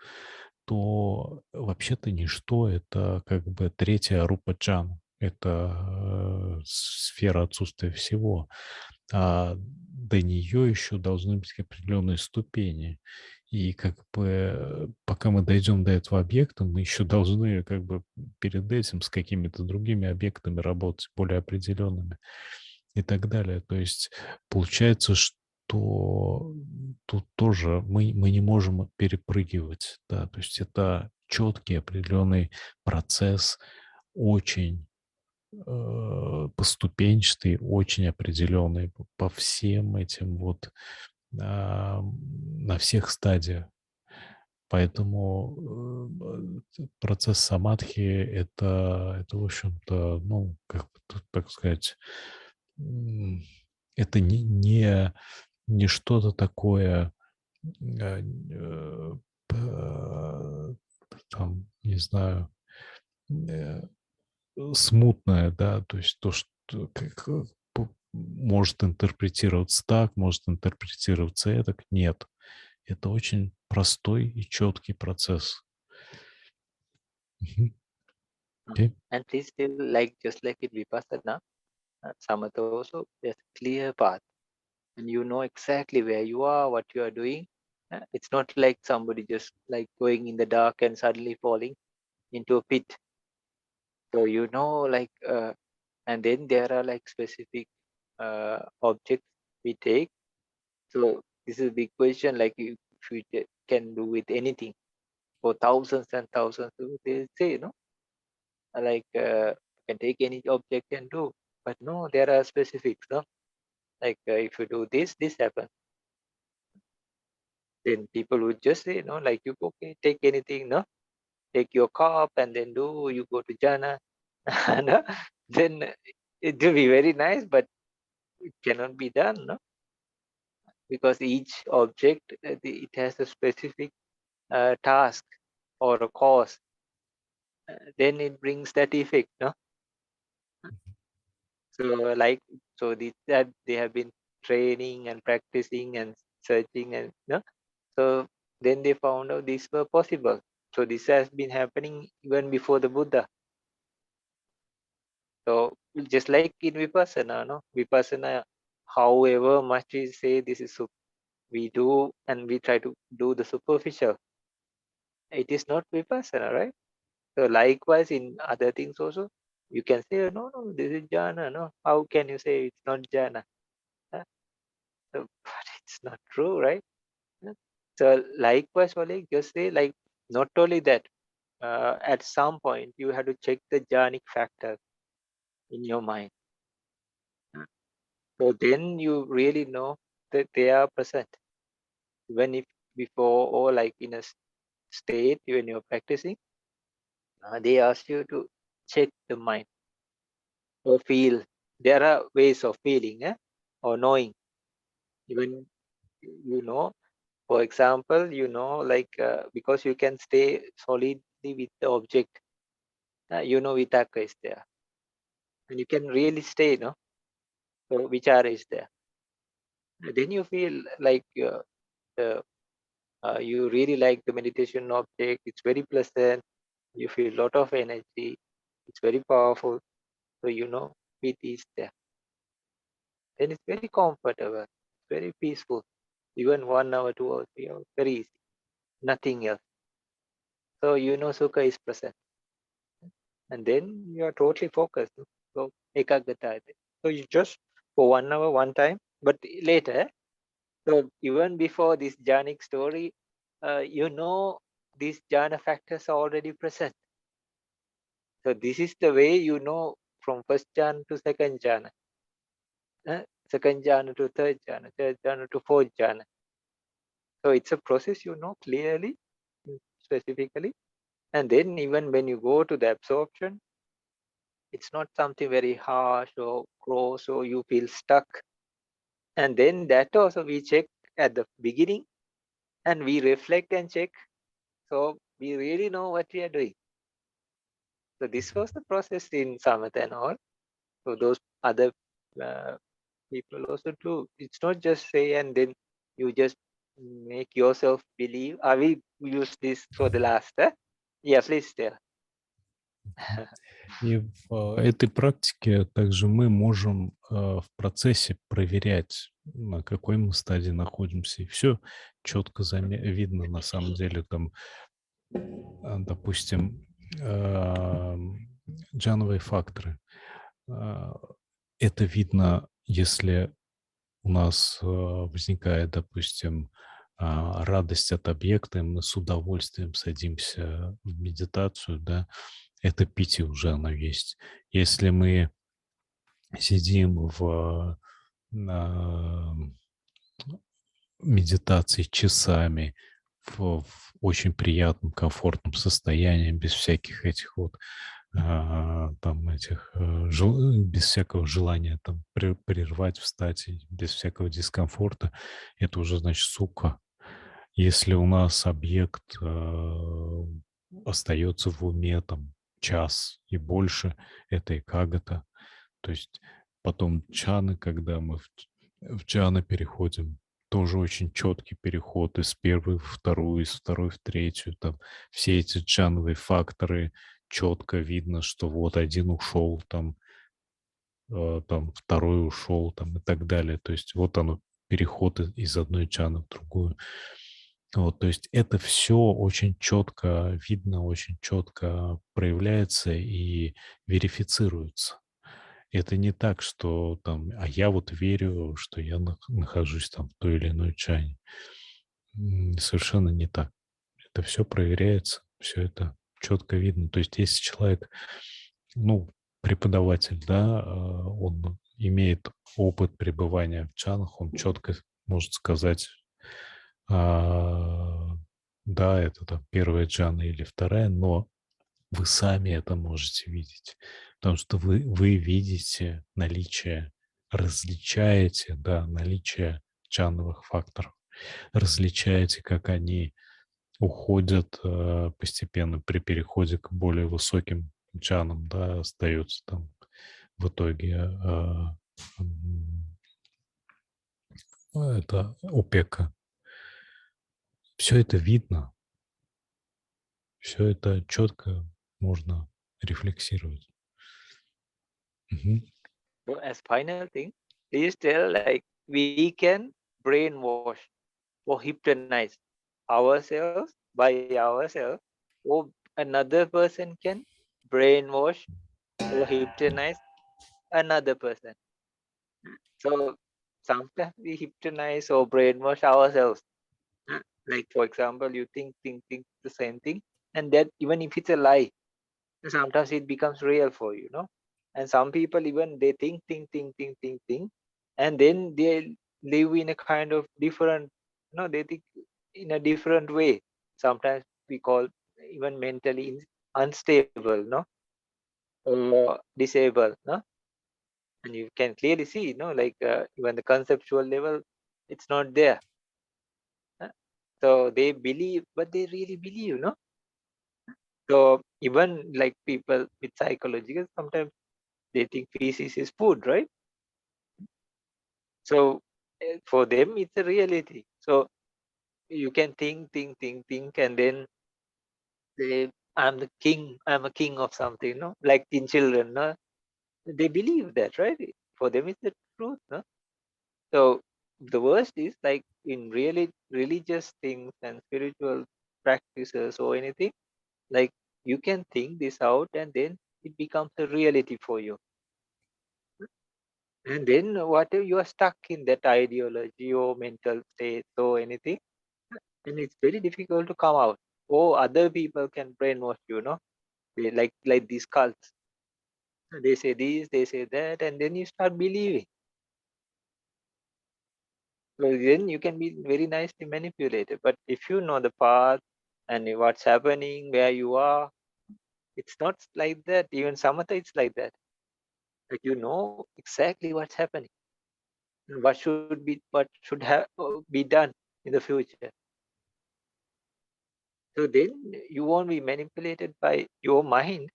то вообще-то ничто — это как бы третья рупа джана, это сфера отсутствия всего, а до нее еще должны быть определенные ступени. И как бы пока мы дойдем до этого объекта, мы еще должны как бы перед этим с какими-то другими объектами работать, более определенными и так далее. То есть получается, что тут тоже мы не можем перепрыгивать, да, то есть это четкий определенный процесс, очень поступенчатый, очень определенный по всем этим вот на всех стадиях. Поэтому процесс самадхи — это, в общем-то, ну, как бы так сказать, это не что-то такое, там, не знаю, э, смутное, да, то есть то, что может интерпретироваться так, может интерпретироваться так. Нет, это очень простой и четкий процесс. Мгм. Окей. And please still just like in Vipassana, Samatha also, there's a clear path. And you know exactly where you are, what you are doing. It's not like somebody just like going in the dark and suddenly falling into a pit. So you know, and then there are like specific objects we take. So this is a big question, like if we can do with anything for thousands and thousands, they say, no, you can take any object and do, but no, there are specifics, no, if you do this, this happens. Then people would just say, no, like you okay, take anything, no, take your cup and then do, you go to jhana, no? Then it will be very nice, but it cannot be done, no, because each object it has a specific task or a cause. Then it brings that effect, no. So that they have been training and practicing and searching and no. So then they found out these were possible. So this has been happening even before the Buddha. So just like in Vipassana, no? Vipassana, however much we say this is we do and we try to do the superficial, it is not Vipassana, right? So likewise in other things also, you can say, no, no, this is jhana, no. How can you say it's not jhana? Huh? So, but it's not true, right? Huh? So likewise, Oleg, just say like not only that, at some point you have to check the jhanic factors in your mind. So then you really know that they are present. Even if before or like in a state when you're practicing, they ask you to check the mind or feel. There are ways of feeling or knowing. Even you know, for example, because you can stay solidly with the object, vitaka is there. And you can really stay, no? So vichara is there. Then you feel like you really like the meditation object. It's very pleasant. You feel a lot of energy. It's very powerful. So it is there. Then it's very comfortable, very peaceful. Even 1 hour, 2 hours, 3 hours, very easy. Nothing else. So sukha is present. And then you are totally focused. So ekagata. So you just for 1 hour, one time, but later. So even before this jhanic story, these jhana factors are already present. So this is the way from first jhana to second jhana, second jhana to third jhana to fourth jhana. So it's a process clearly. specifically. And then even when you go to the absorption, it's not something very harsh or gross or you feel stuck. And then that also we check at the beginning and we reflect and check. So we really know what we are doing. So this was the process in Samatha and all. So those other people also too. It's not just say and then you just make yourself believe. I will use this for the last. Yeah, please tell. И в этой практике также мы можем в процессе проверять, на какой мы стадии находимся. И все четко видно на самом деле. Там, допустим, джановые факторы. Это видно, если у нас возникает, допустим, радость от объекта, и мы с удовольствием садимся в медитацию, да, это питье уже оно есть. Если мы сидим в медитации часами, в очень приятном, комфортном состоянии, без всяких этих вот там без всякого желания там прервать, встать, и без всякого дискомфорта, это уже значит сукха. Если у нас объект остается в уме там час и больше, это экагата. То есть потом чаны, когда мы в чаны переходим, тоже очень четкий переход из первой в вторую, из второй в третью. Там все эти чановые факторы, четко видно, что вот один ушел, там второй ушел, там и так далее. То есть вот оно, переход из одной чаны в другую. Вот, то есть это все очень четко видно, очень четко проявляется и верифицируется. Это не так, что там, а я вот верю, что я нахожусь там в той или иной чане. Совершенно не так. Это все проверяется, все это четко видно. То есть если человек, ну, преподаватель, да, он имеет опыт пребывания в чанах, он четко может сказать, да, это там первая джана или вторая, но вы сами это можете видеть, потому что вы видите наличие, различаете, да, наличие джановых факторов, различаете, как они уходят постепенно при переходе к более высоким джанам, да, остаются там в итоге это опека. Все это видно, все это четко можно рефлексировать. So as final thing, please tell like we can brainwash or hypnotize ourselves by ourselves, or another person can brainwash or hypnotize another person. So sometimes we hypnotize or brainwash ourselves. Like for example, you think the same thing, and that even if it's a lie, sometimes it becomes real for you, no? And some people even they think, and then they live in a kind of different, no, they think in a different way. Sometimes we call even mentally unstable, no, or disabled, no. And you can clearly see, no, like even the conceptual level, it's not there. So they believe, but they really believe, no. So even like people with psychological, sometimes they think feces is food, right? So for them, it's a reality. So you can think, and then say, I'm the king, I'm a king of something, no? Like in children, no? They believe that, right? For them, it's the truth, no? So the worst is like in really religious things and spiritual practices or anything, like you can think this out and then it becomes a reality for you. And then what if you are stuck in that ideology or mental state or anything, then it's very difficult to come out. Or other people can brainwash you, no? They like these cults. They say this, they say that, and then you start believing. So then you can be very nicely manipulated. But if you know the path and what's happening, where you are. It's not like that. Even samatha, it's like that. Like you know exactly what's happening, and what should have be done in the future. So then you won't be manipulated by your mind,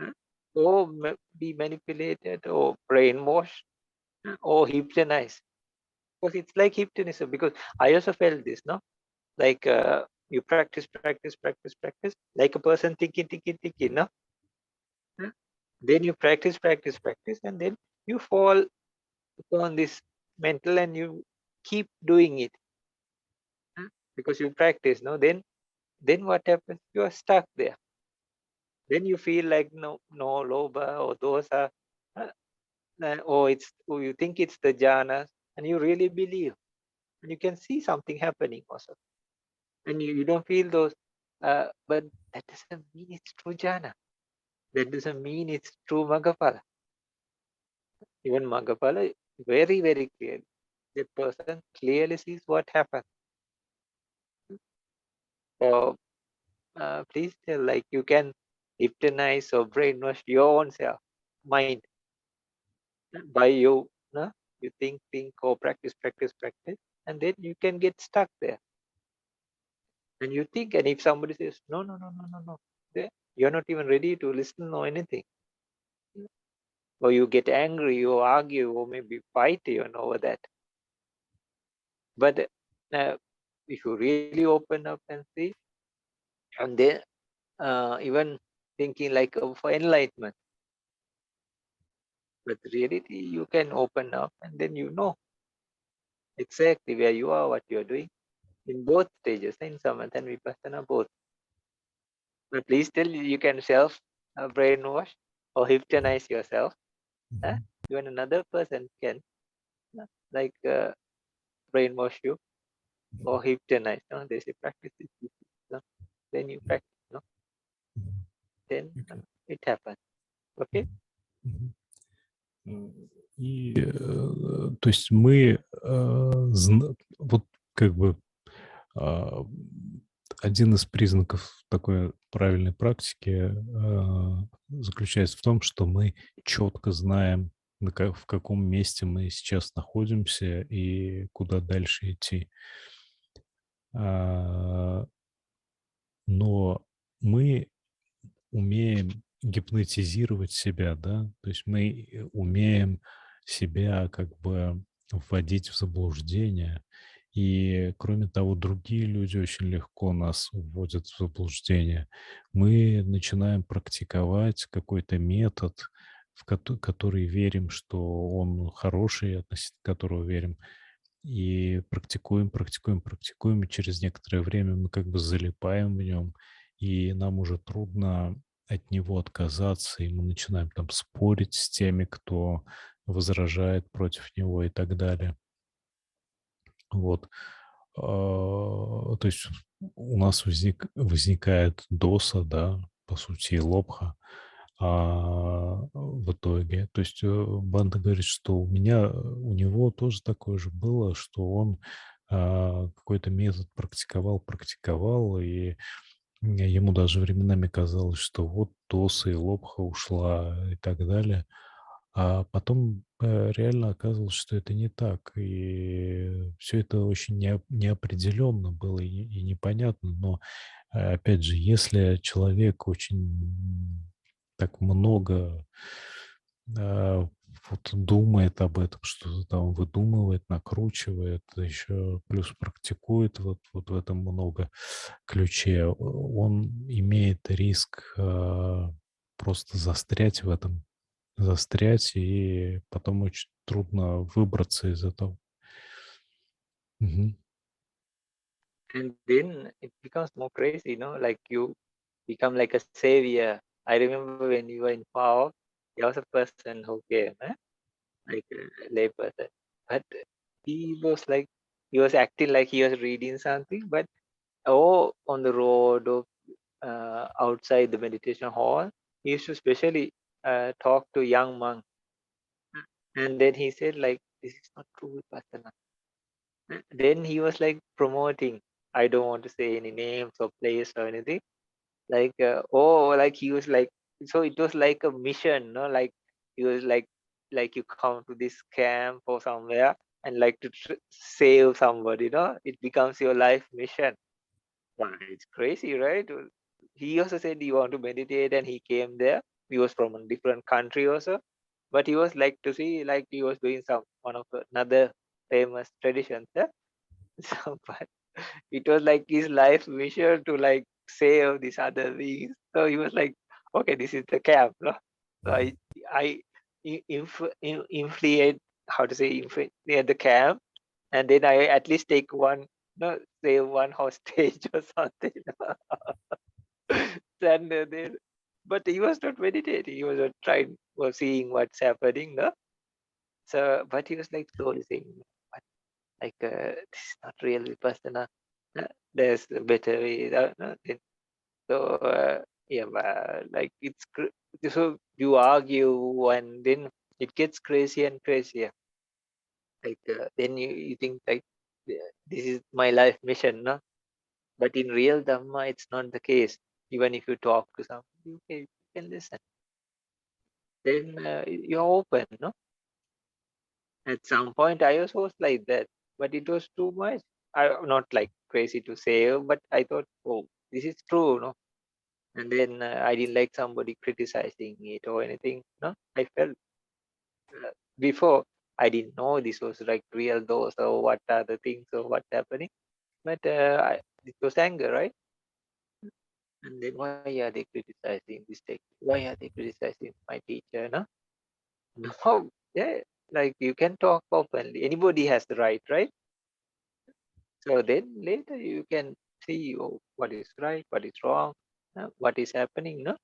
huh? Or be manipulated or brainwashed, huh? Or hypnotized. Because it's like hypnotism. Because I also felt this, no? Like you practice, like a person thinking, no? Huh? Then you practice, and then you fall upon this mental and you keep doing it, huh? Because you practice, no? Then what happens? You are stuck there. Then you feel like no loba or dosa, uh, or you think it's the jhanas, and you really believe, and you can see something happening also, and you don't feel those. But that doesn't mean it's true jhana. That doesn't mean it's true Magapala. Even Magapala, very very clearly, the person clearly sees what happened. So please tell, like you can hypnotize or brainwash your own self, mind, by you. No? You think, or practice, and then you can get stuck there. And you think, and if somebody says, no, you're not even ready to listen or anything. Or you get angry, or argue, or maybe fight even over that. But if you really open up and see, and then even thinking like for enlightenment, but reality you can open up, and then you know exactly where you are, what you're doing in both stages, in samatha and vipassana both. But please tell you can self brainwash or hypnotize yourself. Huh? Even another person can like brainwash you or hypnotize. No? They say practice this, no? Then you practice, no? Then Okay. it happens. Okay? Мгм. И, то есть мы, вот как бы а, один из признаков такой правильной практики заключается в том, что мы четко знаем, в каком месте мы сейчас находимся и куда дальше идти. А, Но мы умеем гипнотизировать себя, да, то есть мы умеем себя как бы вводить в заблуждение. И, кроме того, другие люди очень легко нас вводят в заблуждение. Мы начинаем практиковать какой-то метод, который верим, что он хороший, относительно которого верим, и практикуем, и через некоторое время мы как бы залипаем в нем, и нам уже трудно от него отказаться, и мы начинаем там спорить с теми, кто возражает против него и так далее. Вот. То есть у нас возникает доса, да, по сути, и лобха, в итоге. То есть Бханте говорит, что у него тоже такое же было, что он какой-то метод практиковал, и ему даже временами казалось, что вот доса и лобха ушла и так далее. А потом реально оказывалось, что это не так. И все это очень неопределенно было и непонятно. Но, опять же, если человек очень так много вот думает об этом, что-то там выдумывает, накручивает, еще плюс практикует вот в этом много ключе, он имеет риск просто застрять, и потом очень трудно выбраться из этого. Мгм. And then it becomes more crazy, like you become like a savior. I remember when you were in Pao, there was a person who came, like a lay person. But he was acting like he was reading something, but on the road or outside the meditation hall, he used to specially talk to young monks. And then he said, like, this is not true vipassana. Then he was like promoting. I don't want to say any names or place or anything. Like he was like, so it was like a mission, no? Like he was like you come to this camp or somewhere and like to save somebody, no? It becomes your life mission. Wow, it's crazy, right? He also said he want to meditate and he came there. He was from a different country also, but he was like to see like he was doing some one of another famous traditions. Yeah? So, but it was like his life mission to like save these other beings. So he was like, okay, this is the camp. No? So I inflate, how to say, inflate near the camp, and then I at least take one, no, save one hostage or something. And then, but he was not meditating. He was not trying or seeing what's happening. No? So, but he was like slowly saying, like this is not real vipassana. There's a better way. No? So yeah, but, like so you argue and then it gets crazier and crazier. Like then you think like this is my life mission, no? But in real Dhamma, it's not the case. Even if you talk to somebody, okay, you can listen. Then you're open, no? At some point, I also was like that, but it was too much. I'm not like crazy to say, but I thought, oh, this is true, no? And then I didn't like somebody criticizing it or anything, no? I felt before I didn't know this was like real dose or what are the things or what's happening, but it was anger, right? And then why are they criticizing this technique? Why are they criticizing my teacher? No, no, yeah, like you can talk openly. Anybody has the right, right? So then later you can see what is right, what is wrong, what is happening. No,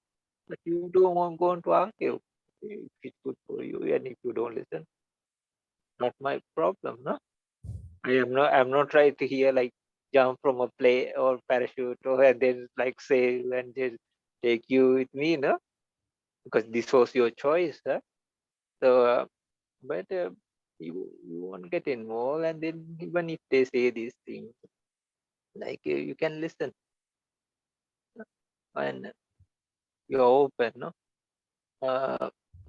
but you don't want going to argue. If it's good for you, and if you don't listen, not my problem. No, I am not. I'm not trying to hear like jump from a plane or parachute or and then like sail and just take you with me. No, because this was your choice. Huh? So, but you won't get involved, and then even if they say these things, like you can listen and you're open, no?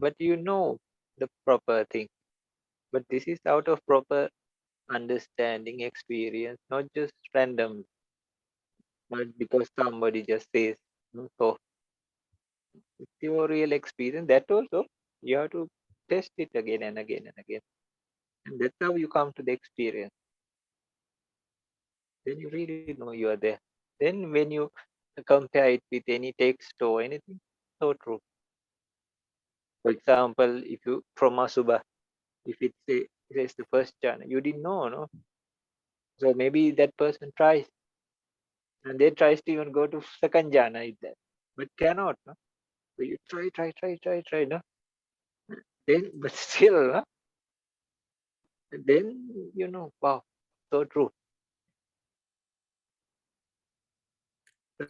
But you know the proper thing. But this is out of proper understanding, experience, not just random, but because somebody just says, no? So it's your real experience. That also you have to test it again and again and again, and that's how you come to the experience. Then you really know you are there. Then when you compare it with any text or anything, so true. For example, if you from Asubha, if it says the first jhana, you didn't know, no? So maybe that person tries and they tries to even go to second jhana with that, but cannot, no? So you try, no? Then but still, no? Then you know, wow, so true.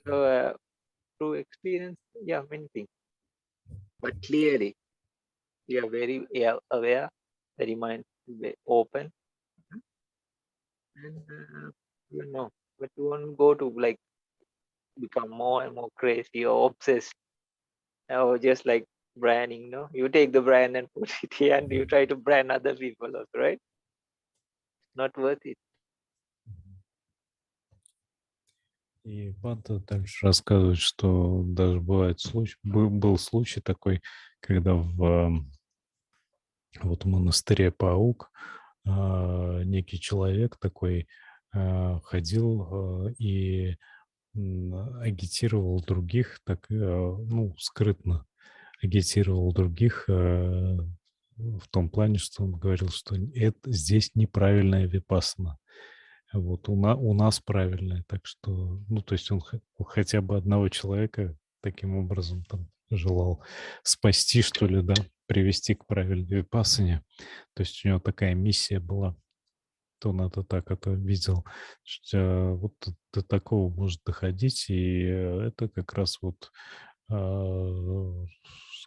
So through experience, yeah, many things. But clearly you are very aware, very mind open, and you know, but you won't go to like become more and more crazy or obsessed or just like branding. No, you take the brand and put it here, and you try to brand other people also, right? Not worth it. И Бханте дальше рассказывает, что даже бывает случай, был случай такой, когда вот в монастыре Паук некий человек такой ходил и агитировал других, так, ну, скрытно агитировал других в том плане, что он говорил, что это, здесь неправильная випассана. Вот у нас правильная, так что, ну, то есть он хотя бы одного человека таким образом там желал спасти, что ли, да, привести к правильной випассане. То есть у него такая миссия была. То он это так это видел. Что, вот до такого может доходить, и это как раз вот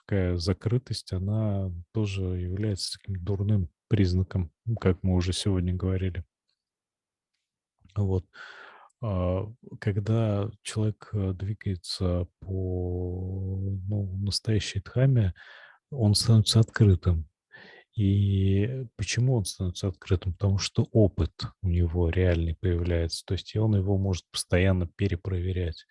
такая закрытость, она тоже является таким дурным признаком, как мы уже сегодня говорили. Вот. Когда человек двигается по настоящей дхамме, он становится открытым. И почему он становится открытым? Потому что опыт у него реальный появляется, то есть и он его может постоянно перепроверять.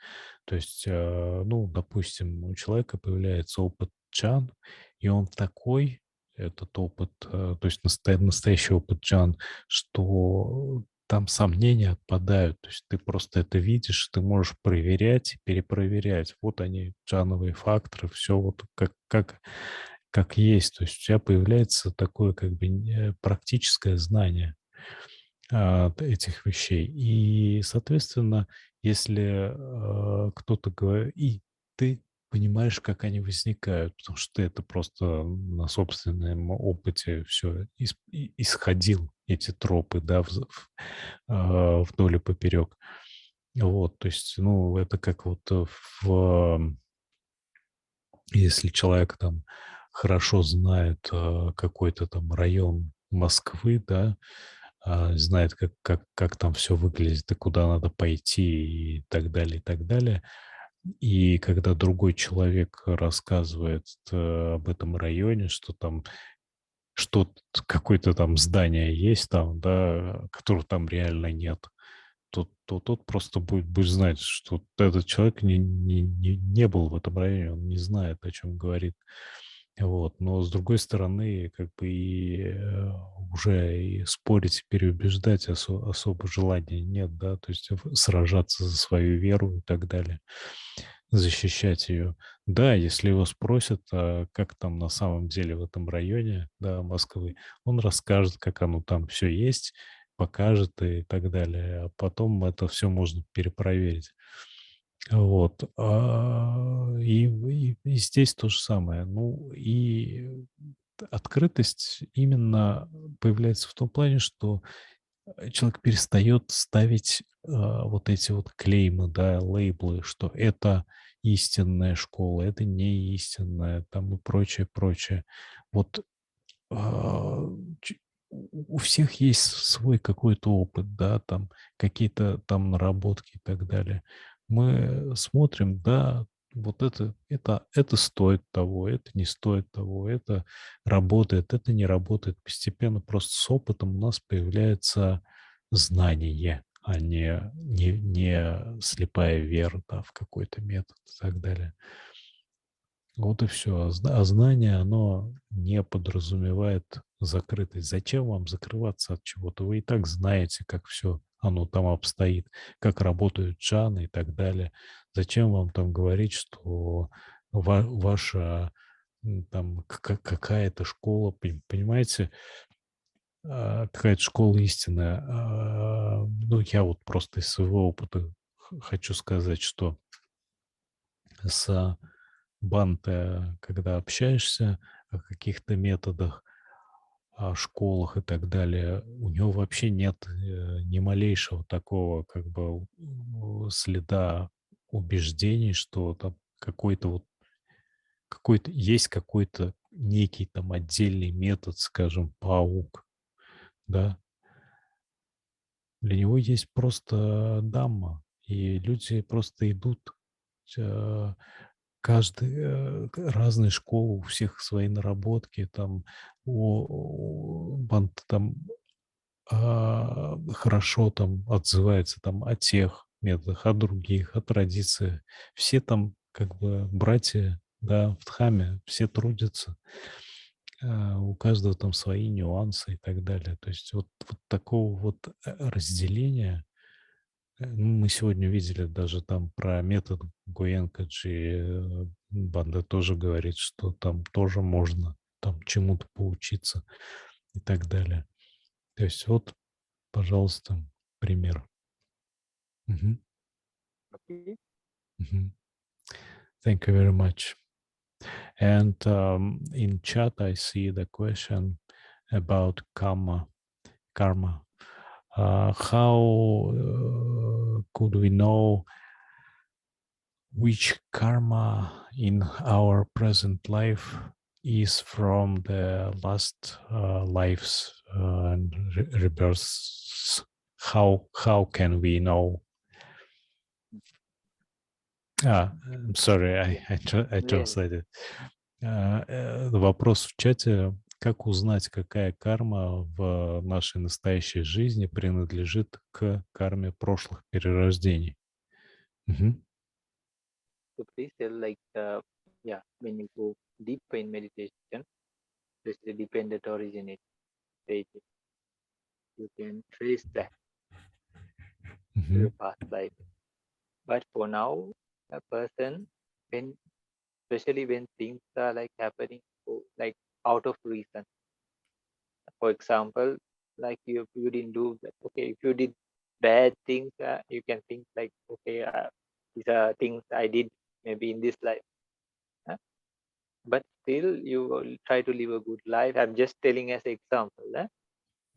То есть, допустим, у человека появляется опыт джан, и он такой, этот опыт, то есть настоящий опыт джан, что там сомнения отпадают. То есть ты просто это видишь, ты можешь проверять и перепроверять. Вот они, джановые факторы, все вот как есть. То есть у тебя появляется такое как бы практическое знание этих вещей. И, соответственно, если кто-то говорит, и ты понимаешь, как они возникают, потому что ты это просто на собственном опыте все исходил, эти тропы, да, вдоль и поперек. Вот, то есть, это как вот если человек там хорошо знает какой-то там район Москвы, да, знает, как там все выглядит и куда надо пойти и так далее, и так далее. И когда другой человек рассказывает об этом районе, что там что какое-то там здание есть там, да, которого там реально нет, то тот просто будет знать, что этот человек не был в этом районе, он не знает, о чем говорит. Вот. Но с другой стороны, как бы уже и спорить, и переубеждать особо желания нет, да, то есть сражаться за свою веру и так далее, защищать ее. Да, если его спросят, как там на самом деле в этом районе, да, Москвы, он расскажет, как оно там все есть, покажет и так далее. А потом это все можно перепроверить. Вот. И здесь то же самое. Ну, и открытость именно появляется в том плане, что человек перестает ставить вот эти вот клеймы, да, лейблы, что это истинная школа, это не истинная, там и прочее, прочее. Вот а, у всех есть свой какой-то опыт, да, там какие-то там наработки и так далее. Мы смотрим, да, вот это стоит того, это не стоит того, это работает, это не работает. Постепенно просто с опытом у нас появляется знание, а не слепая вера, да, в какой-то метод и так далее. Вот и все. А знание, оно не подразумевает закрытость. Зачем вам закрываться от чего-то? Вы и так знаете, как все оно там обстоит, как работают джаны и так далее. Зачем вам там говорить, что ваша там какая-то школа, понимаете, какая-то школа истинная. Я вот просто из своего опыта хочу сказать, что с Бханте, когда общаешься о каких-то методах, о школах и так далее, у него вообще нет ни малейшего такого как бы следа убеждений, что там есть какой-то некий там отдельный метод, скажем, паук, да. Для него есть просто дамма, и люди просто идут. э, разные школы, у всех свои наработки, там, Бханте там хорошо там отзывается там о тех методах, о других, о традициях. Все там как бы братья, да, в Дхамме, все трудятся. У каждого там свои нюансы и так далее. То есть вот такого вот разделения мы сегодня видели даже там про метод Гоенка, Банда тоже говорит, что там тоже можно там чему-то поучиться и так далее. То есть вот, пожалуйста, пример. Мгм. Okay. Мгм. Thank you very much. And in chat, I see the question about karma. How could we know which karma in our present life is from the last lives and rebirths? How can we know? Sorry, I Yeah. translated. Вопрос в чате. Как узнать, какая карма в нашей настоящей жизни принадлежит к карме прошлых перерождений? Мгм. So please tell yeah, when you go deeper in meditation, especially dependent originate stages, you can trace back to your Мгм. past life. But for now, a person, when especially when things are like happening like out of reason. For example, like you didn't do that. Okay, if you did bad things, you can think like, okay, these are things I did maybe in this life. uh, But still, you will try to live a good life. I'm just telling as example.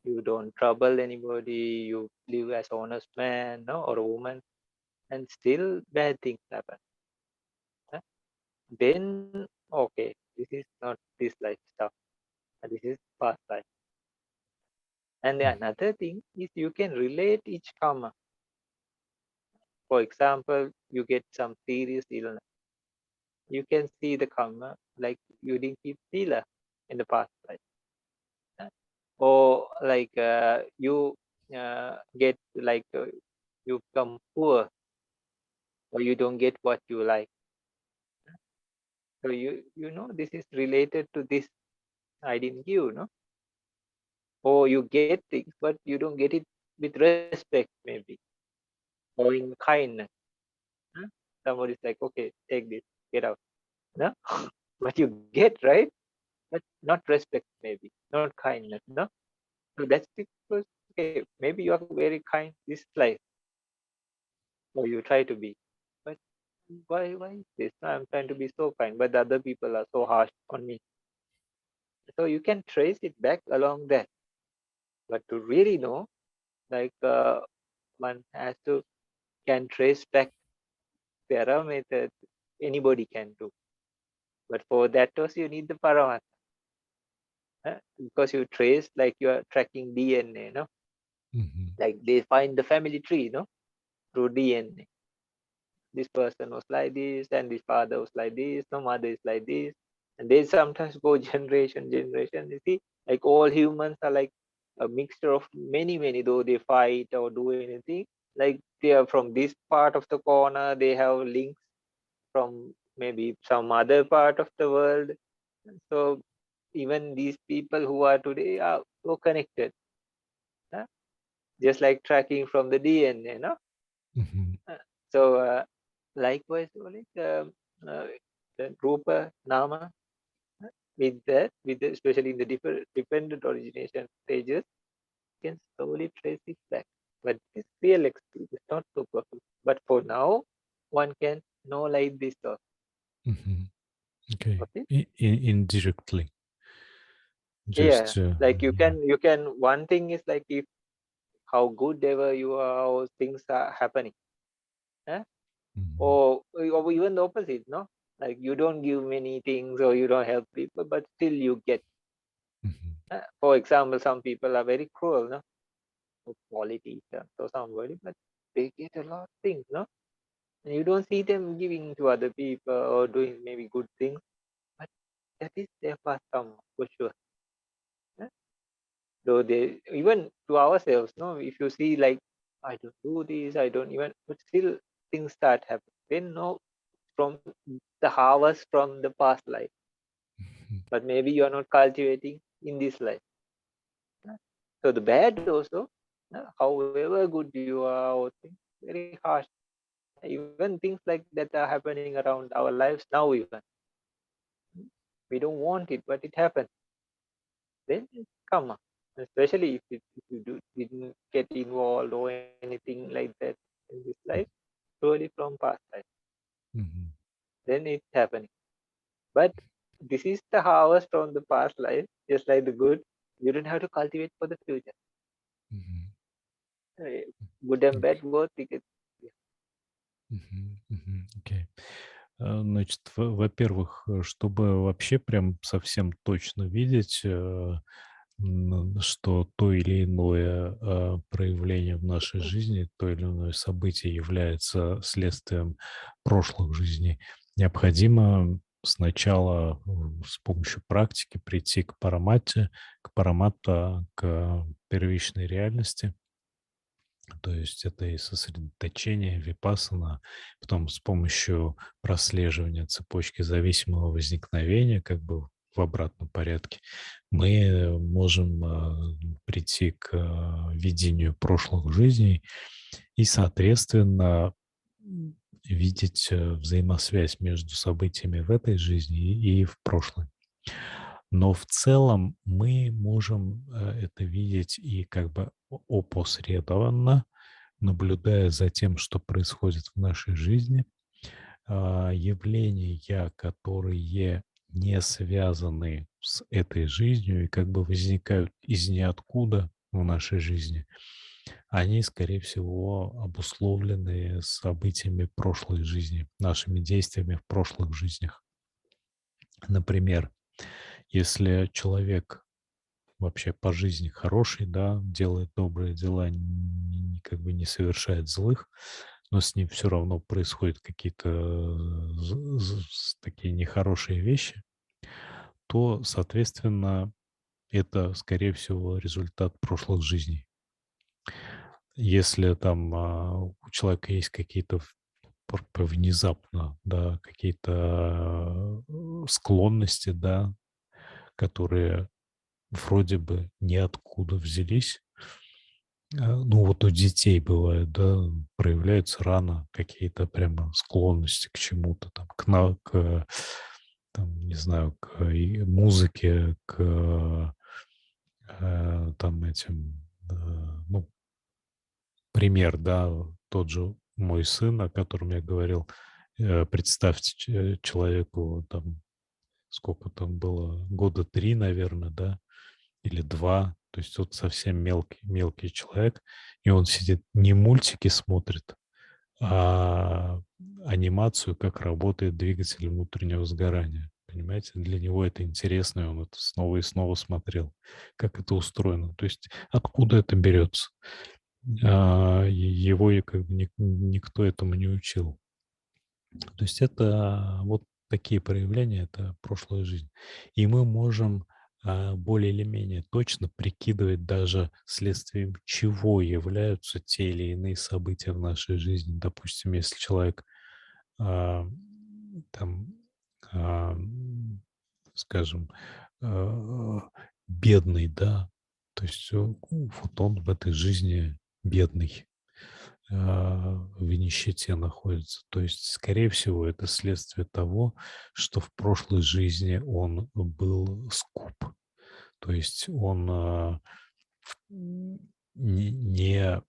You don't trouble anybody. You live as honest man, no, or a woman, and still bad things happen. uh, Then okay, this is not this life stuff. This is past life. And the another thing is you can relate each karma. For example, you get some serious illness. You can see the karma like you didn't keep sila in the past life. Or like you get like you become poor or you don't get what you like. So you know this is related to this I didn't give, no? Or you get things but you don't get it with respect maybe or in kindness. huh? Somebody's like, okay, take this, get out. No? But you get right, but not respect maybe, not kindness, no? So that's because okay, maybe you are very kind this life, or you try to be. But why is this? I'm trying to be so kind, but the other people are so harsh on me. So you can trace it back along that. But to really know, like one has to can trace back parameters anybody can do. But for that also you need the parameter. Because you trace like you are tracking DNA, no? Мгм. Like they find the family tree, no? Through DNA. This person was like this, and this father was like this, no mother is like this. And they sometimes go generation. You see, like all humans are like a mixture of many, though they fight or do anything. Like they are from this part of the corner, they have links from maybe some other part of the world. So even these people who are today are so connected. huh? Just like tracking from the DNA, no? Мгм. So likewise, like the Rupa Nama, especially in the different dependent origination stages, can slowly trace it back. But this real experience is not so perfect. But for now, one can know like this. Мгм. Okay. Okay. Indirectly. Yeah, Just, like you can. One thing is like if how good ever you are, how things are happening. eh? мгм. Or even the opposite, no? Like you don't give many things or you don't help people, but still you get. Мгм. For example, some people are very cruel, no? So politicians or somebody, but they get a lot of things, no? And you don't see them giving to other people or doing maybe good things, but that is their past karma for sure. eh? Though they even to ourselves, no? If you see like I don't do this, I don't even, but still things start happening. Then no, from the harvest from the past life, Mhm. but maybe you are not cultivating in this life. So the bad also, however good you are, or things very harsh. Even things like that are happening around our lives now. Even we don't want it, but it happens. Then it's karma. Especially if you didn't get involved or anything like that in this life, purely from past life. Mhm. Then it's happening. But this is the harvest from the past life, just like the good. You don't have to cultivate for the future. Мгм. Uh, Good and Окей. bad both. Мгм. Мгм. Окей. Значит, во-первых, чтобы вообще прям совсем точно видеть, что то или иное проявление в нашей жизни, то или иное событие является следствием прошлых жизней, необходимо сначала с помощью практики прийти к параматте, к первичной реальности. То есть это и сосредоточение, випассана, потом с помощью прослеживания цепочки зависимого возникновения, как бы в обратном порядке, мы можем прийти к видению прошлых жизней и, соответственно, видеть взаимосвязь между событиями в этой жизни и в прошлой. Но в целом мы можем это видеть и как бы опосредованно, наблюдая за тем, что происходит в нашей жизни, явления, которые не связаны с этой жизнью и как бы возникают из ниоткуда в нашей жизни, они, скорее всего, обусловлены событиями прошлой жизни, нашими действиями в прошлых жизнях. Например, если человек вообще по жизни хороший, да, делает добрые дела, как бы не совершает злых, но с ним все равно происходят какие-то такие нехорошие вещи, то, соответственно, это, скорее всего, результат прошлых жизней. Если там у человека есть какие-то внезапно, да, какие-то склонности, да, которые вроде бы ниоткуда взялись. Ну, вот у детей бывает, да, проявляются рано какие-то прямо склонности к чему-то, там, там, не знаю, к музыке, к там этим, ну, пример, да, тот же мой сын, о котором я говорил, представьте человеку там, сколько там было, года 3, наверное, да, или 2, то есть вот совсем мелкий человек, и он сидит, не мультики смотрит, а анимацию, как работает двигатель внутреннего сгорания. Понимаете, для него это интересно, и он это снова и снова смотрел, как это устроено. То есть откуда это берется? Его и как бы никто этому не учил. То есть это вот такие проявления, это прошлая жизнь. И мы можем более или менее точно прикидывать даже следствием чего являются те или иные события в нашей жизни. Допустим, если человек а, там, а, скажем, бедный, да, то есть вот он в этой жизни бедный, в нищете находится. То есть, скорее всего, это следствие того, что в прошлой жизни он был скуп. То есть он не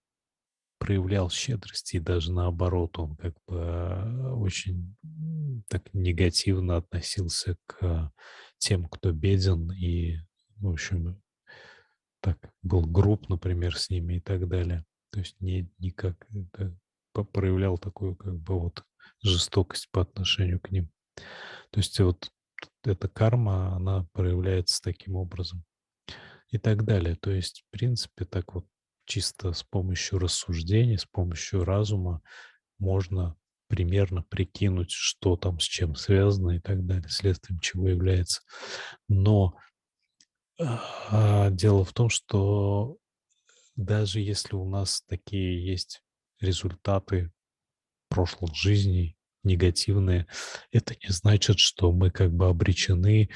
проявлял щедрости, и даже наоборот, он как бы очень так негативно относился к тем, кто беден, и, в общем, так был груб, например, с ними и так далее. То есть никак это проявлял такую как бы вот жестокость по отношению к ним. То есть вот эта карма, она проявляется таким образом и так далее. То есть, в принципе, так вот чисто с помощью рассуждений, с помощью разума можно примерно прикинуть, что там с чем связано и так далее, следствием чего является. Но дело в том, что даже если у нас такие есть результаты прошлых жизней, негативные, это не значит, что мы как бы обречены,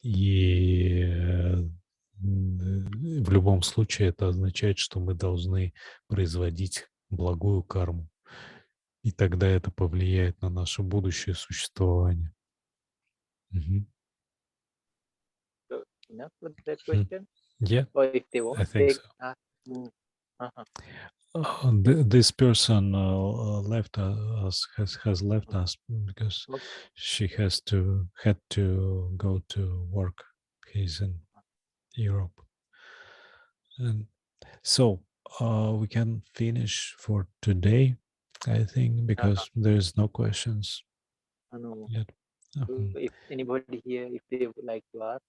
и в любом случае это означает, что мы должны производить благую карму, и тогда это повлияет на наше будущее существование. Мгм. So enough with that Мгм. question. Yeah, Or if they I want, think they so. ask me. Uh-huh. This person left has left us because Okay. she had to go to work. He's in Europe, and so we can finish for today, I think, Uh-huh. because there's no questions No. yet. So if anybody here, if they would like to ask.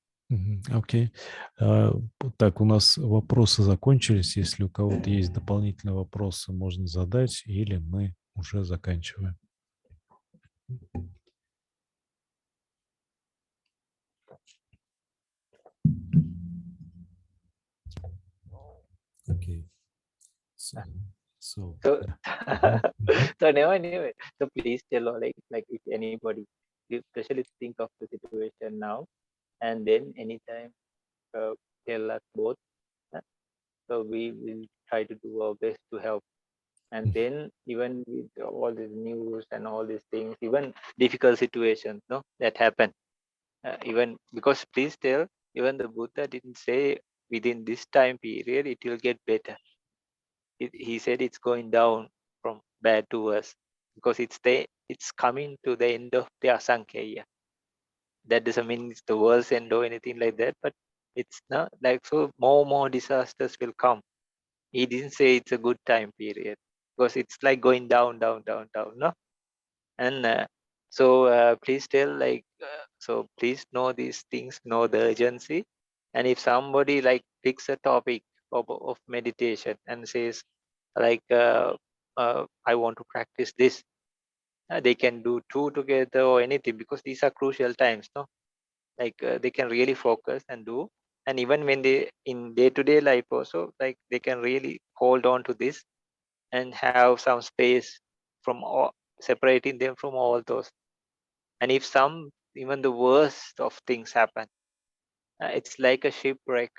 Окей. Так, у нас вопросы закончились. Если у кого-то есть дополнительные вопросы, можно задать, или мы уже заканчиваем. Окей. So, So, Mhm. so never. So please tell, like if anybody, you especially think of the situation now, and then anytime tell us both. uh, So we will try to do our best to help. And then even with all these news and all these things, even difficult situations, no, that happen. Even because please tell, even the Buddha didn't say within this time period it will get better. He said it's going down from bad to worse because it's coming to the end of the asankhya. That doesn't mean it's the world's end or anything like that, but it's not like so more disasters will come. He didn't say it's a good time period because it's like going down, no. And please tell, so please know these things, know the urgency. And if somebody like picks a topic of meditation and says I want to practice this, they can do two together or anything because these are crucial times, no. They can really focus and do. And even when they in day-to-day life also, like they can really hold on to this and have some space from all, separating them from all those. And if some, even the worst of things happen, it's like a shipwreck,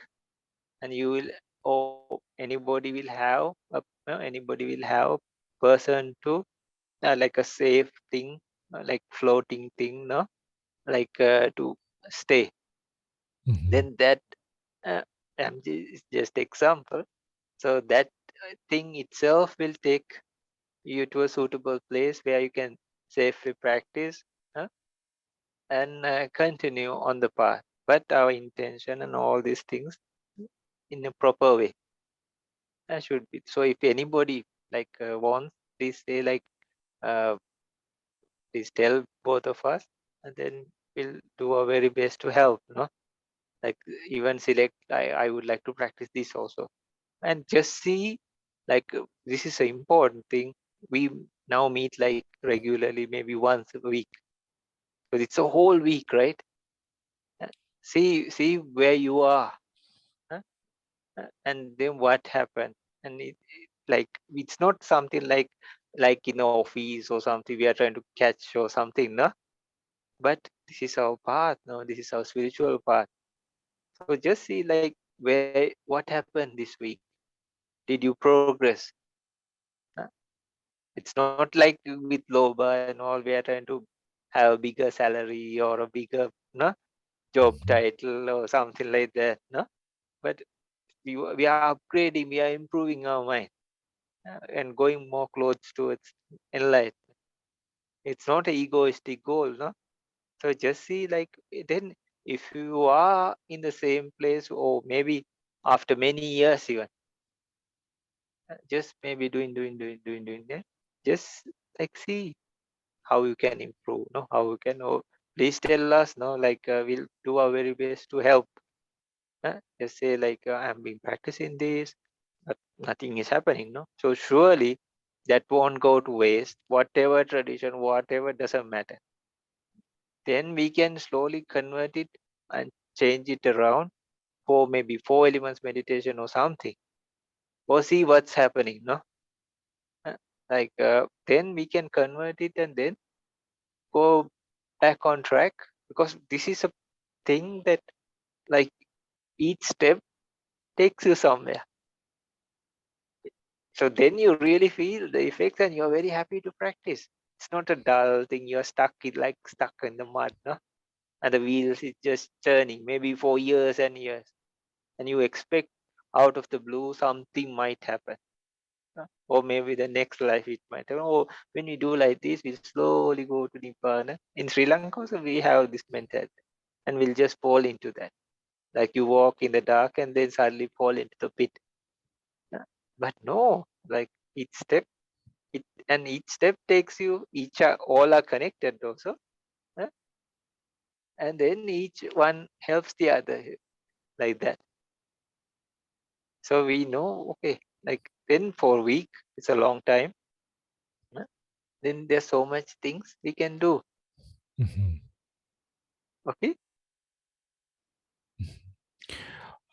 and you will, or anybody will have person to like a safe thing, like floating thing, no, to stay. Then that uh, just example. So that thing itself will take you to a suitable place where you can safely practice, uh, and continue on the path. But our intention and all these things in a proper way should be. So if anybody wants, please say uh, please tell both of us, and then we'll do our very best to help. No, like even select. I would like to practice this also, and just see this is an important thing. We now meet like regularly, maybe once a week, but it's a whole week, right? Uh, see where you are, huh? And then what happened. And it's not something like in the office or something we are trying to catch or something, no. But this is our path, no, this is our spiritual path. So just see what happened this week. Did you progress? Huh? It's not like with Loba and all we are trying to have a bigger salary or a bigger, no, job title or something like that, no. But we are upgrading, we are improving our mind, and going more close towards enlightenment. It's not an egoistic goal, no. So just see then if you are in the same place or maybe after many years even, just maybe doing that, just see how you can improve, no, how you can. Oh, please tell us, no, we'll do our very best to help. Just say I've been practicing this, but nothing is happening, no. So surely that won't go to waste. Whatever tradition, whatever, doesn't matter. Then we can slowly convert it and change it around for maybe 4 elements meditation or something, or see what's happening, no. Then we can convert it and then go back on track, because this is a thing that like each step takes you somewhere. So then you really feel the effects and you're very happy to practice. It's not a dull thing. You're stuck in the mud, no? And the wheels is just turning maybe for years and years. And you expect out of the blue something might happen. Or maybe the next life it might happen. Oh, when we do like this, we slowly go to Nibbana. In Sri Lanka also we have this mentality. And we'll just fall into that. Like you walk in the dark and then suddenly fall into the pit. But no, like each step each step takes you, all are connected also, huh? and then each one helps the other like that. So we know, okay, like then for a week, it's a long time. Then there's so much things we can do. Мгм. Okay.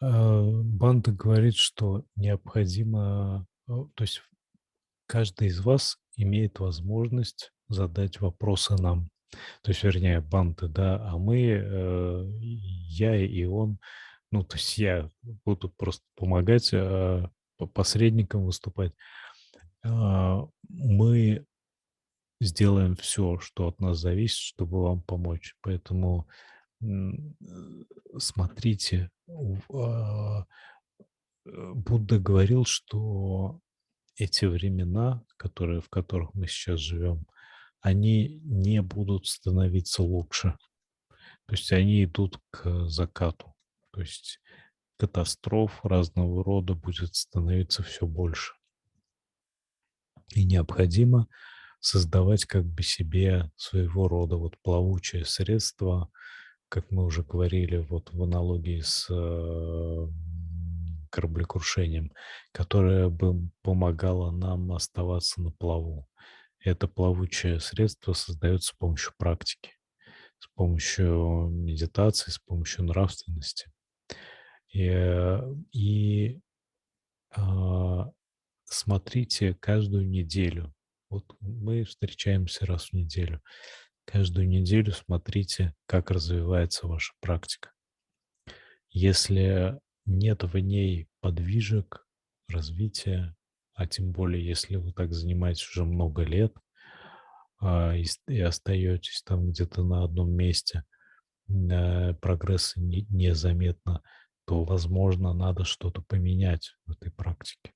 Бханте говорит, что необходимо, то есть каждый из вас имеет возможность задать вопросы нам. То есть, вернее, Бханте, да, а мы, я и он, ну, то есть я буду просто помогать, посредником выступать. Мы сделаем все, что от нас зависит, чтобы вам помочь. Поэтому смотрите, Будда говорил, что эти времена, в которых мы сейчас живем, они не будут становиться лучше. То есть они идут к закату. То есть катастроф разного рода будет становиться все больше. И необходимо создавать как бы себе своего рода вот плавучее средство, как мы уже говорили вот в аналогии с кораблекрушением, которое бы помогало нам оставаться на плаву. Это плавучее средство создается с помощью практики, с помощью медитации, с помощью нравственности. И а, смотрите каждую неделю. Вот мы встречаемся раз в неделю. Каждую неделю смотрите, как развивается ваша практика. Если нет в ней подвижек, развития, а тем более, если вы так занимаетесь уже много лет, и остаетесь там где-то на одном месте, прогресса незаметно, то, возможно, надо что-то поменять в этой практике.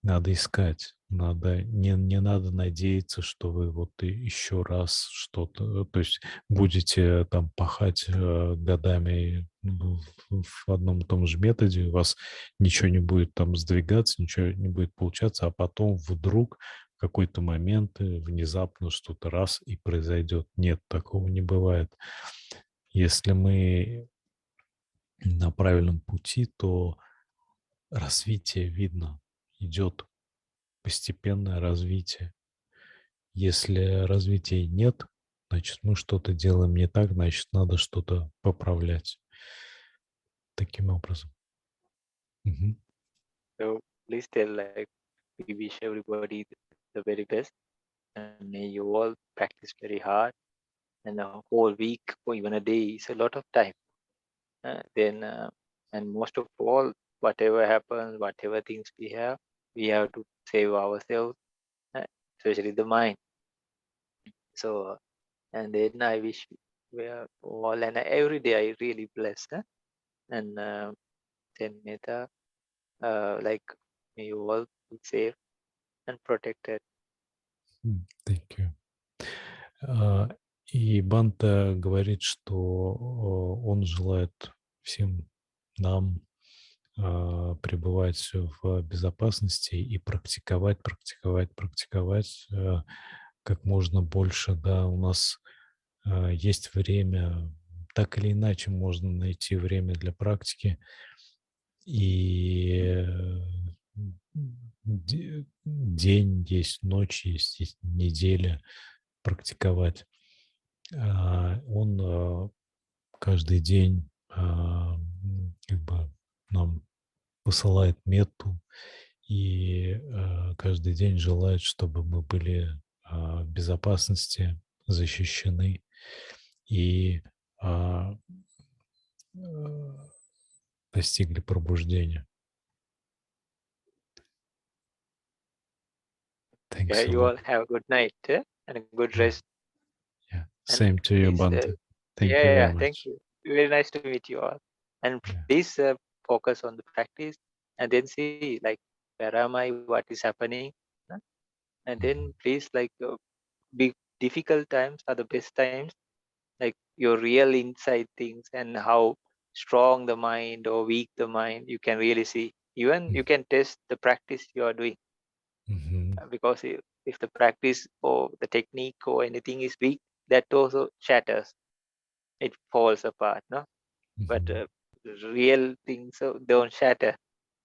Надо искать, не надо надеяться, что вы вот еще раз что-то, то есть будете там пахать годами в одном и том же методе, у вас ничего не будет там сдвигаться, ничего не будет получаться, а потом вдруг в какой-то момент внезапно что-то раз и произойдет. Нет, такого не бывает. Если мы на правильном пути, то развитие видно, идет постепенное развитие. Если развития нет, значит, мы что-то делаем не так, значит, надо что-то поправлять. Таким образом. Мгм. So please tell, like, we wish everybody the very best, and may you all practice very hard. And a whole week or even a day is a lot of time. Then, and most of all, whatever happens, whatever things we have to save ourselves, uh, especially the mind. So, and then I wish we are all, and every day I really blessed, and then Metta, like, may you all be safe and protected. Thank you. И Бханте говорит, что он желает всем нам пребывать в безопасности и практиковать как можно больше. Да, у нас есть время, так или иначе можно найти время для практики. И день есть, ночь есть неделя практиковать. Он каждый день как бы нам посылает метту и каждый день желает, чтобы мы были в безопасности, защищены и а, достигли пробуждения. Yeah, Thanks a you lot. all have a good night, and a good Yeah, rest. yeah. And Same to you, please, Bhante. Thank you yeah, very yeah, thank much. you. Very nice to meet you all. And Yeah. please focus on the practice, and then see, like, where am I, what is happening, huh? And then please, like, big difficult times are the best times, like your real inside things and how strong the mind or weak the mind, you can really see. Even you can test the practice you are doing, Mhm. because if the practice or the technique or anything is weak, that also shatters. it falls apart, no? But Мгм. real things don't shatter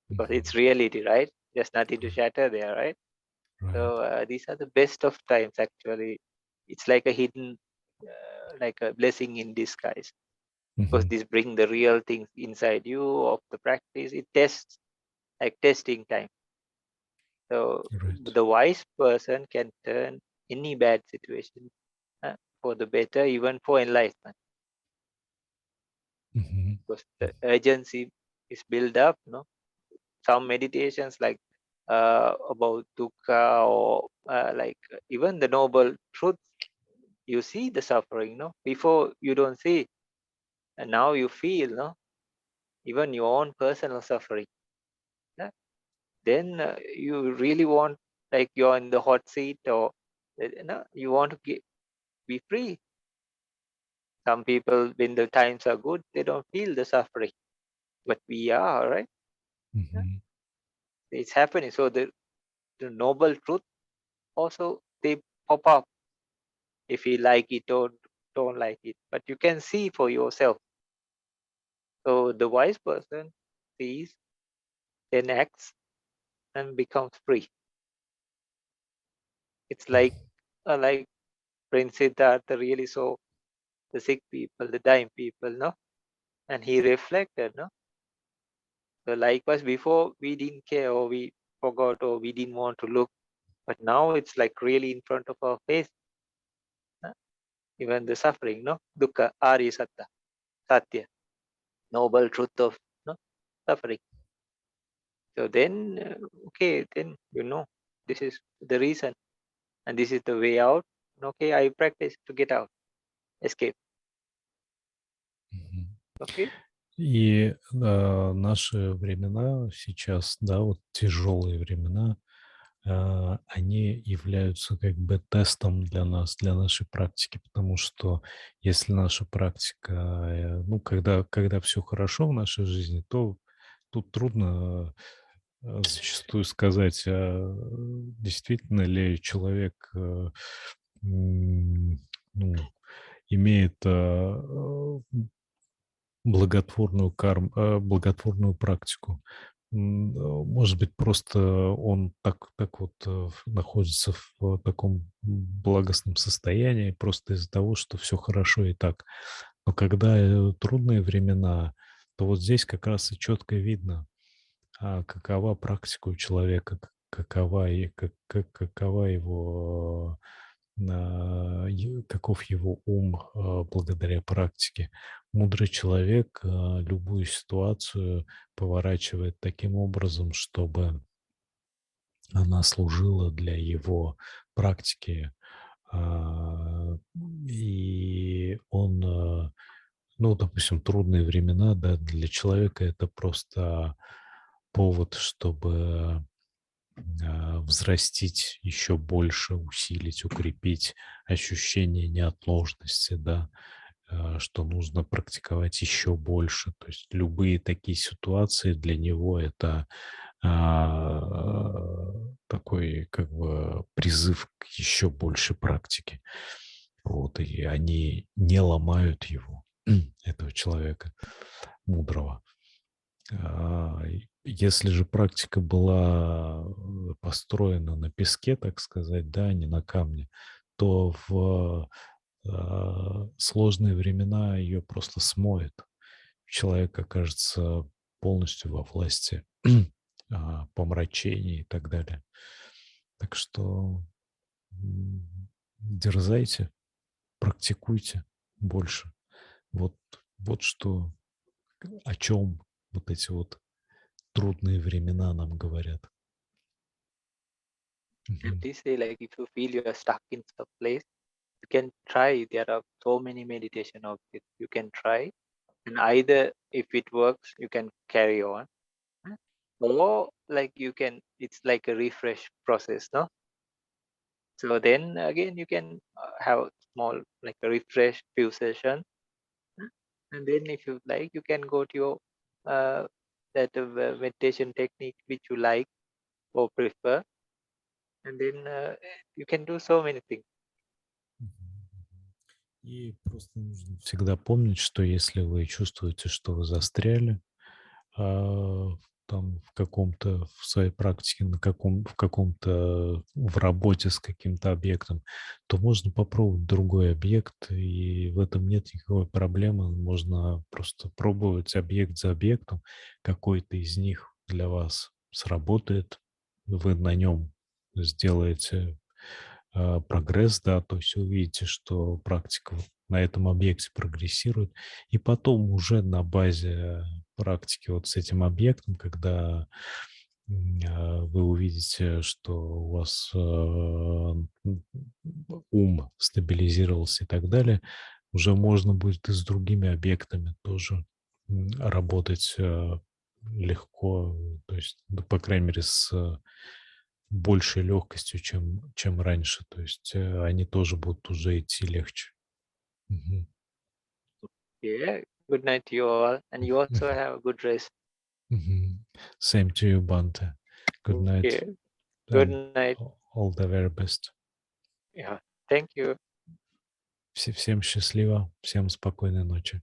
because Мгм. it's reality, right? There's nothing to shatter there, right? Right. So these are the best of times actually. It's like a hidden, like a blessing in disguise because Мгм. this bring the real things inside you of the practice. It tests like testing time. So Right. the wise person can turn any bad situation for the better, even for enlightenment, Мгм. because the urgency is built up. No, some meditations like about dukkha or like even the noble truth, you see the suffering. No, before you don't see, and now you feel. No, even your own personal suffering. Yeah? Then you really want, like you're in the hot seat, or no, you want to be free. Some people, when the times are good, they don't feel the suffering, but we are, right? Yeah. Мгм. It's happening. So the noble truth also they pop up if you like it or don't like it, but you can see for yourself. So the wise person sees, then acts, and becomes free. It's like Prince Siddhartha really saw the sick people, the dying people, no, and he reflected, no. So likewise, before we didn't care or we forgot or we didn't want to look, but now it's like really in front of our face. uh, Even the suffering, no, dukkha, ari satta, satya, noble truth of no suffering. So then, okay, then this is the reason, and this is the way out. Okay, I practice to get out, escape. Мгм. Okay. И наши времена сейчас, да, вот тяжелые времена, они являются как бы тестом для нас, для нашей практики, потому что если наша практика, ну, когда все хорошо в нашей жизни, то тут трудно зачастую сказать, действительно ли человек ну, имеет благотворную практику. Может быть, просто он так вот находится в таком благостном состоянии просто из-за того, что все хорошо и так. Но когда трудные времена, то вот здесь как раз и четко видно, какова практика у человека, какова его каков его ум благодаря практике. Мудрый человек любую ситуацию поворачивает таким образом, чтобы она служила для его практики. А, И он, ну, допустим, трудные времена, да, для человека это просто повод, чтобы взрастить еще больше, усилить, укрепить ощущение неотложности, да, что нужно практиковать еще больше. То есть любые такие ситуации для него это такой как бы призыв к еще большей практике. Вот, и они не ломают его, этого человека мудрого. Если же практика была построена на песке, так сказать, да, а не на камне, то в сложные времена ее просто смоет. Человек окажется полностью во власти помрачений и так далее. Так что дерзайте, практикуйте больше. Вот, вот что, о чем вот эти вот трудные времена нам говорят. Мгм. They say like if you feel you are stuck in some place, you can try. There are so many meditation objects you can try, and either if it works, you can carry on, or like you can. It's like a refresh process, no? So then again, you can have small like a refresh few sessions, and then if you like, you can go to your uh, that meditation technique which you like or prefer, and then you can do so many things. Мгм. И просто нужно всегда помнить, что если вы чувствуете, что вы застряли, а, там в каком-то, в своей практике, в каком-то, в работе с каким-то объектом, то можно попробовать другой объект, и в этом нет никакой проблемы. Можно просто пробовать объект за объектом. Какой-то из них для вас сработает, вы на нем сделаете прогресс, да, то есть увидите, что практика вот на этом объекте прогрессирует, и потом уже на базе практики вот с этим объектом, когда вы увидите, что у вас ум стабилизировался и так далее, уже можно будет и с другими объектами тоже работать легко, то есть, ну, по крайней мере, с большей легкостью, чем раньше. То есть они тоже будут уже идти легче. Мгм. Yeah. Good night to you all, and you also Мгм. have a good rest. Мгм. Same to you, Bhante. Good night Okay. Good and night. all the very best. Yeah. Thank you. Всем счастливо, всем спокойной ночи.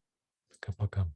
Пока-пока.